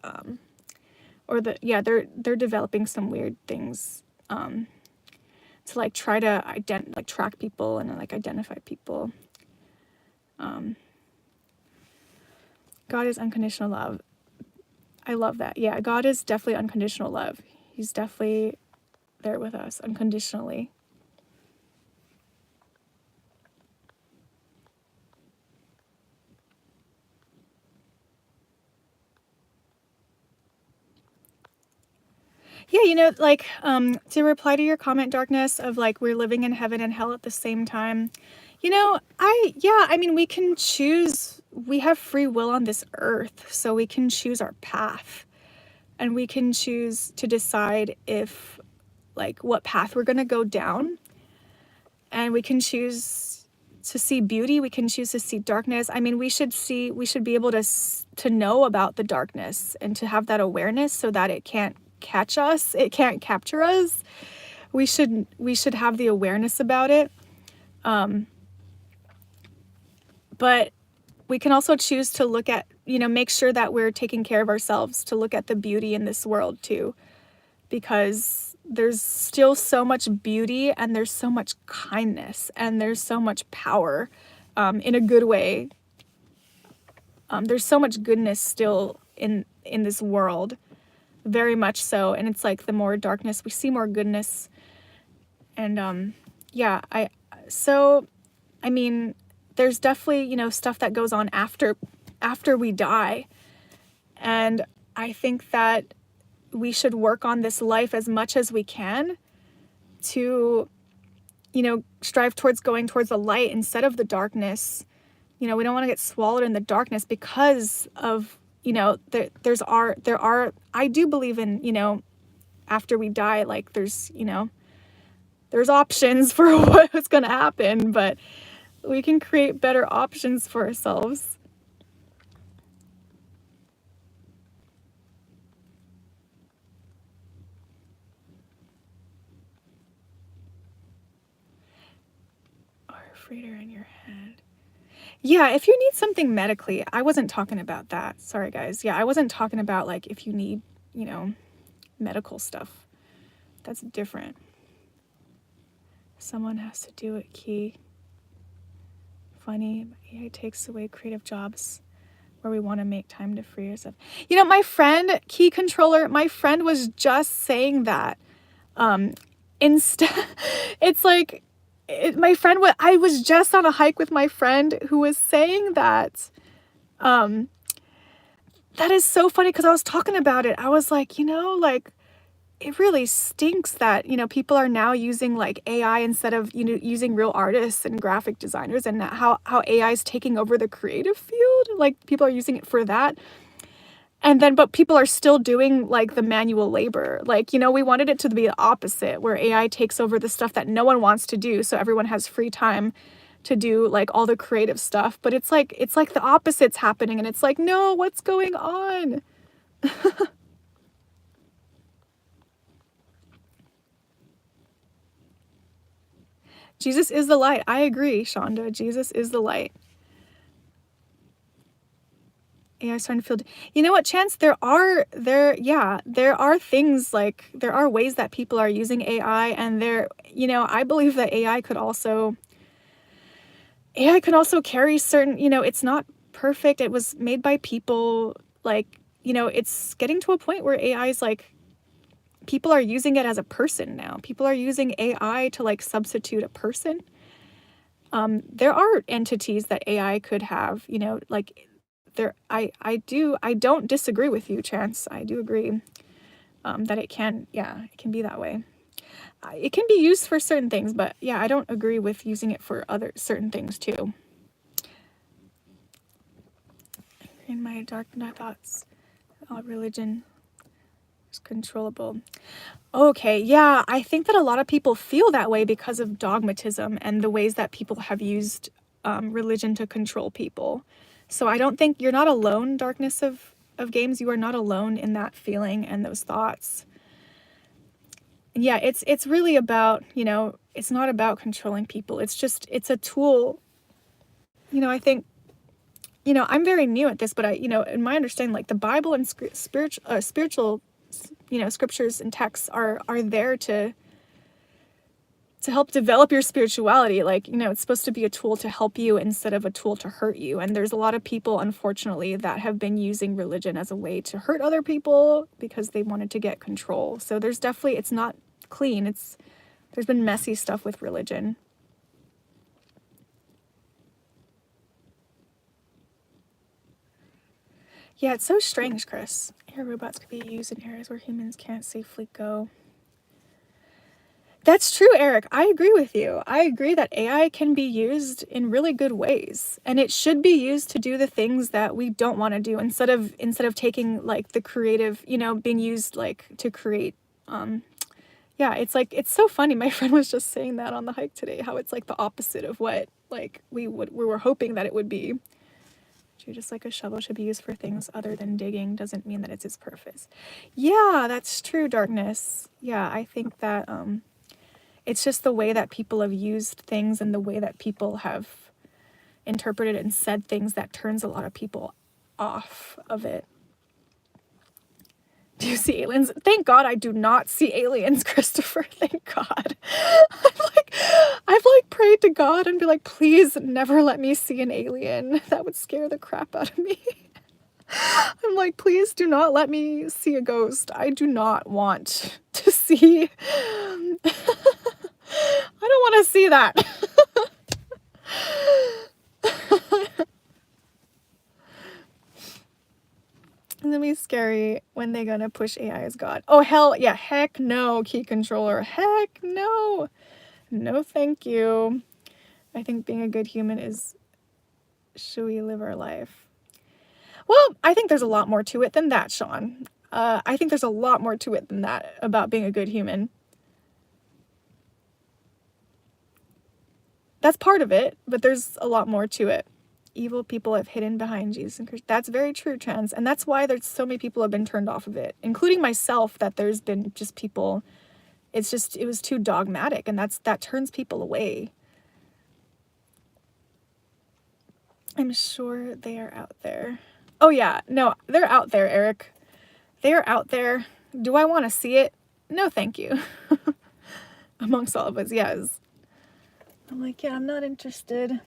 They're developing some weird things to like try to track people and like identify people. God is unconditional love. I love that. Yeah, God is definitely unconditional love. He's definitely there with us unconditionally. Yeah, you know, like, to reply to your comment, Darkness, of like, we're living in heaven and hell at the same time. You know, I mean, we can choose, we have free will on this earth, so we can choose our path. And we can choose to decide if, like, what path we're going to go down. And we can choose to see beauty. We can choose to see darkness. I mean, we should be able to know about the darkness and to have that awareness so that it can't catch us. It can't capture us. We should have the awareness about it. But we can also choose to look at, you know, make sure that we're taking care of ourselves, to look at the beauty in this world too. Because there's still so much beauty, and there's so much kindness, and there's so much power, in a good way. There's so much goodness still in this world, very much so. And it's like the more darkness we see, more goodness. And yeah, I mean, there's definitely, you know, stuff that goes on after we die. And I think that we should work on this life as much as we can to, you know, strive towards going towards the light instead of the darkness. You know, we don't want to get swallowed in the darkness because of, you know, there are, I do believe in, you know, after we die, like there's, you know, there's options for what's going to happen, but we can create better options for ourselves. Or a reader in your head. Yeah, if you need something medically, I wasn't talking about that. Sorry, guys. Yeah, I wasn't talking about like if you need, you know, medical stuff. That's different. Someone has to do it, Key. Funny, AI takes away creative jobs where we want to make time to free ourselves. You know, my friend, Key Controller, my friend was just saying that. Instead, it's like, my friend, I was just on a hike with my friend who was saying that. That is so funny because I was talking about it. I was like, you know, like, it really stinks that, you know, people are now using like AI instead of, you know, using real artists and graphic designers, and how AI is taking over the creative field. Like people are using it for that. And then, but people are still doing like the manual labor. Like, you know, we wanted it to be the opposite, where AI takes over the stuff that no one wants to do. So everyone has free time to do like all the creative stuff. But it's like the opposite's happening. And it's like, no, what's going on? Jesus is the light. I agree, Shonda. Jesus is the light. AI is trying to feel. You know what, Chance? There are things like, there are ways that people are using AI, and you know, I believe that AI could also carry certain, you know, it's not perfect. It was made by people. Like, you know, it's getting to a point where AI is like, people are using it as a person now. People are using AI to like substitute a person. There are entities that AI could have, you know, like I don't disagree with you, Chance. I do agree that it can be that way. It can be used for certain things, but yeah, I don't agree with using it for other certain things too. In my dark thoughts, religion is controllable. Okay, yeah, I think that a lot of people feel that way because of dogmatism and the ways that people have used religion to control people. So I don't think you're not alone, Darkness of Games. You are not alone in that feeling and those thoughts. And yeah, it's really about, you know, it's not about controlling people. It's a tool. You know, I think, you know, I'm very new at this, but you know, in my understanding, like the Bible and spiritual, you know, scriptures and texts are there to help develop your spirituality. Like, you know, it's supposed to be a tool to help you instead of a tool to hurt you. And there's a lot of people, unfortunately, that have been using religion as a way to hurt other people because they wanted to get control. So there's definitely, it's not clean. There's been messy stuff with religion. Yeah, it's so strange, Chris. AI robots could be used in areas where humans can't safely go. That's true, Eric. I agree with you. I agree that AI can be used in really good ways, and it should be used to do the things that we don't want to do instead of taking like the creative, you know, being used like to create. Yeah, it's like, it's so funny. My friend was just saying that on the hike today, how it's like the opposite of what like we were hoping that it would be. Just like a shovel should be used for things other than digging doesn't mean that it's its purpose. Yeah, that's true, Darkness. Yeah, I think that it's just the way that people have used things and the way that people have interpreted and said things that turns a lot of people off of it. Do you see aliens? Thank God I do not see aliens, Christopher. Thank God. I've like prayed to God and be like, please never let me see an alien. That would scare the crap out of me. I'm like, please do not let me see a ghost. I do not want to see. I don't want to see that. It's gonna be scary when they're gonna push AI as God. Oh, hell yeah. Heck no, key controller. Heck no. No, thank you. I think being a good human is, should we live our life? Well, I think there's a lot more to it than that, Sean. I think there's a lot more to it than that about being a good human. That's part of it, but there's a lot more to it. Evil people have hidden behind Jesus and Christ. That's very true, Trans. And that's why there's so many people have been turned off of it, including myself, that there's been just people, it was too dogmatic, and that turns people away. I'm sure they are out there. Oh yeah, no, they're out there, Eric. They are out there. Do I want to see it? No, thank you. Amongst all of us, yes. I'm like, yeah, I'm not interested. I'm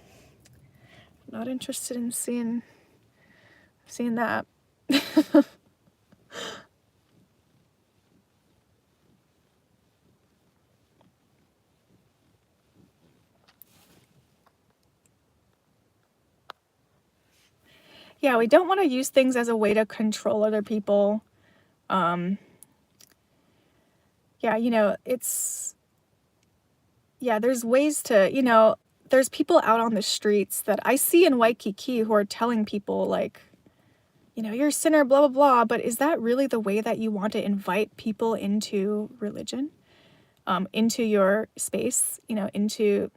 not interested in seeing that. Yeah, we don't want to use things as a way to control other people. Yeah, there's ways to, there's people out on the streets that I see in Waikiki who are telling people like, you're a sinner, blah, blah, blah. But is that really the way that you want to invite people into religion, into your space, into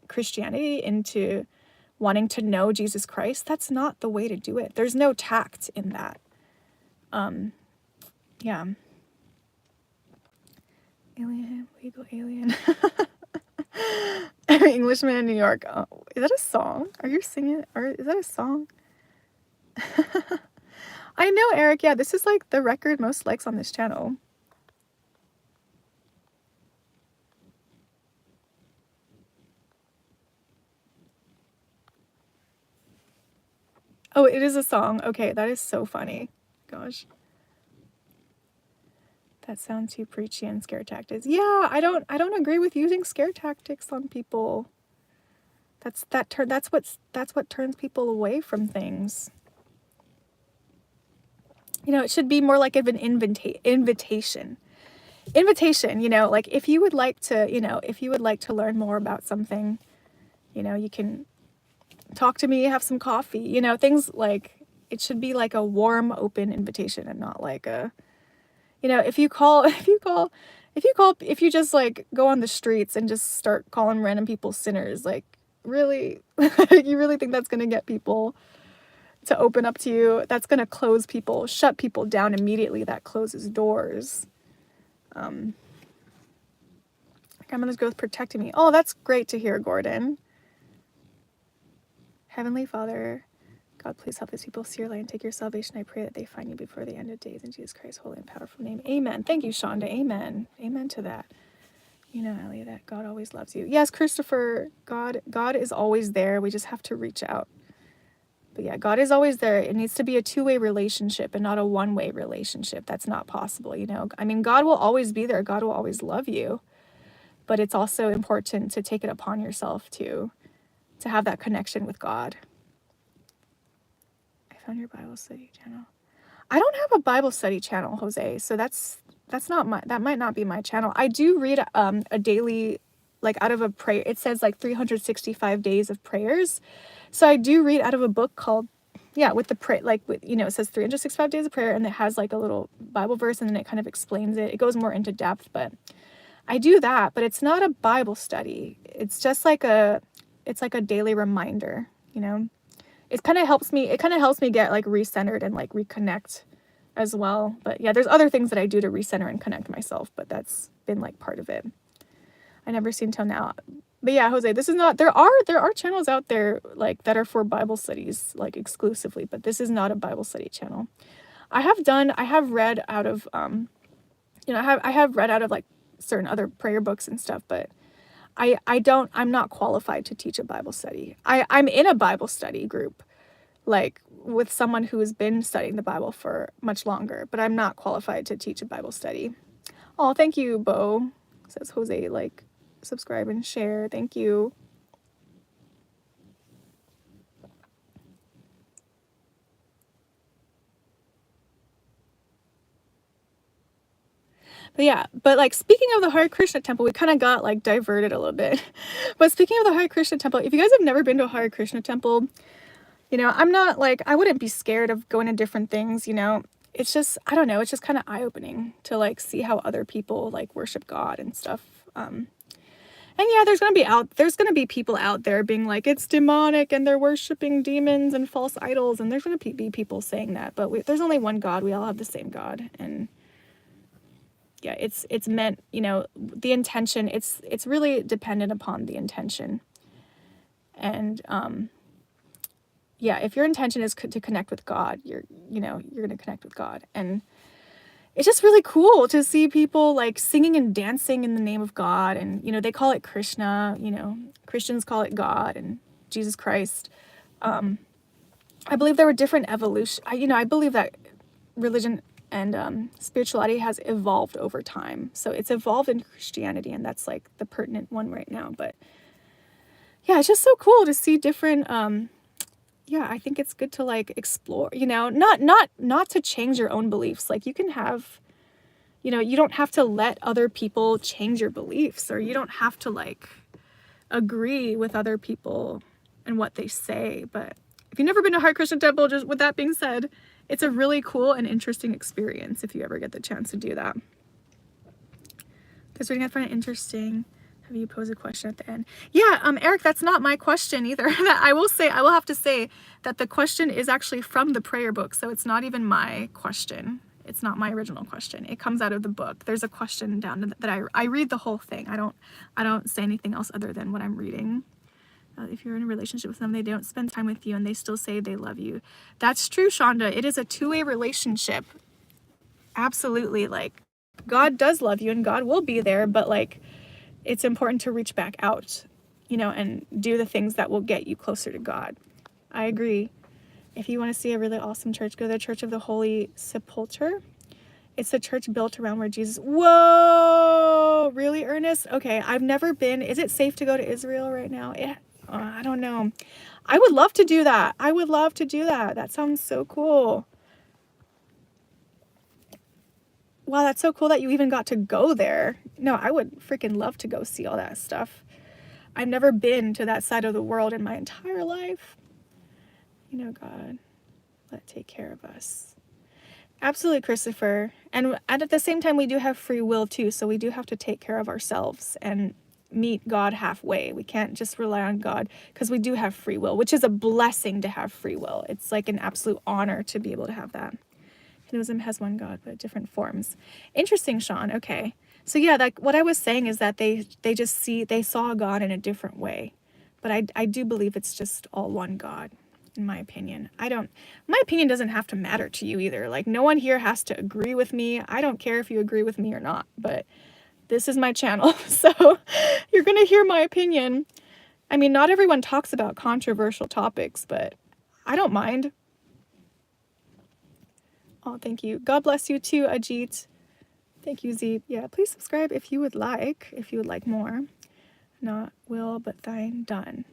Christianity, into wanting to know Jesus Christ? That's not the way to do it. There's no tact in that. Yeah. Alien, legal alien. Englishman in New York. Oh, is that a song? Are you singing? Or is that a song? I know, Eric. Yeah, this is like the record most likes on this channel. Oh, it is a song. Okay, that is so funny. Gosh. That sounds too preachy and scare tactics. Yeah, I don't agree with using scare tactics on people. That's what turns people away from things. It should be more like of an invitation. Like if you would like to learn more about something, you can talk to me, have some coffee, things like, it should be like a warm, open invitation, and not like a, if you just like go on the streets and just start calling random people sinners, like, really, you really think that's going to get people to open up to you? That's going to shut people down immediately. That closes doors. Grandmother's growth protecting me. Oh, that's great to hear, Gordon. Heavenly Father, God, please help these people see your light and take your salvation. I pray that they find you before the end of days. In Jesus Christ's holy and powerful name. Amen. Thank you, Shonda. Amen. Amen to that. Ellie, that God always loves you. Yes, Christopher, God is always there. We just have to reach out. But yeah, God is always there. It needs to be a two-way relationship and not a one-way relationship. That's not possible, I mean, God will always be there. God will always love you. But it's also important to take it upon yourself to have that connection with God. I found your Bible study channel. I don't have a Bible study channel, Jose. So that might not be my channel. I do read a daily, like out of a prayer. It says like 365 days of prayers. So I do read out of a book called, with the pray, like with, it says 365 days of prayer, and it has like a little Bible verse, and then it kind of explains it. It goes more into depth, but I do that, but it's not a Bible study. It's just like it's like a daily reminder, It kind of helps me get like recentered and like reconnect as well. But yeah, there's other things that I do to recenter and connect myself, but that's been like part of it. I never seen till now. But yeah, Jose, this is not, there are channels out there like that are for Bible studies, like exclusively, but this is not a Bible study channel. I have read out of, I have read out of like certain other prayer books and stuff, but I'm not qualified to teach a Bible study. I'm in a Bible study group, like with someone who has been studying the Bible for much longer, but I'm not qualified to teach a Bible study. Oh, thank you, Bo, says Jose, like, subscribe and share. Thank you. But yeah, but like speaking of the Hare Krishna temple, we kind of got like diverted a little bit. But speaking of the Hare Krishna temple, if you guys have never been to a Hare Krishna temple, I'm not like, I wouldn't be scared of going to different things, It's just, I don't know, it's just kind of eye-opening to like see how other people like worship God and stuff. And yeah, there's gonna be people out there being like, it's demonic and they're worshiping demons and false idols, and there's gonna be people saying that, but there's only one God. We all have the same God, and yeah, it's meant, the intention, it's really dependent upon the intention. And yeah, if your intention is to connect with God, you're going to connect with God. And it's just really cool to see people like singing and dancing in the name of God. And, they call it Krishna, Christians call it God and Jesus Christ. I believe there were different evolution. I believe that religion and spirituality has evolved over time. So it's evolved in Christianity, and that's like the pertinent one right now. But yeah, it's just so cool to see different, yeah, I think it's good to like explore, not to change your own beliefs. Like you can have, you don't have to let other people change your beliefs, or you don't have to like agree with other people and what they say. But if you've never been to Hare Krishna temple, just with that being said, it's a really cool and interesting experience if you ever get the chance to do that. Because reading, I find it interesting. Have you pose a question at the end? Yeah, Eric, that's not my question either. I will have to say that the question is actually from the prayer book, so it's not even my question. It's not my original question. It comes out of the book. There's a question down that I read the whole thing. I don't say anything else other than what I'm reading. If you're in a relationship with them, they don't spend time with you and they still say they love you. That's true, Shonda. It is a two-way relationship. Absolutely. Like, God does love you and God will be there, but like, it's important to reach back out, and do the things that will get you closer to God. I agree. If you want to see a really awesome church, go to the Church of the Holy Sepulchre. It's a church built around where Jesus... Whoa! Really, Ernest? Okay, I've never been. Is it safe to go to Israel right now? I don't know. I would love to do that. That sounds so cool. Wow, that's so cool that you even got to go there. No, I would freaking love to go see all that stuff. I've never been to that side of the world in my entire life. God, let take care of us. Absolutely, Christopher. And at the same time, we do have free will too, so we do have to take care of ourselves and meet God halfway. We can't just rely on God, because we do have free will, which is a blessing to have free will. It's like an absolute honor to be able to have that. Hinduism has one God, but different forms. Interesting, Sean. Okay. So yeah, like what I was saying is that they saw God in a different way. But I do believe it's just all one God, in my opinion. My opinion doesn't have to matter to you either. Like no one here has to agree with me. I don't care if you agree with me or not, but this is my channel. So you're going to hear my opinion. I mean, not everyone talks about controversial topics, but I don't mind. Oh, thank you. God bless you too, Ajit. Thank you, Zeep. Yeah, please subscribe if you would like more. Not will, but thine done.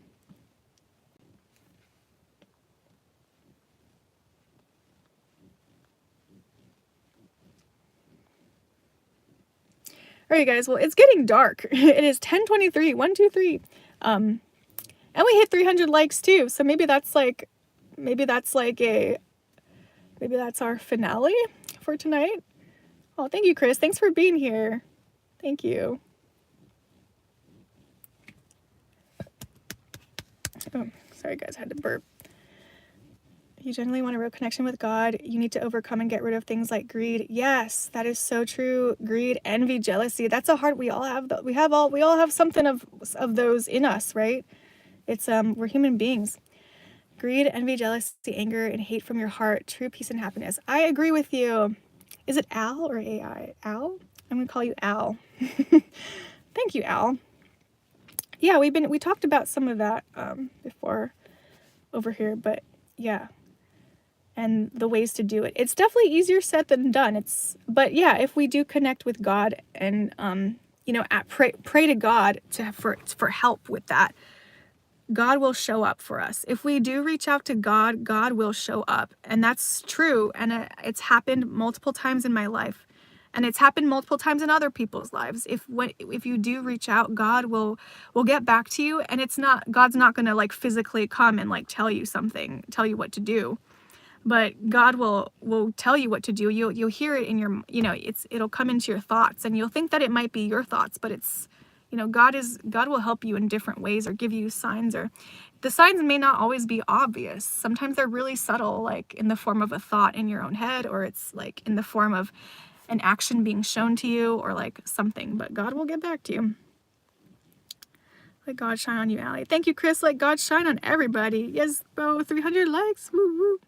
All right, guys. Well, it's getting dark. It is 10:23. 1, 2, 3. And we hit 300 likes too. So maybe that's our finale for tonight. Oh, thank you, Chris. Thanks for being here. Thank you. Oh, sorry, guys. I had to burp. You generally want a real connection with God. You need to overcome and get rid of things like greed. Yes, that is so true. Greed, envy, jealousy. That's a hard. We all have. We all have something of those in us, right? It's we're human beings. Greed, envy, jealousy, anger, and hate from your heart. True peace and happiness. I agree with you. Is it Al or AI? Al? I'm gonna call you Al. Thank you, Al. Yeah, we talked about some of that before over here, but yeah, and the ways to do it. It's definitely easier said than done. But yeah, if we do connect with God and pray to God for help with that, God will show up for us. If we do reach out to God, God will show up. And that's true. And it's happened multiple times in my life. And it's happened multiple times in other people's lives. If you do reach out, God will get back to you. And God's not going to like physically come and like tell you something, tell you what to do. But God will tell you what to do. You'll hear it in your, it'll come into your thoughts, and you'll think that it might be your thoughts, but it's, God will help you in different ways or give you signs, or the signs may not always be obvious. Sometimes they're really subtle, like in the form of a thought in your own head, or it's like in the form of an action being shown to you, or like something, but God will get back to you. Let God shine on you, Allie. Thank you, Chris. Let God shine on everybody. Yes, bro. 300 likes. Woo woo.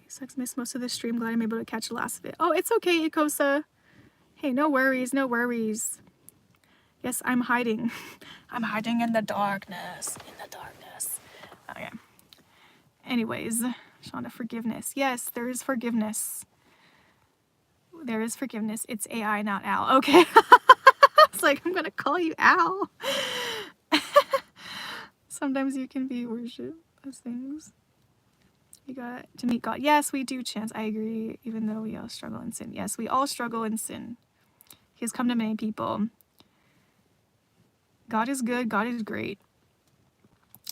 Sucks, missed most of the stream. Glad I'm able to catch the last of it. Oh, it's okay, Ikosa. Hey, no worries, no worries. Yes, I'm hiding. I'm hiding in the darkness. In the darkness. Okay. Anyways, Shonda, forgiveness. Yes, there is forgiveness. There is forgiveness. It's AI, not Al. Okay. It's like, I'm gonna call you Al. Sometimes you can be worshipped as things. You got to meet God. Yes, we do, Chance. I agree, even though we all struggle in sin. Yes, we all struggle in sin. He has come to many people. God is good. God is great.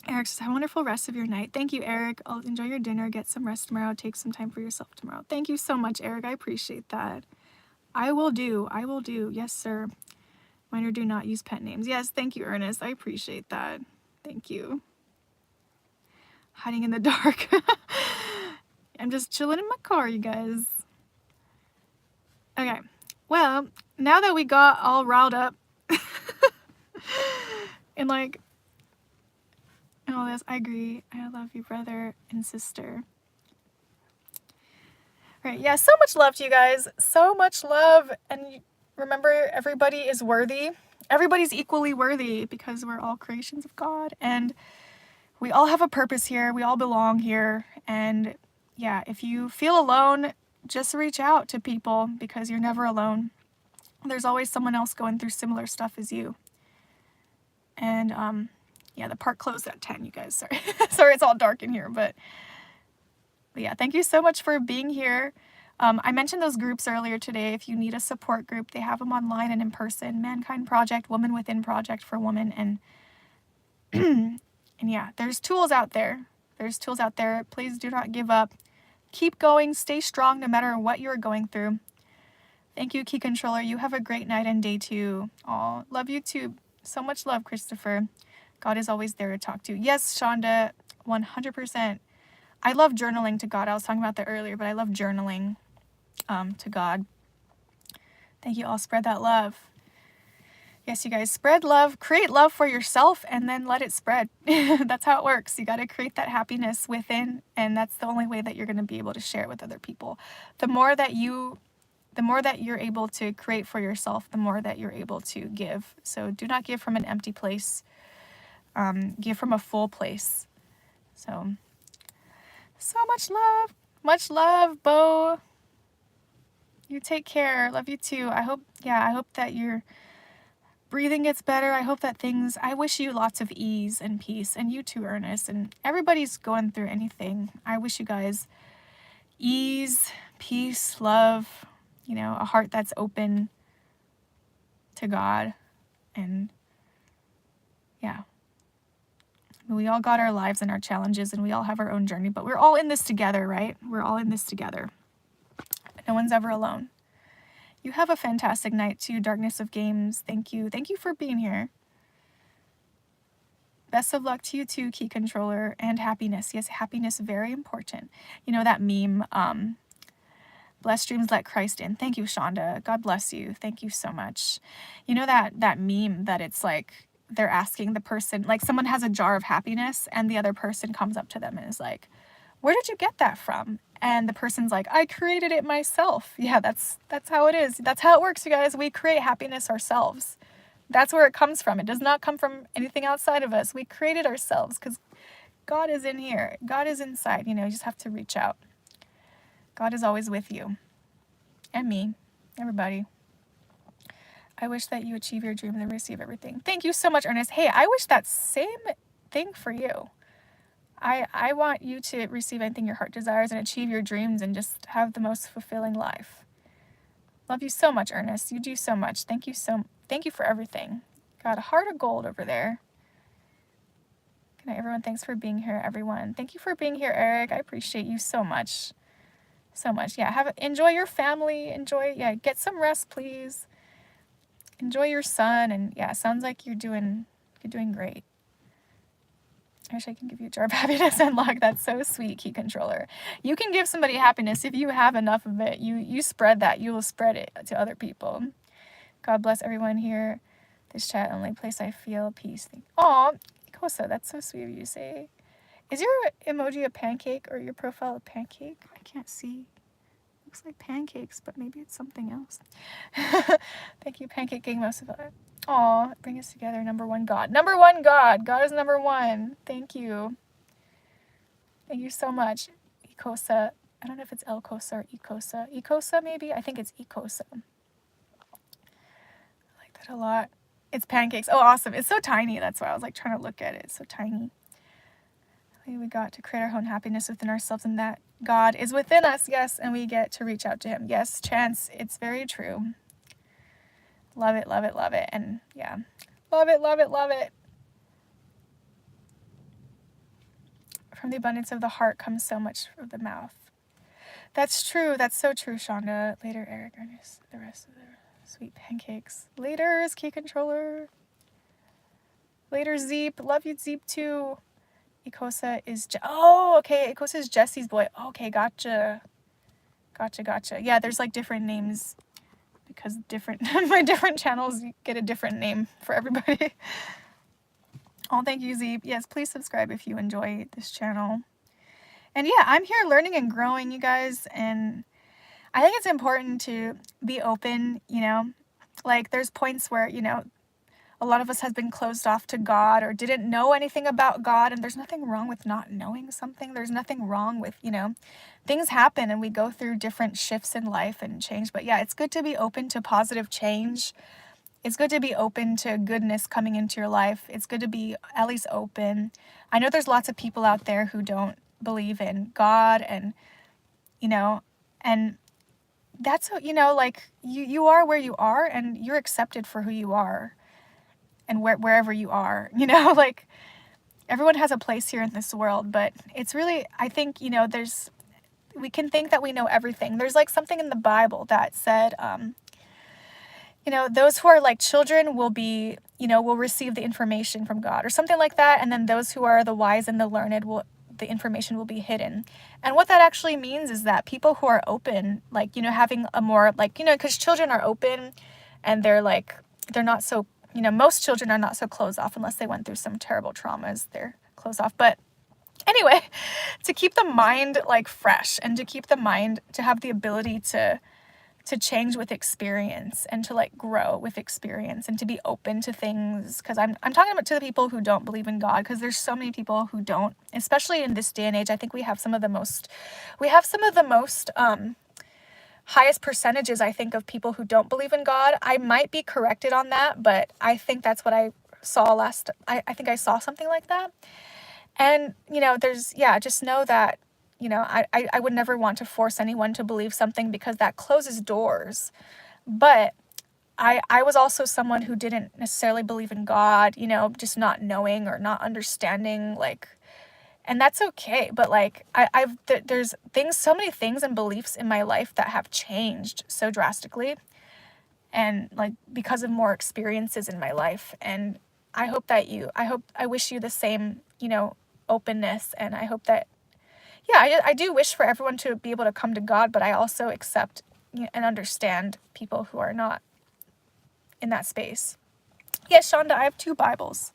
Eric says, have a wonderful rest of your night. Thank you, Eric. I'll enjoy your dinner. Get some rest tomorrow. Take some time for yourself tomorrow. Thank you so much, Eric. I appreciate that. I will do. I will do. Yes, sir. Minor, do not use pet names. Yes, thank you, Ernest. I appreciate that. Thank you. Hiding in the dark. I'm just chilling in my car, you guys. Okay. Well, now that we got all riled up and like all this, I agree. I love you, brother and sister. All right. Yeah, so much love to you guys. So much love. And remember, everybody is worthy. Everybody's equally worthy because we're all creations of God. And we all have a purpose here. We all belong here. And yeah, if you feel alone, just reach out to people because you're never alone. There's always someone else going through similar stuff as you. And yeah, the park closed at 10, you guys. Sorry. Sorry, it's all dark in here. But yeah, thank you so much for being here. I mentioned those groups earlier today. If you need a support group, they have them online and in person. Mankind Project, Woman Within Project for Women. And and yeah, there's tools out there. There's tools out there. Please do not give up. Keep going. Stay strong no matter what you're going through. Thank you, Key Controller. You have a great night and day too. Aw, love you too. So much love, Christopher. God is always there to talk to. Yes, Shonda, 100%. I love journaling to God. I was talking about that earlier, but I love journaling to God. Thank you all. Spread that love. Yes, you guys, spread love, create love for yourself, and then let it spread. That's how it works. You got to create that happiness within, and that's the only way that you're going to be able to share it with other people. The more that you're able to create for yourself, the more that you're able to give. So do not give from an empty place. Give from a full place. So much love, Bo. You take care. Love you too. I hope that your breathing gets better. I hope that I wish you lots of ease and peace, and you too, Ernest, and everybody's going through anything. I wish you guys ease, peace, love, a heart that's open to God. And yeah, we all got our lives and our challenges, and we all have our own journey, but we're all in this together, right? We're all in this together. No one's ever alone. You have a fantastic night too, Darkness of Games. Thank you. Thank you for being here. Best of luck to you too, Key Controller, and happiness. Yes, happiness, very important. You know that meme, blessed dreams let Christ in. Thank you, Shonda. God bless you. Thank you so much. You know that meme that it's like they're asking the person, like someone has a jar of happiness and the other person comes up to them and is like, where did you get that from? And the person's like, I created it myself. Yeah, that's how it is. That's how it works, you guys. We create happiness ourselves. That's where it comes from. It does not come from anything outside of us. We create it ourselves because God is in here. God is inside. You just have to reach out. God is always with you. And me. Everybody. I wish that you achieve your dreams and receive everything. Thank you so much, Ernest. Hey, I wish that same thing for you. I want you to receive anything your heart desires and achieve your dreams and just have the most fulfilling life. Love you so much, Ernest. You do so much. Thank you for everything. Got a heart of gold over there. Good night, everyone. Thanks for being here, everyone. Thank you for being here, Eric. I appreciate you so much. So much. Yeah, enjoy your family. Get some rest, please. Enjoy your son, and yeah, sounds like you're doing great. I wish I can give you a jar of happiness and luck. That's so sweet, Key Controller. You can give somebody happiness if you have enough of it. You spread that. You will spread it to other people. God bless everyone here. This chat, only place I feel peace. Aw, Kosa, that's so sweet of you to say. Is your emoji a pancake or your profile a pancake? I can't see. Looks like pancakes, but maybe it's something else. Thank you, pancaking most of it. Aw, bring us together. Number one God. Number one God. God is number one. Thank you. Thank you so much. Ikosa. I don't know if it's El Kosa or Ikosa. Ikosa, maybe? I think it's Ikosa. I like that a lot. It's pancakes. Oh, awesome. It's so tiny. That's why I was like trying to look at it. It's so tiny. We got to create our own happiness within ourselves, and that God is within us, yes, and we get to reach out to him. Yes, Chance, it's very true. Love it, love it, love it. And yeah, love it, love it, love it. From the abundance of the heart comes so much from the mouth. That's true. That's so true, Shonda. Later, Eric, Ernest, the rest of the sweet pancakes. Later, Key Controller. Later, Zeep. Love you, Zeep, too. Ikosa is... okay. Ikosa is Jesse's boy. Okay, gotcha. Gotcha. Yeah, there's like different names because my different channels get a different name for everybody. Oh, thank you, Zeep. Yes, please subscribe if you enjoy this channel. And yeah, I'm here learning and growing, you guys. And I think it's important to be open, Like, there's points where, a lot of us has been closed off to God or didn't know anything about God. And there's nothing wrong with not knowing something. There's nothing wrong with, things happen and we go through different shifts in life and change. But yeah, it's good to be open to positive change. It's good to be open to goodness coming into your life. It's good to be at least open. I know there's lots of people out there who don't believe in God and, and that's, like you are where you are and you're accepted for who you are. And wherever you are, like everyone has a place here in this world, but it's really, I think, we can think that we know everything. There's like something in the Bible that said, those who are like children will be, will receive the information from God or something like that. And then those who are the wise and the learned the information will be hidden. And what that actually means is that people who are open, like, having a more like, because children are open and they're not so, most children are not so closed off unless they went through some terrible traumas. They're closed off. But anyway, to keep the mind like fresh and to keep the mind to have the ability to change with experience and to like grow with experience and to be open to things. Because I'm talking about to the people who don't believe in God, because there's so many people who don't, especially in this day and age. I think we have some of the most highest percentages, I think, of people who don't believe in God. I might be corrected on that, but I think that's what I saw I think I saw something like that. And, just know that, I would never want to force anyone to believe something because that closes doors. But I was also someone who didn't necessarily believe in God, just not knowing or not understanding, like, and that's okay. But like, there's so many things and beliefs in my life that have changed so drastically. And like, because of more experiences in my life. And I wish you the same, openness. And I hope that, I do wish for everyone to be able to come to God, but I also accept and understand people who are not in that space. Yes, Shonda, I have 2 Bibles.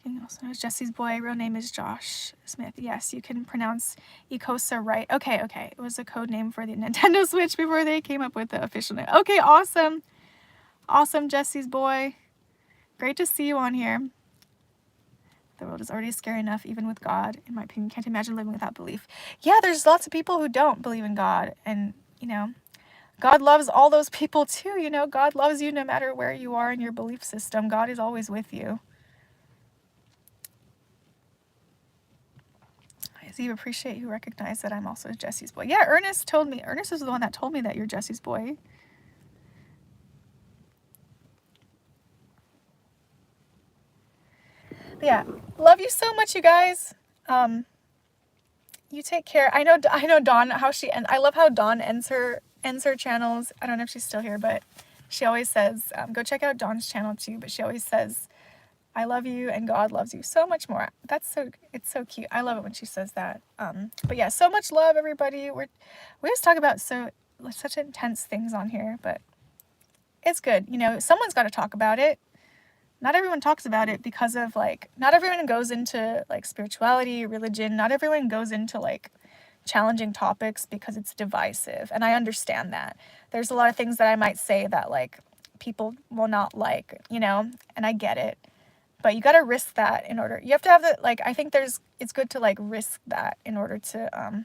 He also knows Jesse's boy. Real name is Josh Smith. Yes, you can pronounce Ikosa right. Okay. It was a code name for the Nintendo Switch before they came up with the official name. Okay, awesome. Awesome, Jesse's boy. Great to see you on here. The world is already scary enough, even with God. In my opinion, can't imagine living without belief. Yeah, there's lots of people who don't believe in God. And, God loves all those people too. God loves you no matter where you are in your belief system. God is always with you. I appreciate you recognize that I'm also Jesse's boy. Yeah, Ernest is the one that told me that you're Jesse's boy. But yeah, love you so much, you guys. You take care. I know Dawn, I love how Dawn ends her channels. I don't know if she's still here, but she always says, go check out Dawn's channel too, but she always says, I love you and God loves you so much more. It's so cute. I love it when she says that. But yeah, so much love, everybody. We just talk about such intense things on here, but it's good. Someone's got to talk about it. Not everyone talks about it because of not everyone goes into spirituality, religion. Not everyone goes into challenging topics because it's divisive. And I understand that. There's a lot of things that I might say that people will not and I get it. But you got to risk that you have to have I think it's good to risk that in order to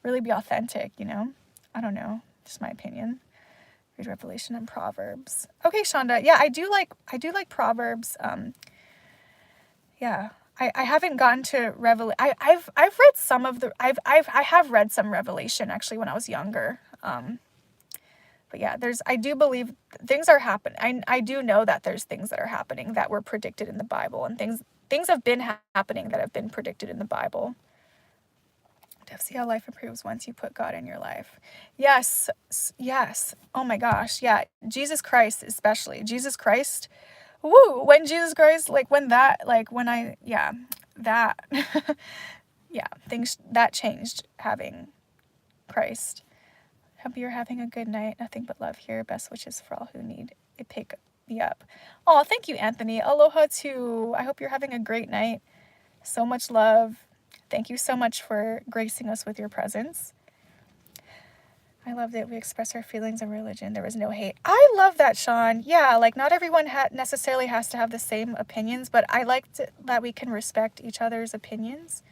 really be authentic, I don't know, just my opinion. Read Revelation and Proverbs. Okay, Shonda. Yeah, I do like Proverbs. Yeah. I haven't gotten to I've read some of the I have read some Revelation actually when I was younger. But yeah, I do believe things are happening. I do know that there's things that are happening that were predicted in the Bible, and things have been happening that have been predicted in the Bible. To see how life improves once you put God in your life. Yes. Oh my gosh. Yeah. Jesus Christ, especially. Jesus Christ. Woo. When Jesus Christ, that, yeah, things that changed having Christ. Hope you're having a good night. Nothing but love here. Best wishes for all who need a pick me up. Oh, thank you, Anthony. Aloha too. I hope you're having a great night. So much love. Thank you so much for gracing us with your presence. I love that we express our feelings in religion. There was no hate. I love that, Sean. Yeah, not everyone necessarily has to have the same opinions, but I like that we can respect each other's opinions.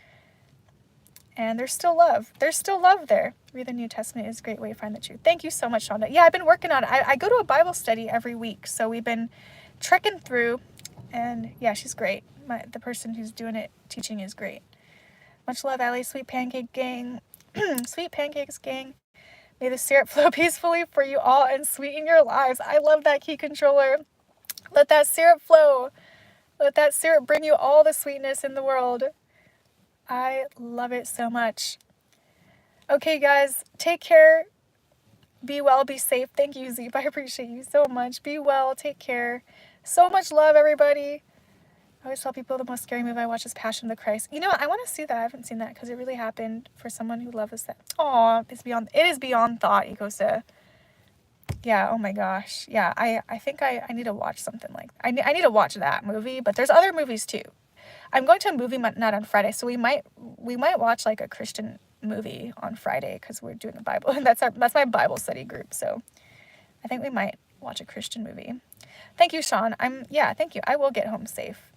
And there's still love. There's still love there. Read the New Testament is a great way to find the truth. Thank you so much, Shonda. Yeah, I've been working on it. I go to a Bible study every week, so we've been trekking through, and yeah, she's great. The person who's doing it, teaching, is great. Much love, Allie. Sweet pancake gang. Sweet pancakes gang. May the syrup flow peacefully for you all and sweeten your lives. I love that key controller. Let that syrup flow. Let that syrup bring you all the sweetness in the world. I love it so much. Okay, guys, take care. Be well, be safe. Thank you, Zeep. I appreciate you so much. Be well, take care. So much love, everybody. I always tell people the most scary movie I watch is Passion of the Christ. You know what? I want to see that. I haven't seen that because it really happened for someone who loves that. Aw, it is beyond thought, Ikosa. Yeah, oh my gosh. Yeah, I think I need to watch something like that. I need to watch that movie, but there's other movies too. I'm going to a movie night on Friday, so we might watch a Christian movie on Friday because we're doing a Bible. That's my Bible study group, so I think we might watch a Christian movie. Thank you, Sean. Thank you. I will get home safe.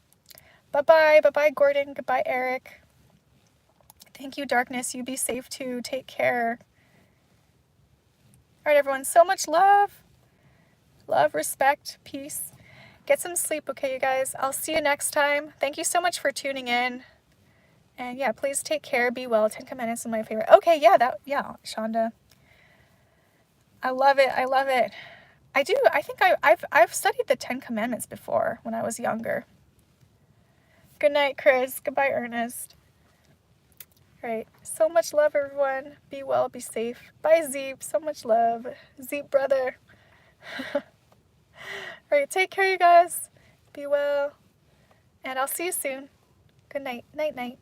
Bye-bye. Bye-bye, Gordon. Goodbye, Eric. Thank you, Darkness. You be safe, too. Take care. All right, everyone. So much love. Love, respect, peace. Get some sleep, okay, you guys? I'll see you next time. Thank you so much for tuning in. And, yeah, please take care. Be well. 10 Commandments is my favorite. Okay, Shonda. I love it. I love it. I do. I think I've studied the 10 Commandments before when I was younger. Good night, Chris. Goodbye, Ernest. All right. So much love, everyone. Be well, be safe. Bye, Zeep. So much love. Zeep, brother. All right. Take care, you guys. Be well. And I'll see you soon. Good night. Night, night.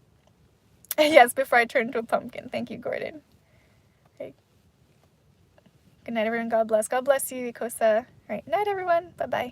Yes, before I turn into a pumpkin. Thank you, Gordon. Okay. Good night, everyone. God bless. God bless you, Ikosa. right, night everyone. Bye-bye.